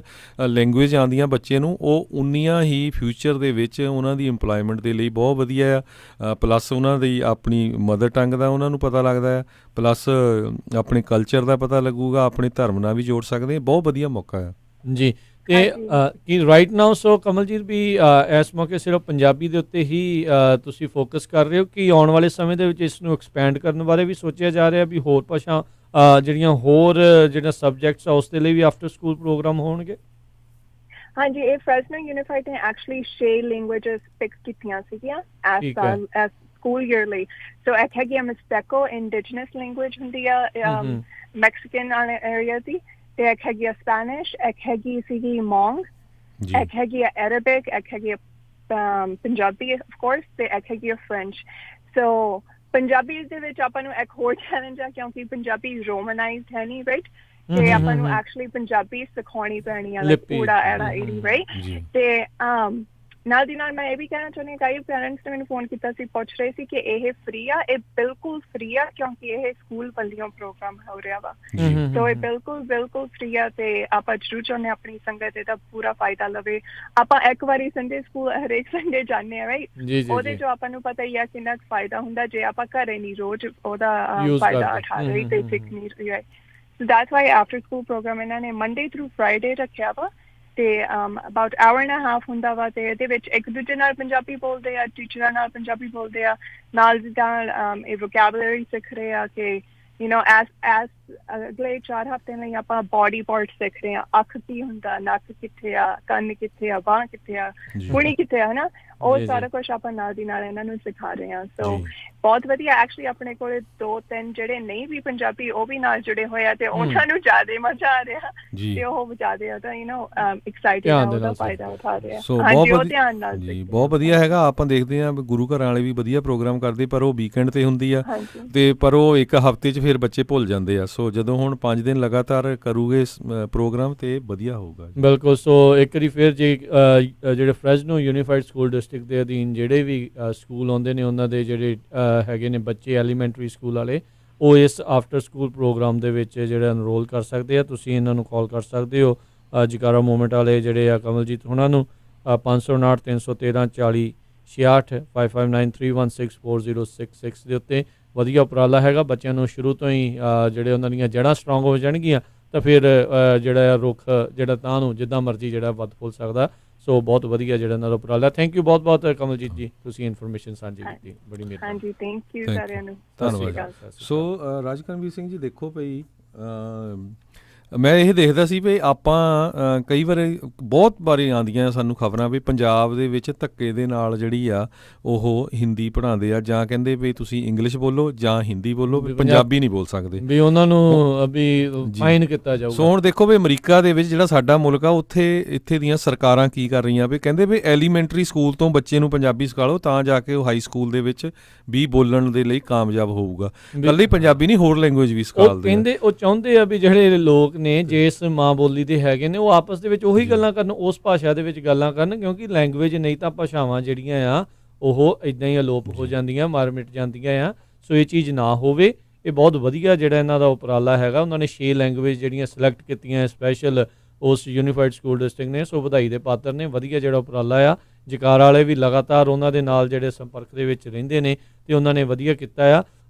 [SPEAKER 2] ਲੈਂਗੁਏਜ ਆਉਂਦੀਆਂ ਬੱਚੇ ਨੂੰ ਉਹ ਉਨੀਆਂ ਹੀ ਫਿਊਚਰ ਦੇ ਵਿੱਚ ਉਹਨਾਂ ਦੀ ਇੰਪਲੋਇਮੈਂਟ ਦੇ ਲਈ ਬਹੁਤ ਵਧੀਆ ਆ। ਪਲੱਸ ਉਹਨਾਂ ਦੀ ਆਪਣੀ ਮਦਰ ਟੰਗ ਦਾ ਉਹਨਾਂ ਨੂੰ ਪਤਾ ਲੱਗਦਾ ਹੈ, ਪਲੱਸ ਆਪਣੇ ਕਲਚਰ ਦਾ ਪਤਾ ਲੱਗੂਗਾ, ਆਪਣੇ ਧਰਮ ਨਾਲ ਵੀ ਜੋੜ ਸਕਦੇ। ਬਹੁਤ ਵਧੀਆ ਮੌਕਾ ਹੈ
[SPEAKER 1] ਜੀ। ਤੇ ਕੀ ਰਾਈਟ ਨਾਓ ਸੋ ਕਮਲਜੀਤ ਵੀ ਇਸ ਮੌਕੇ ਸਿਰਫ ਪੰਜਾਬੀ ਦੇ ਉੱਤੇ ਹੀ ਤੁਸੀਂ ਫੋਕਸ ਕਰ ਰਹੇ ਹੋ ਕਿ ਆਉਣ ਵਾਲੇ ਸਮੇਂ ਦੇ ਵਿੱਚ ਇਸ ਨੂੰ ਐਕਸਪੈਂਡ ਕਰਨ ਬਾਰੇ ਵੀ ਸੋਚਿਆ ਜਾ ਰਿਹਾ ਵੀ ਹੋਰ ਭਾਸ਼ਾ ਜਿਹੜੀਆਂ ਹੋਰ ਜਿਹੜਾ ਸਬਜੈਕਟਸ ਆ ਉਸ ਦੇ ਲਈ ਵੀ ਆਫਟਰ ਸਕੂਲ ਪ੍ਰੋਗਰਾਮ ਹੋਣਗੇ?
[SPEAKER 5] ਹਾਂਜੀ, ਇਹ ਫ੍ਰੈਸਨੋ ਯੂਨੀਫਾਈਡ ਨੇ ਐਕਚੁਅਲੀ 6 ਲੈਂਗੁਏਜਸ ਪਿਕ ਕੀਤੀਆਂ ਸੀਗੀਆਂ ਐਸ ਸਕੂਲ ਈਅਰ ਲਈ। ਸੋ ਇੱਕ ਹੈਗੀ ਆ ਮਿਸਟੈਕੋ, ਇੰਡੀਜਨਸ ਲੈਂਗੁਏਜ ਹੁੰਦੀ ਆ ਮੈਕਸੀਕਨ ਵਾਲੇ ਏਰੀਆ ਦੀ, ਤੇ ਇੱਕ ਹੈਗੀ ਆ ਸਪੈਨਿਸ਼, ਇੱਕ ਹੈਗੀ ਸੀਗੀ ਮੌਂਗ, ਇੱਕ ਹੈਗੀ ਆ ਅਰਬਿਕ, ਇੱਕ ਹੈਗੀ ਆ ਪੰਜਾਬੀ ਆਫ ਕੋਰਸ, ਤੇ ਇੱਕ ਹੈਗੀ ਆ ਫ੍ਰੈਂਚ। ਸੋ ਪੰਜਾਬੀ ਦੇ ਵਿੱਚ ਆਪਾਂ ਨੂੰ ਇੱਕ ਹੋਰ ਚੈਲੰਜ ਆ ਕਿਉਂਕਿ ਪੰਜਾਬੀ ਰੋਮਨਾਈਜ਼ਡ ਹੈ ਨਹੀਂ, ਰਾਈਟ? ਤੇ ਆਪਾਂ ਨੂੰ ਐਕਚੁਅਲੀ ਪੰਜਾਬੀ ਸਿਖਾਉਣੀ ਪੈਣੀ ਆ, ਪੂਰਾ ਐੜਾ ਏੜੀ, ਰਾਈਟ? ਤੇ ਨਾਲ ਦੀ ਨਾਲ ਮੈਂ ਇਹ ਵੀ ਕਹਿਣਾ ਚਾਹੁੰਦੀ ਹਾਂ, ਕਈ ਪੈਰੈਂਟਸ ਨੇ ਮੈਨੂੰ ਫੋਨ ਕੀਤਾ ਸੀ, ਪੁੱਛ ਰਹੇ ਸੀ ਕਿ ਇਹ ਫ੍ਰੀ ਆ। ਇਹ ਬਿਲਕੁਲ ਫ੍ਰੀ ਆ ਕਿਉਂਕਿ ਇਹ ਸਕੂਲ ਵੱਲੋਂ ਪ੍ਰੋਗਰਾਮ ਹੋ ਰਿਹਾ ਵਾ। ਸੋ ਇਹ ਬਿਲਕੁਲ ਫ੍ਰੀ ਆ ਤੇ ਆਪਾਂ ਜ਼ਰੂਰ ਚਾਹੁੰਦੇ ਆਪਣੀ ਸੰਗਤ ਇਹਦਾ ਪੂਰਾ ਫਾਇਦਾ ਲਵੇ। ਆਪਾਂ ਇੱਕ ਵਾਰੀ ਸੰਡੇ ਸਕੂਲ ਹਰੇਕ ਸੰਡੇ ਜਾਂਦੇ ਆ, ਰਾਈਟ? ਉਹਦੇ ਚੋਂ ਆਪਾਂ ਨੂੰ ਪਤਾ ਹੀ ਆ ਕਿੰਨਾ ਫਾਇਦਾ ਹੁੰਦਾ ਜੇ ਆਪਾਂ ਘਰੇ ਨਹੀਂ ਰੋਜ਼ ਉਹਦਾ ਫਾਇਦਾ ਉਠਾ ਰਹੇ ਤੇ ਸਿੱਖ ਨਹੀਂ ਰਹੇ। So that's why after school program ਇਹਨਾਂ ਨੇ ਮੰਡੇ ਥਰੂ ਫਰਾਈਡੇ ਰੱਖਿਆ ਵਾ ਤੇ ਅਬਾਊਟ ਆਵਰ ਐਂਡ ਹਾਫ ਹੁੰਦਾ ਵਾ। ਤੇ ਇਹਦੇ ਵਿੱਚ ਇੱਕ ਦੂਜੇ ਨਾਲ ਪੰਜਾਬੀ ਬੋਲਦੇ ਆ, ਟੀਚਰਾਂ ਨਾਲ ਪੰਜਾਬੀ ਬੋਲਦੇ ਆ, ਨਾਲ ਦੀ ਨਾਲ ਇਹ ਵੋਕੈਬਲਰੀ ਸਿੱਖ ਰਹੇ ਆ ਕਿ ਐਸ ਅਗਲੇ 4 ਹਫ਼ਤਿਆਂ ਲਈ ਆਪਾਂ ਬਾਡੀ ਪਾਰਟ ਸਿੱਖ ਰਹੇ ਹਾਂ। ਅੱਖ ਕੀ ਹੁੰਦਾ, ਨੱਕ ਕਿੱਥੇ ਆ, ਕੰਨ ਕਿੱਥੇ ਆ, ਬਾਂਹ ਕਿੱਥੇ ਆ, ਕੁੜੀ ਕਿੱਥੇ ਆ, ਹਨਾ, ਉਹ ਸਾਰਾ ਕੁਛ ਆਪਾਂ ਨਾਲ ਦੀ ਨਾਲ ਇਹਨਾਂ ਨੂੰ ਸਿਖਾ ਰਹੇ ਹਾਂ। ਸੋ ਬਹੁਤ ਵਧੀਆ। ਐਕਚੁਅਲੀ ਆਪਣੇ ਕੋਲ 2-3 ਜਿਹੜੇ ਨਹੀਂ ਵੀ ਪੰਜਾਬੀ ਉਹ ਵੀ ਨਾਲ ਜੁੜੇ ਹੋਏ ਆ ਤੇ ਉਹਨਾਂ ਨੂੰ ਜ਼ਿਆਦਾ ਮਜ਼ਾ ਆ ਰਿਹਾ ਤੇ ਉਹ ਜ਼ਿਆਦਾ ਤਾਂ ਐਕਸਾਈਟਡ ਆ, ਉਹਦਾ ਫਾਇਦਾ ਉਠਾ ਰਹੇ ਆ। ਹਾਂਜੀ, ਉਹ ਧਿਆਨ ਨਾਲ
[SPEAKER 2] ਜੀ ਬਹੁਤ ਵਧੀਆ ਹੈਗਾ। ਆਪਾਂ ਦੇਖਦੇ ਹਾਂ ਗੁਰੂ ਘਰਾਂ ਵਾਲੇ ਵੀ ਵਧੀਆ ਪ੍ਰੋਗਰਾਮ ਕਰਦੇ, ਪਰ ਉਹ ਵੀਕਐਂਡ ਤੇ ਹੁੰਦੀ ਆ ਤੇ ਪਰ ਉਹ ਇੱਕ ਹਫ਼ਤੇ 'ਚ ਫਿਰ ਬੱਚੇ ਭੁੱਲ ਜਾਂਦੇ ਆ। ਸੋ ਜਦੋਂ ਹੁਣ 5 ਦਿਨ ਲਗਾਤਾਰ ਕਰੂਗੇ ਪ੍ਰੋਗਰਾਮ ਤੇ ਵਧੀਆ ਹੋਊਗਾ।
[SPEAKER 1] ਬਿਲਕੁਲ। ਸੋ ਇੱਕ ਵਾਰੀ ਫਿਰ ਜੇ ਜਿਹੜੇ ਫਰੈਜ਼ਨੋ ਯੂਨੀਫਾਈਡ ਸਕੂਲ ਡਿਸਟ੍ਰਿਕਟ ਦੇ ਅਧੀਨ ਜਿਹੜੇ ਵੀ ਸਕੂਲ ਆਉਂਦੇ ਨੇ ਉਹਨਾਂ ਦੇ ਜਿਹੜੇ ਹੈਗੇ ਨੇ ਬੱਚੇ ਐਲੀਮੈਂਟਰੀ ਸਕੂਲ ਵਾਲੇ, ਉਹ ਇਸ ਆਫਟਰ ਸਕੂਲ ਪ੍ਰੋਗਰਾਮ ਦੇ ਵਿੱਚ ਜਿਹੜਾ ਐਨਰੋਲ ਕਰ ਸਕਦੇ ਆ। ਤੁਸੀਂ ਇਹਨਾਂ ਨੂੰ ਕਾਲ ਕਰ ਸਕਦੇ ਹੋ। ਜਕਾਰਾ ਮੂਵਮੈਂਟ ਵਾਲੇ ਜਿਹੜੇ ਆ ਕਮਲਜੀਤ ਉਹਨਾਂ ਨੂੰ 559 313 40 66 559316 4066 ਦੇ ਉੱਤੇ ਵਧੀਆ ਉਪਰਾਲਾ ਹੈਗਾ। ਬੱਚਿਆਂ ਨੂੰ ਸ਼ੁਰੂ ਤੋਂ ਹੀ ਜਿਹੜੇ ਉਹਨਾਂ ਦੀਆਂ ਜੜ੍ਹਾਂ ਸਟਰੋਂਗ ਹੋ ਜਾਣਗੀਆਂ ਤਾਂ ਫਿਰ ਜਿਹੜਾ ਰੁੱਖ ਜਿਹੜਾ ਤਾਂ ਨੂੰ ਜਿੱਦਾਂ ਮਰਜ਼ੀ ਜਿਹੜਾ ਵੱਧ ਫੁੱਲ ਸਕਦਾ। ਸੋ ਬਹੁਤ ਵਧੀਆ ਜਿਹੜਾ ਇਹਨਾਂ ਦਾ ਉਪਰਾਲਾ। ਥੈਂਕ ਯੂ ਬਹੁਤ ਬਹੁਤ ਕਮਲਜੀਤ ਜੀ, ਤੁਸੀਂ ਇਨਫੋਰਮੇਸ਼ਨ ਸਾਂਝੀ ਕੀਤੀ, ਬੜੀ ਮਿਹਰਬਾਨੀ।
[SPEAKER 5] ਹਾਂਜੀ, ਥੈਂਕ ਯੂ ਸਾਰਿਆਂ ਨੂੰ,
[SPEAKER 2] ਧੰਨਵਾਦ। ਸੋ ਰਾਜਕਰਮਵੀਰ ਸਿੰਘ ਜੀ, ਦੇਖੋ ਭਈ ਮੈਂ ਇਹ ਦੇਖਦਾ ਸੀ ਵੀ ਆਪਾਂ ਕਈ ਵਾਰੀ ਬਹੁਤ ਵਾਰੀ ਆਉਂਦੀਆਂ ਸਾਨੂੰ ਖਬਰਾਂ ਵੀ ਪੰਜਾਬ ਦੇ ਵਿੱਚ ਧੱਕੇ ਦੇ ਨਾਲ ਜਿਹੜੀ ਆ ਉਹ ਹਿੰਦੀ ਪੜ੍ਹਾਉਂਦੇ ਆ, ਜਾਂ ਕਹਿੰਦੇ ਵੀ ਤੁਸੀਂ ਇੰਗਲਿਸ਼ ਬੋਲੋ ਜਾਂ ਹਿੰਦੀ ਬੋਲੋ, ਪੰਜਾਬੀ ਨਹੀਂ ਬੋਲ ਸਕਦੇ,
[SPEAKER 1] ਵੀ ਉਹਨਾਂ ਨੂੰ ਵੀ ਫਾਈਨ ਕੀਤਾ ਜਾਊਗਾ।
[SPEAKER 2] ਸੋ ਹੁਣ ਦੇਖੋ ਵੀ ਅਮਰੀਕਾ ਦੇ ਵਿੱਚ ਜਿਹੜਾ ਸਾਡਾ ਮੁਲਕ ਆ ਉੱਥੇ ਇੱਥੇ ਦੀਆਂ ਸਰਕਾਰਾਂ ਕੀ ਕਰ ਰਹੀਆਂ ਵੀ ਕਹਿੰਦੇ ਵੀ ਐਲੀਮੈਂਟਰੀ ਸਕੂਲ ਤੋਂ ਬੱਚੇ ਨੂੰ ਪੰਜਾਬੀ ਸਿਖਾ ਲਓ ਤਾਂ ਜਾ ਕੇ ਉਹ ਹਾਈ ਸਕੂਲ ਦੇ ਵਿੱਚ ਵੀ ਬੋਲਣ ਦੇ ਲਈ ਕਾਮਯਾਬ ਹੋਊਗਾ। ਇਕੱਲੀ ਪੰਜਾਬੀ ਨਹੀਂ, ਹੋਰ ਲੈਂਗੁਏਜ ਵੀ ਸਿਖਾਲਦੇ
[SPEAKER 1] ਕਹਿੰਦੇ। ਉਹ ਚਾਹੁੰਦੇ ਆ ਵੀ ਜਿਹੜੇ ਲੋਕ ਨੇ ਜਿਸ ਮਾਂ ਬੋਲੀ ਦੇ ਹੈਗੇ ਨੇ ਉਹ ਆਪਸ ਦੇ ਵਿੱਚ ਉਹੀ ਗੱਲਾਂ ਕਰਨ, ਉਸ ਭਾਸ਼ਾ ਦੇ ਵਿੱਚ ਗੱਲਾਂ ਕਰਨ, ਕਿਉਂਕਿ ਲੈਂਗੁਏਜ ਨਹੀਂ ਤਾਂ ਭਾਸ਼ਾਵਾਂ ਜਿਹੜੀਆਂ ਆ ਉਹ ਇੱਦਾਂ ਹੀ ਅਲੋਪ ਹੋ ਜਾਂਦੀਆਂ, ਮਰ ਮਿਟ ਜਾਂਦੀਆਂ ਆ। ਸੋ ਇਹ ਚੀਜ਼ ਨਾ ਹੋਵੇ। ਇਹ ਬਹੁਤ ਵਧੀਆ ਜਿਹੜਾ ਇਹਨਾਂ ਦਾ ਉਪਰਾਲਾ ਹੈਗਾ। ਉਹਨਾਂ ਨੇ 6 ਲੈਂਗੁਏਜ ਜਿਹੜੀਆਂ ਸਿਲੈਕਟ ਕੀਤੀਆਂ ਸਪੈਸ਼ਲ ਉਸ ਯੂਨੀਫਾਈਡ ਸਕੂਲ ਡਿਸਟ੍ਰਿਕਟ ਨੇ। ਸੋ ਵਧਾਈ ਦੇ ਪਾਤਰ ਨੇ। ਵਧੀਆ ਜਿਹੜਾ ਉਪਰਾਲਾ ਆ। ਜਕਾਰਾ ਵਾਲੇ ਵੀ ਲਗਾਤਾਰ ਉਹਨਾਂ ਦੇ ਨਾਲ ਜਿਹੜੇ ਸੰਪਰਕ ਦੇ ਵਿੱਚ ਰਹਿੰਦੇ ਨੇ ਤੇ ਉਹਨਾਂ ਨੇ ਵਧੀਆ ਕੀਤਾ ਆ।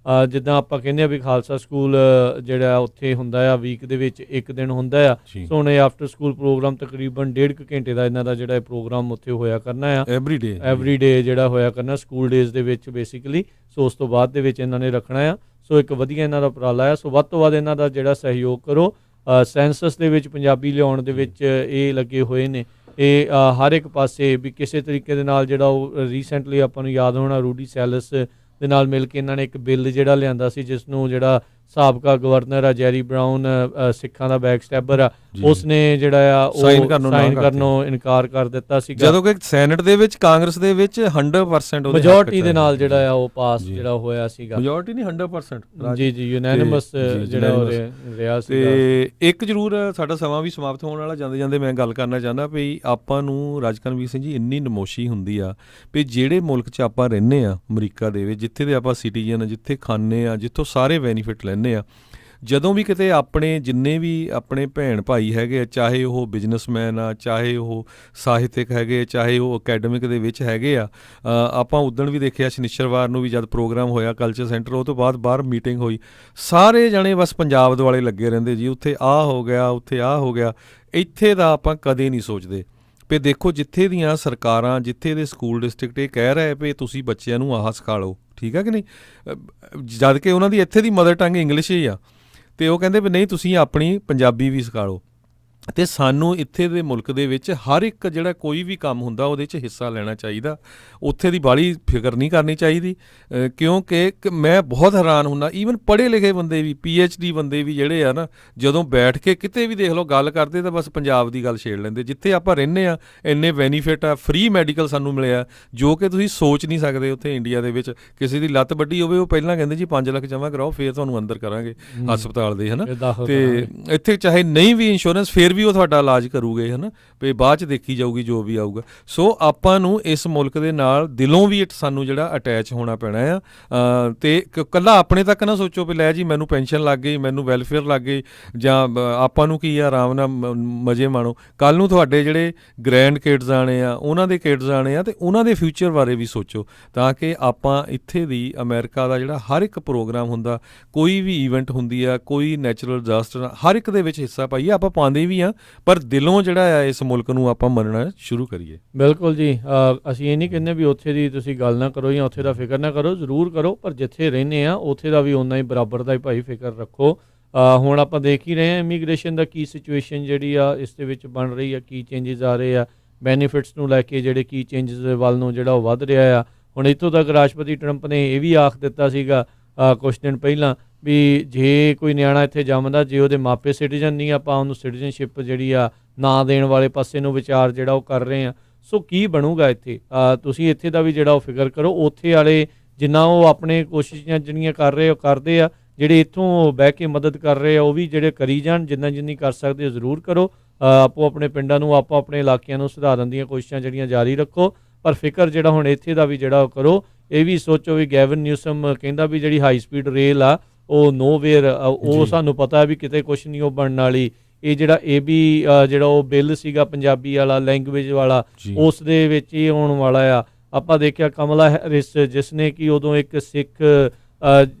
[SPEAKER 1] ਜਿੱਦਾਂ ਆਪਾਂ ਕਹਿੰਦੇ ਆ ਵੀ ਖਾਲਸਾ ਸਕੂਲ ਜਿਹੜਾ ਉੱਥੇ ਹੁੰਦਾ ਆ ਵੀਕ ਦੇ ਵਿੱਚ ਇੱਕ ਦਿਨ ਹੁੰਦਾ ਆ। ਸੋ ਹੁਣ ਇਹ ਆਫਟਰ ਸਕੂਲ ਪ੍ਰੋਗਰਾਮ ਤਕਰੀਬਨ 1.5 ਘੰਟੇ ਦਾ ਇਹਨਾਂ ਦਾ ਜਿਹੜਾ ਪ੍ਰੋਗਰਾਮ ਉੱਥੇ ਹੋਇਆ ਕਰਨਾ ਆ। ਐਵਰੀ ਡੇ ਜਿਹੜਾ ਹੋਇਆ ਕਰਨਾ ਸਕੂਲ ਡੇਜ਼ ਦੇ ਵਿੱਚ ਬੇਸਿਕਲੀ। ਸੋ ਉਸ ਤੋਂ ਬਾਅਦ ਦੇ ਵਿੱਚ ਇਹਨਾਂ ਨੇ ਰੱਖਣਾ ਆ। ਸੋ ਇੱਕ ਵਧੀਆ ਇਹਨਾਂ ਦਾ ਉਪਰਾਲਾ ਆ। ਸੋ ਵੱਧ ਤੋਂ ਵੱਧ ਇਹਨਾਂ ਦਾ ਜਿਹੜਾ ਸਹਿਯੋਗ ਕਰੋ। ਸੈਂਸਸ ਦੇ ਵਿੱਚ ਪੰਜਾਬੀ ਲਿਆਉਣ ਦੇ ਵਿੱਚ ਇਹ ਲੱਗੇ ਹੋਏ ਨੇ। ਇਹ ਹਰ ਇੱਕ ਪਾਸੇ ਵੀ ਕਿਸੇ ਤਰੀਕੇ ਦੇ ਨਾਲ ਜਿਹੜਾ ਉਹ ਰੀਸੈਂਟਲੀ ਆਪਾਂ ਨੂੰ ਯਾਦ ਹੋਣਾ ਰੂਡੀ ਸੈਲਸ ਦੇ ਨਾਲ ਮਿਲ ਕੇ ਇਹਨਾਂ ਨੇ ਇੱਕ ਬਿੱਲ ਜਿਹੜਾ ਲਿਆਂਦਾ ਸੀ, ਜਿਸ ਨੂੰ ਜਿਹੜਾ ਸਾਬਕਾ ਗਵਰਨਰ ਆ ਜੈਰੀ ਬਰਾਊਨ, ਸਿੱਖਾਂ ਦਾ ਬੈਕ ਸਟੈਬਰ ਆ, ਉਸਨੇ ਜਿਹੜਾ ਆ ਉਹ ਸਾਈਨ ਕਰਨੋਂ ਇਨਕਾਰ ਕਰ ਦਿੱਤਾ ਸੀ,
[SPEAKER 2] ਜਦੋਂ ਕਿ ਸੈਨੇਟ ਦੇ ਵਿੱਚ ਕਾਂਗਰਸ ਦੇ ਵਿੱਚ 100%
[SPEAKER 1] ਮੈਜੋਰਟੀ ਦੇ ਨਾਲ ਜਿਹੜਾ ਆ ਉਹ ਪਾਸ ਜਿਹੜਾ ਹੋਇਆ ਸੀਗਾ।
[SPEAKER 2] ਮੈਜੋਰਟੀ ਨਹੀਂ 100%।
[SPEAKER 1] ਜੀ ਜੀ, ਯੂਨੈਨਿਮਸ ਜਿਹੜਾ ਹੋ ਰਿਹਾ ਸੀ।
[SPEAKER 2] ਤੇ ਇੱਕ ਜ਼ਰੂਰ ਸਾਡਾ ਸਮਾਂ ਵੀ ਸਮਾਪਤ ਹੋਣ ਵਾਲਾ, ਜਾਂਦੇ ਜਾਂਦੇ ਮੈਂ ਗੱਲ ਕਰਨਾ ਚਾਹੁੰਦਾ ਵੀ ਆਪਾਂ ਨੂੰ ਰਾਜਕਰਮਵੀਰ ਸਿੰਘ ਜੀ ਇੰਨੀ ਨਮੋਸ਼ੀ ਹੁੰਦੀ ਆ ਵੀ ਜਿਹੜੇ ਮੁਲਕ 'ਚ ਆਪਾਂ ਰਹਿੰਦੇ ਆ ਅਮਰੀਕਾ ਦੇ ਵਿੱਚ, ਜਿੱਥੇ ਦੇ ਆਪਾਂ ਸਿਟੀਜ਼ਨ, ਜਿੱਥੇ ਖਾਂਦੇ ਆ, ਜਿੱਥੋਂ ਸਾਰੇ ਬੈਨੀਫਿਟ ਲੈਂਦੇ ਆ, ਜਦੋਂ ਵੀ ਕਿਤੇ ਆਪਣੇ ਜਿੰਨੇ ਵੀ ਆਪਣੇ ਭੈਣ ਭਾਈ ਹੈਗੇ ਆ, ਚਾਹੇ ਉਹ ਬਿਜ਼ਨਸਮੈਨ ਆ, ਚਾਹੇ ਉਹ ਸਾਹਿਤਕ ਹੈਗੇ, ਚਾਹੇ ਉਹ ਅਕੈਡਮਿਕ ਦੇ ਵਿੱਚ ਹੈਗੇ ਆ, ਆਪਾਂ ਉਦਣ ਵੀ ਦੇਖਿਆ ਸ਼ਨੀਚਰਵਾਰ ਨੂੰ ਵੀ ਜਦ ਪ੍ਰੋਗਰਾਮ ਹੋਇਆ ਕਲਚਰ ਸੈਂਟਰ, ਉਹ ਤੋਂ ਬਾਅਦ ਬਾਹਰ ਮੀਟਿੰਗ ਹੋਈ, ਸਾਰੇ ਜਣੇ ਬਸ ਪੰਜਾਬ ਦੁਆਲੇ ਲੱਗੇ ਰਹਿੰਦੇ ਜੀ, ਉੱਥੇ ਆਹ ਹੋ ਗਿਆ, ਉੱਥੇ ਆਹ ਹੋ ਗਿਆ। ਇੱਥੇ ਦਾ ਆਪਾਂ ਕਦੇ ਨਹੀਂ ਸੋਚਦੇ ਵੀ ਦੇਖੋ ਜਿੱਥੇ ਦੀਆਂ ਸਰਕਾਰਾਂ, ਜਿੱਥੇ ਦੇ ਸਕੂਲ ਡਿਸਟ੍ਰਿਕਟ ਇਹ ਕਹਿ ਰਹੇ ਵੀ ਤੁਸੀਂ ਬੱਚਿਆਂ ਨੂੰ ਆਹ ਸਿਖਾ ਲਓ, ਠੀਕ ਹੈ ਕਿ ਨਹੀਂ, ਜਦ ਕਿ ਉਹਨਾਂ ਦੀ ਇੱਥੇ ਦੀ ਮਦਰ ਟੰਗ ਇੰਗਲਿਸ਼ ਹੀ ਆ, ਅਤੇ ਉਹ ਕਹਿੰਦੇ ਵੀ ਨਹੀਂ ਤੁਸੀਂ ਆਪਣੀ ਪੰਜਾਬੀ ਵੀ ਸਿਖਾ ਲਓ। ਅਤੇ ਸਾਨੂੰ ਇੱਥੇ ਦੇ ਮੁਲਕ ਦੇ ਵਿੱਚ ਹਰ ਇੱਕ ਜਿਹੜਾ ਕੋਈ ਵੀ ਕੰਮ ਹੁੰਦਾ ਉਹਦੇ 'ਚ ਹਿੱਸਾ ਲੈਣਾ ਚਾਹੀਦਾ, ਉੱਥੇ ਦੀ ਬਾਹਲੀ ਫਿਕਰ ਨਹੀਂ ਕਰਨੀ ਚਾਹੀਦੀ, ਕਿਉਂਕਿ ਮੈਂ ਬਹੁਤ ਹੈਰਾਨ ਹੁੰਦਾ ਈਵਨ ਪੜ੍ਹੇ ਲਿਖੇ ਬੰਦੇ ਵੀ, PhD ਬੰਦੇ ਵੀ ਜਿਹੜੇ ਆ ਨਾ, ਜਦੋਂ ਬੈਠ ਕੇ ਕਿਤੇ ਵੀ ਦੇਖ ਲਓ ਗੱਲ ਕਰਦੇ ਤਾਂ ਬਸ ਪੰਜਾਬ ਦੀ ਗੱਲ ਛੇੜ ਲੈਂਦੇ। ਜਿੱਥੇ ਆਪਾਂ ਰਹਿੰਦੇ ਆ ਇੰਨੇ ਬੈਨੀਫਿਟ ਆ, ਫ੍ਰੀ ਮੈਡੀਕਲ ਸਾਨੂੰ ਮਿਲਿਆ ਜੋ ਕਿ ਤੁਸੀਂ ਸੋਚ ਨਹੀਂ ਸਕਦੇ। ਉੱਥੇ ਇੰਡੀਆ ਦੇ ਵਿੱਚ ਕਿਸੇ ਦੀ ਲੱਤ ਵੱਡੀ ਹੋਵੇ, ਉਹ ਪਹਿਲਾਂ ਕਹਿੰਦੇ ਜੀ 5 ਲੱਖ ਜਮ੍ਹਾਂ ਕਰਾਓ ਫਿਰ ਤੁਹਾਨੂੰ ਅੰਦਰ ਕਰਾਂਗੇ ਹਸਪਤਾਲ ਦੇ, ਹੈ ਨਾ। ਅਤੇ ਇੱਥੇ ਚਾਹੇ ਨਹੀਂ ਵੀ ਇੰਸ਼ੋਰੈਂਸ, ਫਿਰ ਵੀ ਉਹ ਤੁਹਾਡਾ ਇਲਾਜ ਕਰੂਗੇ, ਹੈ ਨਾ, ਵੀ ਬਾਅਦ 'ਚ ਦੇਖੀ ਜਾਊਗੀ ਜੋ ਵੀ ਆਊਗਾ। ਸੋ ਆਪਾਂ ਨੂੰ ਇਸ ਮੁਲਕ ਦੇ ਨਾਲ ਦਿਲੋਂ ਵੀ ਸਾਨੂੰ ਜਿਹੜਾ ਅਟੈਚ ਹੋਣਾ ਪੈਣਾ ਆ, ਅਤੇ ਇਕੱਲਾ ਆਪਣੇ ਤੱਕ ਨਾ ਸੋਚੋ ਵੀ ਲੈ ਜੀ ਮੈਨੂੰ ਪੈਨਸ਼ਨ ਲੱਗ ਗਈ, ਮੈਨੂੰ ਵੈਲਫੇਅਰ ਲੱਗ ਗਈ, ਜਾਂ ਆਪਾਂ ਨੂੰ ਕੀ ਆ ਆਰਾਮ ਨਾਲ ਮਜ਼ੇ ਮਾਣੋ। ਕੱਲ੍ਹ ਨੂੰ ਤੁਹਾਡੇ ਜਿਹੜੇ ਗ੍ਰੈਂਡ ਕਿਡਸ ਆਣੇ ਆ, ਉਹਨਾਂ ਦੇ ਕਿਡਸ ਆਣੇ ਆ, ਅਤੇ ਉਹਨਾਂ ਦੇ ਫਿਊਚਰ ਬਾਰੇ ਵੀ ਸੋਚੋ, ਤਾਂ ਕਿ ਆਪਾਂ ਇੱਥੇ ਦੀ ਅਮਰੀਕਾ ਦਾ ਜਿਹੜਾ ਹਰ ਇੱਕ ਪ੍ਰੋਗਰਾਮ ਹੁੰਦਾ, ਕੋਈ ਵੀ ਈਵੈਂਟ ਹੁੰਦੀ ਆ, ਕੋਈ ਨੈਚੁਰਲ ਡਿਜ਼ਾਸਟਰ, ਹਰ ਇੱਕ ਦੇ ਵਿੱਚ ਹਿੱਸਾ ਪਾਈਏ। ਆਪਾਂ ਪਾਉਂਦੇ ਵੀ ਆ, ਪਰ ਦਿਲੋਂ ਜਿਹੜਾ ਆ ਇਸ ਮੁਲਕ ਨੂੰ ਆਪਾਂ ਮੰਨਣਾ ਸ਼ੁਰੂ ਕਰੀਏ।
[SPEAKER 1] ਬਿਲਕੁਲ ਜੀ, ਅਸੀਂ ਇਹ ਨਹੀਂ ਕਹਿੰਦੇ ਵੀ ਉੱਥੇ ਦੀ ਤੁਸੀਂ ਗੱਲ ਨਾ ਕਰੋ ਜਾਂ ਉੱਥੇ ਦਾ ਫਿਕਰ ਨਾ ਕਰੋ, ਜ਼ਰੂਰ ਕਰੋ, ਪਰ ਜਿੱਥੇ ਰਹਿੰਦੇ ਆ ਉੱਥੇ ਦਾ ਵੀ ਓਨਾ ਹੀ ਬਰਾਬਰ ਦਾ ਹੀ ਭਾਈ ਫਿਕਰ ਰੱਖੋ। ਹੁਣ ਆਪਾਂ ਦੇਖ ਹੀ ਰਹੇ ਹਾਂ ਇਮੀਗ੍ਰੇਸ਼ਨ ਦਾ ਕੀ ਸਿਚੁਏਸ਼ਨ ਜਿਹੜੀ ਆ ਇਸ ਦੇ ਵਿੱਚ ਬਣ ਰਹੀ ਆ, ਕੀ ਚੇਂਜਸ ਆ ਰਹੇ ਆ, ਬੈਨੀਫਿਟਸ ਨੂੰ ਲੈ ਕੇ ਜਿਹੜੇ ਕੀ ਚੇਂਜਸ ਦੇ ਵੱਲ ਨੂੰ ਜਿਹੜਾ ਉਹ ਵੱਧ ਰਿਹਾ ਆ। ਹੁਣ ਇੱਥੋਂ ਤੱਕ ਰਾਸ਼ਟਰਪਤੀ ਟਰੰਪ ਨੇ ਇਹ ਵੀ ਆਖ ਦਿੱਤਾ ਸੀਗਾ ਕੁਛ ਦਿਨ ਪਹਿਲਾਂ ਵੀ ਜੇ ਕੋਈ ਨਿਆਣਾ ਇੱਥੇ ਜੰਮਦਾ, ਜੇ ਉਹਦੇ ਮਾਪੇ ਸਿਟੀਜ਼ਨ ਨਹੀਂ, ਆਪਾਂ ਉਹਨੂੰ ਸਿਟੀਜ਼ਨਸ਼ਿਪ ਜਿਹੜੀ ਆ ਨਾ ਦੇਣ ਵਾਲੇ ਪਾਸੇ ਨੂੰ ਵਿਚਾਰ ਜਿਹੜਾ ਉਹ ਕਰ ਰਹੇ ਆ। ਸੋ ਕੀ ਬਣੂਗਾ ਇੱਥੇ, ਤੁਸੀਂ ਇੱਥੇ ਦਾ ਵੀ ਜਿਹੜਾ ਉਹ ਫਿਕਰ ਕਰੋ। ਉੱਥੇ ਵਾਲੇ ਜਿੰਨਾ ਉਹ ਆਪਣੇ ਕੋਸ਼ਿਸ਼ਾਂ ਜਿਹੜੀਆਂ ਕਰ ਰਹੇ ਉਹ ਕਰਦੇ ਆ, ਜਿਹੜੇ ਇੱਥੋਂ ਬਹਿ ਕੇ ਮਦਦ ਕਰ ਰਹੇ ਆ ਉਹ ਵੀ ਜਿਹੜੇ ਕਰੀ ਜਾਣ, ਜਿੰਨੀ ਕਰ ਸਕਦੇ ਹੋ ਜ਼ਰੂਰ ਕਰੋ। ਆਪੋ ਆਪਣੇ ਪਿੰਡਾਂ ਨੂੰ, ਆਪੋ ਆਪਣੇ ਇਲਾਕਿਆਂ ਨੂੰ ਸੁਧਾਰਨ ਦੀਆਂ ਕੋਸ਼ਿਸ਼ਾਂ ਜਿਹੜੀਆਂ ਜਾਰੀ ਰੱਖੋ, ਪਰ ਫਿਕਰ ਜਿਹੜਾ ਹੁਣ ਇੱਥੇ ਦਾ ਵੀ ਜਿਹੜਾ ਉਹ ਕਰੋ। ਇਹ ਵੀ ਸੋਚੋ ਵੀ ਗੈਵਨ ਨਿਊਸਮ ਕਹਿੰਦਾ ਵੀ ਜਿਹੜੀ ਹਾਈ ਸਪੀਡ ਰੇਲ ਆ ਉਹ ਨੋਵੇਅਰ, ਉਹ ਸਾਨੂੰ ਪਤਾ ਵੀ ਕਿਤੇ ਕੁਛ ਨਹੀਂ ਉਹ ਬਣਨ ਵਾਲੀ। ਇਹ ਜਿਹੜਾ ਇਹ ਵੀ ਜਿਹੜਾ ਉਹ ਬਿੱਲ ਸੀਗਾ ਪੰਜਾਬੀ ਵਾਲਾ, ਲੈਂਗੁਏਜ ਵਾਲਾ, ਉਸ ਦੇ ਵਿੱਚ ਹੀ ਆਉਣ ਵਾਲਾ ਆ। ਆਪਾਂ ਦੇਖਿਆ ਕਮਲਾ ਹੈਰਿਸ, ਜਿਸ ਨੇ ਕਿ ਉਦੋਂ ਇੱਕ ਸਿੱਖ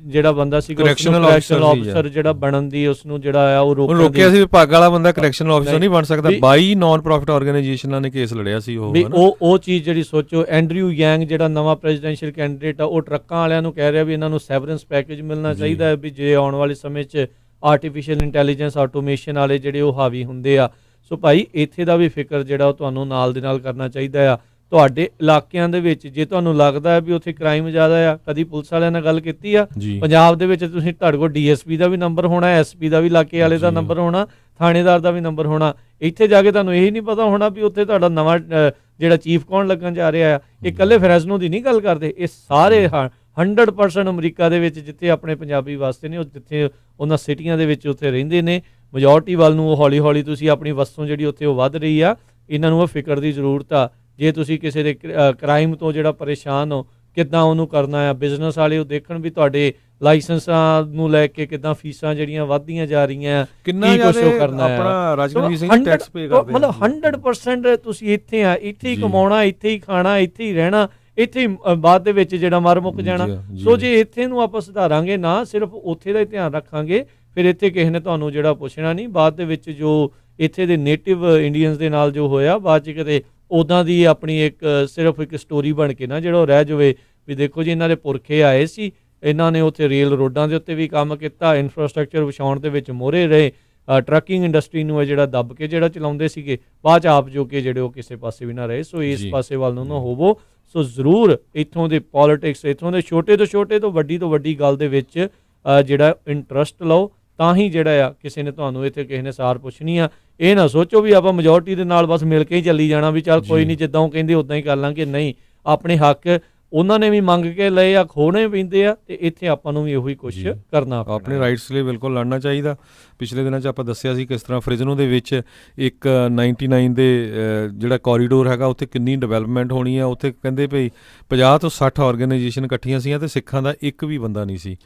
[SPEAKER 1] ਜਿਹੜਾ ਬੰਦਾ ਸੀਗਾ ਕਰੈਕਸ਼ਨਲ ਆਫਿਸਰ ਜਿਹੜਾ ਬਣਨ ਦੀ ਉਸਨੂੰ ਜਿਹੜਾ ਆ ਉਹ
[SPEAKER 2] ਰੋਕਿਆ ਸੀ। ਵਿਭਾਗ ਵਾਲਾ ਬੰਦਾ ਕਰੈਕਸ਼ਨਲ ਆਫਿਸਰ ਨਹੀਂ ਬਣ ਸਕਦਾ। 22 ਨਾਨ ਪ੍ਰੋਫਿਟ ਆਰਗੇਨਾਈਜੇਸ਼ਨਾਂ ਨੇ ਕੇਸ ਲੜਿਆ ਸੀ
[SPEAKER 1] ਉਹ ਚੀਜ਼ ਜਿਹੜੀ ਸੋਚੋ। ਐਂਡਰਿਊ ਯੈਂਗ ਜਿਹੜਾ ਨਵਾਂ ਪ੍ਰੈਜ਼ੀਡੈਂਸ਼ੀਅਲ ਕੈਂਡੀਡੇਟ ਆ, ਉਹ ਟਰੱਕਾਂ ਵਾਲਿਆਂ ਨੂੰ ਕਹਿ ਰਿਹਾ ਵੀ ਇਹਨਾਂ ਨੂੰ ਸੈਵਰੈਂਸ ਪੈਕੇਜ ਮਿਲਣਾ ਚਾਹੀਦਾ ਹੈ ਵੀ ਜੇ ਆਉਣ ਵਾਲੇ ਸਮੇਂ 'ਚ ਆਰਟੀਫਿਸ਼ੀਅਲ ਇੰਟੈਲੀਜੈਂਸ ਆਟੋਮੇਸ਼ਨ ਵਾਲੇ ਜਿਹੜੇ ਉਹ ਹਾਵੀ ਹੁੰਦੇ ਆ। ਸੋ ਭਾਈ ਇੱਥੇ ਦਾ ਵੀ ਫਿਕਰ ਜਿਹੜਾ ਉਹ ਤੁਹਾਨੂੰ ਨਾਲ ਦੇ ਨਾਲ ਕਰਨਾ ਚਾਹੀਦਾ ਆ। ਤੁਹਾਡੇ ਇਲਾਕਿਆਂ ਦੇ ਵਿੱਚ ਜੇ ਤੁਹਾਨੂੰ ਲੱਗਦਾ ਹੈ ਵੀ ਉੱਥੇ ਕ੍ਰਾਈਮ ਜ਼ਿਆਦਾ ਆ, ਕਦੀ ਪੁਲਿਸ ਵਾਲਿਆਂ ਨਾਲ ਗੱਲ ਕੀਤੀ ਆ? ਪੰਜਾਬ ਦੇ ਵਿੱਚ ਤੁਸੀਂ ਤੁਹਾਡੇ ਕੋਲ ਡੀਐਸਪੀ ਦਾ ਵੀ ਨੰਬਰ ਹੋਣਾ, ਐਸਪੀ ਦਾ ਵੀ, ਇਲਾਕੇ ਵਾਲੇ ਦਾ ਨੰਬਰ ਹੋਣਾ, ਥਾਣੇਦਾਰ ਦਾ ਵੀ ਨੰਬਰ ਹੋਣਾ। ਇੱਥੇ ਜਾ ਕੇ ਤੁਹਾਨੂੰ ਇਹ ਨਹੀਂ ਪਤਾ ਹੋਣਾ ਵੀ ਉੱਥੇ ਤੁਹਾਡਾ ਨਵਾਂ ਜਿਹੜਾ ਚੀਫ ਕੌਣ ਲੱਗਣ ਜਾ ਰਿਹਾ ਆ। ਇਹ ਇਕੱਲੇ ਫਰੈਜ਼ਨੋ ਦੀ ਨਹੀਂ ਗੱਲ ਕਰਦੇ, ਇਹ ਸਾਰੇ 100% ਅਮਰੀਕਾ ਦੇ ਵਿੱਚ ਜਿੱਥੇ ਆਪਣੇ ਪੰਜਾਬੀ ਵਾਸਤੇ ਨੇ, ਉਹ ਜਿੱਥੇ ਉਹਨਾਂ ਸਿਟੀਆਂ ਦੇ ਵਿੱਚ ਉੱਥੇ ਰਹਿੰਦੇ ਨੇ, ਮੈਜੋਰਟੀ ਵੱਲ ਨੂੰ ਉਹ ਹੌਲੀ ਹੌਲੀ ਤੁਸੀਂ ਆਪਣੀ ਵਸਤੂ ਜਿਹੜੀ ਉੱਥੇ ਉਹ ਵੱਧ ਰਹੀ ਆ। ਇਹਨਾਂ ਨੂੰ ਉਹ ਫਿਕਰ ਦੀ ਜ਼ਰੂਰਤ ਆ। ਜੇ ਤੁਸੀਂ ਕਿਸੇ ਦੇ ਕ੍ਰਾਈਮ ਤੋਂ ਜਿਹੜਾ ਪਰੇਸ਼ਾਨ ਹੋ, ਕਿੱਦਾਂ ਉਹਨੂੰ ਕਰਨਾ ਆ। ਬਿਜ਼ਨਸ ਵਾਲੇ ਉਹ ਦੇਖਣ ਵੀ ਤੁਹਾਡੇ ਲਾਇਸੈਂਸਾਂ ਨੂੰ ਲੈ ਕੇ ਕਿੱਦਾਂ ਫੀਸਾਂ ਜਿਹੜੀਆਂ ਵੱਧਦੀਆਂ ਜਾ ਰਹੀਆਂ,
[SPEAKER 2] ਕਿੰਨਾ ਜ਼ਿਆਦਾ ਆਪਣਾ ਰਾਜਨੀਤੀ ਸਿੰਘ ਟੈਕਸ ਪੇ ਕਰਦੇ,
[SPEAKER 1] ਮਤਲਬ 100% ਤੁਸੀਂ ਇੱਥੇ ਆ, ਇੱਥੇ ਹੀ ਕਮਾਉਣਾ, ਇੱਥੇ ਹੀ ਖਾਣਾ, ਇੱਥੇ ਹੀ ਰਹਿਣਾ, ਇੱਥੇ ਹੀ ਬਾਅਦ ਦੇ ਵਿੱਚ ਜਿਹੜਾ ਮਰ ਮੁੱਕ ਜਾਣਾ। ਸੋ ਜੇ ਇੱਥੇ ਨੂੰ ਆਪਾਂ ਸੁਧਾਰਾਂਗੇ ਨਾ, ਸਿਰਫ ਉੱਥੇ ਦਾ ਹੀ ਧਿਆਨ ਰੱਖਾਂਗੇ, ਫਿਰ ਇੱਥੇ ਕਿਸੇ ਨੇ ਤੁਹਾਨੂੰ ਜਿਹੜਾ ਪੁੱਛਣਾ ਨਹੀਂ। ਬਾਅਦ ਦੇ ਵਿੱਚ ਜੋ ਇੱਥੇ ਦੇ ਨੇਟਿਵ ਇੰਡੀਅਨਸ ਦੇ ਨਾਲ ਜੋ ਹੋਇਆ, ਬਾਅਦ 'ਚ ਕਿਤੇ ਉੱਦਾਂ ਦੀ ਆਪਣੀ ਇੱਕ ਸਿਰਫ ਇੱਕ ਸਟੋਰੀ ਬਣ ਕੇ ਨਾ ਜਿਹੜਾ ਉਹ ਰਹਿ ਜਾਵੇ ਵੀ ਦੇਖੋ ਜੀ ਇਹਨਾਂ ਦੇ ਪੁਰਖੇ ਆਏ ਸੀ, ਇਹਨਾਂ ਨੇ ਉੱਥੇ ਰੇਲ ਰੋਡਾਂ ਦੇ ਉੱਤੇ ਵੀ ਕੰਮ ਕੀਤਾ, ਇਨਫਰਾਸਟ੍ਰਕਚਰ ਵਿਛਾਉਣ ਦੇ ਵਿੱਚ ਮੋਹਰੇ ਰਹੇ, ਟਰੱਕਿੰਗ ਇੰਡਸਟਰੀ ਨੂੰ ਜਿਹੜਾ ਦੱਬ ਕੇ ਜਿਹੜਾ ਚਲਾਉਂਦੇ ਸੀਗੇ, ਬਾਅਦ 'ਚ ਆਪ ਜੋ ਕਿ ਜਿਹੜੇ ਉਹ ਕਿਸੇ ਪਾਸੇ ਵੀ ਨਾ ਰਹੇ। ਸੋ ਇਸ ਪਾਸੇ ਵੱਲ ਨੂੰ ਨਾ ਹੋਵੋ। ਸੋ ਜ਼ਰੂਰ ਇੱਥੋਂ ਦੇ ਪੋਲੀਟਿਕਸ, ਇੱਥੋਂ ਦੇ ਛੋਟੇ ਤੋਂ ਵੱਡੀ ਗੱਲ ਦੇ ਵਿੱਚ ਜਿਹੜਾ ਇੰਟਰਸਟ ਲਓ, ਤਾਂ ਹੀ ਜਿਹੜਾ ਆ ਕਿਸੇ ਨੇ ਤੁਹਾਨੂੰ ਇੱਥੇ ਕਿਸੇ ਨੇ ਸਾਰ ਪੁੱਛਣੀ ਆ। ਇਹ ਨਾ ਸੋਚੋ ਵੀ ਆਪਾਂ ਮੈਜੋਰਟੀ ਦੇ ਨਾਲ ਬਸ ਮਿਲ ਕੇ ਹੀ ਚੱਲੀ ਜਾਣਾ ਵੀ ਚੱਲ ਕੋਈ ਨਹੀਂ ਜਿੱਦਾਂ ਉਹ ਕਹਿੰਦੇ ਉਦਾਂ ਹੀ ਕਰ ਲਾਂਗੇ। ਨਹੀਂ, ਆਪਣੇ ਹੱਕ ਉਹਨਾਂ ਨੇ ਵੀ ਮੰਗ ਕੇ ਲਏ ਆ, ਖੋਣੇ ਪੈਂਦੇ ਆ, ਤੇ ਇੱਥੇ ਆਪਾਂ ਨੂੰ ਵੀ ਉਹੀ ਕੁਛ ਕਰਨਾ,
[SPEAKER 2] ਆਪਣੇ ਰਾਈਟਸ ਲਈ ਬਿਲਕੁਲ ਲੜਨਾ ਚਾਹੀਦਾ। ਪਿਛਲੇ ਦਿਨਾਂ 'ਚ ਆਪਾਂ ਦੱਸਿਆ ਸੀ ਕਿਸ ਤਰ੍ਹਾਂ ਫ੍ਰਿਜ਼ਨੋ ਦੇ ਵਿੱਚ ਇੱਕ 99 ਦੇ ਜਿਹੜਾ ਕੋਰੀਡੋਰ ਹੈਗਾ ਉੱਥੇ ਕਿੰਨੀ ਡਿਵੈਲਪਮੈਂਟ ਹੋਣੀ ਆ। ਉੱਥੇ ਕਹਿੰਦੇ ਭਈ 50 ਤੋਂ 60 ਆਰਗੇਨਾਈਜੇਸ਼ਨ ਇਕੱਠੀਆਂ ਸੀਆਂ ਤੇ ਸਿੱਖਾਂ ਦਾ ਇੱਕ ਵੀ ਬੰਦਾ ਨਹੀਂ ਸੀ।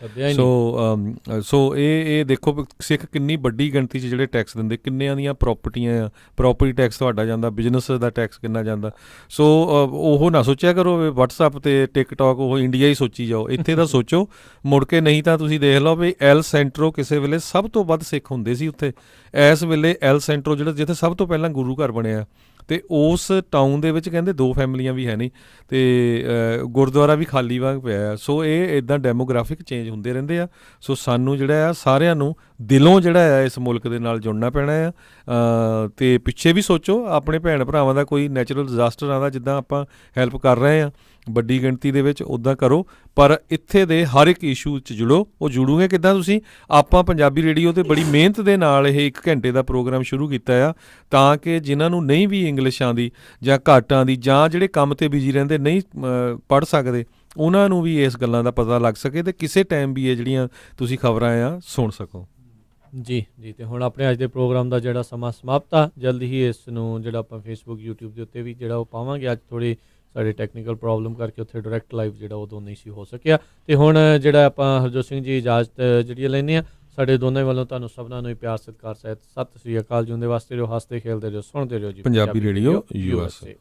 [SPEAKER 2] ਸੋ ਇਹ ਦੇਖੋ ਸਿੱਖ ਕਿੰਨੀ ਵੱਡੀ ਗਿਣਤੀ 'ਚ ਜਿਹੜੇ ਟੈਕਸ ਦਿੰਦੇ, ਕਿੰਨਿਆਂ ਦੀਆਂ ਪ੍ਰਾਪਰਟੀਆਂ ਆ, ਪ੍ਰਾਪਰਟੀ ਟੈਕਸ ਤੁਹਾਡਾ ਜਾਂਦਾ, ਬਿਜ਼ਨਸ ਦਾ ਟੈਕਸ ਕਿੰਨਾ ਜਾਂਦਾ। ਸੋ ਉਹ ਨਾ ਸੋਚਿਆ ਕਰੋ ਵਟਸਐਪ ਤੇ ਟਿਕਟੌਕ ਉਹ ਇੰਡੀਆ ਹੀ ਸੋਚੀ ਜਾਓ, ਇੱਥੇ ਤਾਂ ਸੋਚੋ ਮੁੜ ਕੇ। ਨਹੀਂ ਤਾਂ ਤੁਸੀਂ ਦੇਖ ਲਓ ਵੀ ਐਲ ਸੈਂਟਰੋ ਕਿਸੇ ਵੇਲੇ ਸਭ ਤੋਂ ਵੱਧ ਸਿੱਖ ਹੁੰਦੇ ਸੀ ਉੱਥੇ। ਇਸ ਵੇਲੇ ਐਲ ਸੈਂਟਰੋ ਜਿਹੜਾ ਜਿੱਥੇ ਸਭ ਤੋਂ ਪਹਿਲਾਂ ਗੁਰੂ ਘਰ ਬਣਿਆ, ਤੇ ਉਸ ਟਾਊਨ ਦੇ ਵਿੱਚ ਕਹਿੰਦੇ 2 ਫੈਮਲੀਆਂ ਵੀ ਹੈ ਨਹੀਂ, ਤੇ ਗੁਰਦੁਆਰਾ ਵੀ ਖਾਲੀ ਵਾਂਗ ਪਿਆ। ਸੋ ਇਹ ਇੱਦਾਂ ਡੈਮੋਗ੍ਰਾਫਿਕ ਚੇਂਜ ਹੁੰਦੇ ਰਹਿੰਦੇ ਆ। ਸੋ ਸਾਨੂੰ ਜਿਹੜਾ ਆ ਸਾਰਿਆਂ ਨੂੰ ਦਿਲੋਂ ਜਿਹੜਾ ਆ ਇਸ ਮੁਲਕ ਦੇ ਨਾਲ ਜੁੜਨਾ ਪੈਣਾ ਆ। ਤੇ ਪਿੱਛੇ ਵੀ ਸੋਚੋ, ਆਪਣੇ ਭੈਣ ਭਰਾਵਾਂ ਦਾ ਕੋਈ ਨੈਚੁਰਲ ਡਿਜ਼ਾਸਟਰ ਆਉਂਦਾ, ਜਿੱਦਾਂ ਆਪਾਂ ਹੈਲਪ ਕਰ ਰਹੇ ਹਾਂ ਵੱਡੀ ਗਿਣਤੀ ਦੇ ਵਿੱਚ, ਉੱਦਾਂ ਕਰੋ। ਪਰ ਇੱਥੇ ਦੇ ਹਰ ਇੱਕ ਇਸ਼ੂ 'ਚ ਜੁੜੋ। ਉਹ ਜੁੜੋਗੇ ਕਿੱਦਾਂ ਤੁਸੀਂ? ਆਪਾਂ ਪੰਜਾਬੀ ਰੇਡੀਓ 'ਤੇ ਬੜੀ ਮਿਹਨਤ ਦੇ ਨਾਲ ਇਹ 1 ਘੰਟੇ ਦਾ ਪ੍ਰੋਗਰਾਮ ਸ਼ੁਰੂ ਕੀਤਾ ਆ, ਤਾਂ ਕਿ ਜਿਨ੍ਹਾਂ ਨੂੰ ਨਹੀਂ ਵੀ ਇੰਗਲਿਸ਼ ਆਉਂਦੀ ਜਾਂ ਘੱਟ ਆਉਂਦੀ, ਜਾਂ ਜਿਹੜੇ ਕੰਮ 'ਤੇ ਬਿਜੀ ਰਹਿੰਦੇ ਨਹੀਂ ਪੜ੍ਹ ਸਕਦੇ, ਉਹਨਾਂ ਨੂੰ ਵੀ ਇਸ ਗੱਲਾਂ ਦਾ ਪਤਾ ਲੱਗ ਸਕੇ, ਤੇ ਕਿਸੇ ਟਾਈਮ ਵੀ ਇਹ ਜਿਹੜੀਆਂ ਤੁਸੀਂ ਖਬਰਾਂ ਆ ਸੁਣ ਸਕੋ।
[SPEAKER 1] ਜੀ। ਤੇ ਹੁਣ ਆਪਣੇ ਅੱਜ ਦੇ ਪ੍ਰੋਗਰਾਮ ਦਾ ਜਿਹੜਾ ਸਮਾਂ ਸਮਾਪਤ ਆ। ਜਲਦੀ ਹੀ ਇਸ ਨੂੰ ਜਿਹੜਾ ਆਪਾਂ ਫੇਸਬੁੱਕ, YouTube ਦੇ ਉੱਤੇ ਵੀ ਜਿਹੜਾ ਉਹ ਪਾਵਾਂਗੇ। ਅੱਜ ਥੋੜ੍ਹੀ ਸਾਡੇ ਟੈਕਨੀਕਲ ਪ੍ਰੋਬਲਮ ਕਰਕੇ ਉੱਥੇ ਡਾਇਰੈਕਟ ਲਾਈਵ ਜਿਹੜਾ ਉਦੋਂ ਨਹੀਂ ਸੀ ਹੋ ਸਕਿਆ। ਤੇ ਹੁਣ ਜਿਹੜਾ ਆਪਾਂ ਹਰਜੋਤ ਸਿੰਘ ਜੀ ਇਜਾਜ਼ਤ ਜਿਹੜੀ ਲੈਂਦੇ ਆ, ਸਾਡੇ ਦੋਨਾਂ ਵੱਲੋਂ ਤੁਹਾਨੂੰ ਸਭਨਾਂ ਨੂੰ ਹੀ ਪਿਆਰ ਸਤਿਕਾਰ ਸਹਿਤ ਸਤਿ ਸ੍ਰੀ ਅਕਾਲ। ਜਿਉਂਦੇ ਵਾਸਤੇ ਰਹੋ, ਹੱਸਦੇ ਖੇਲਦੇ ਰਹੋ, ਸੁਣਦੇ ਰਹੋ ਜੀ
[SPEAKER 2] ਪੰਜਾਬੀ ਰੇਡੀਓ USA।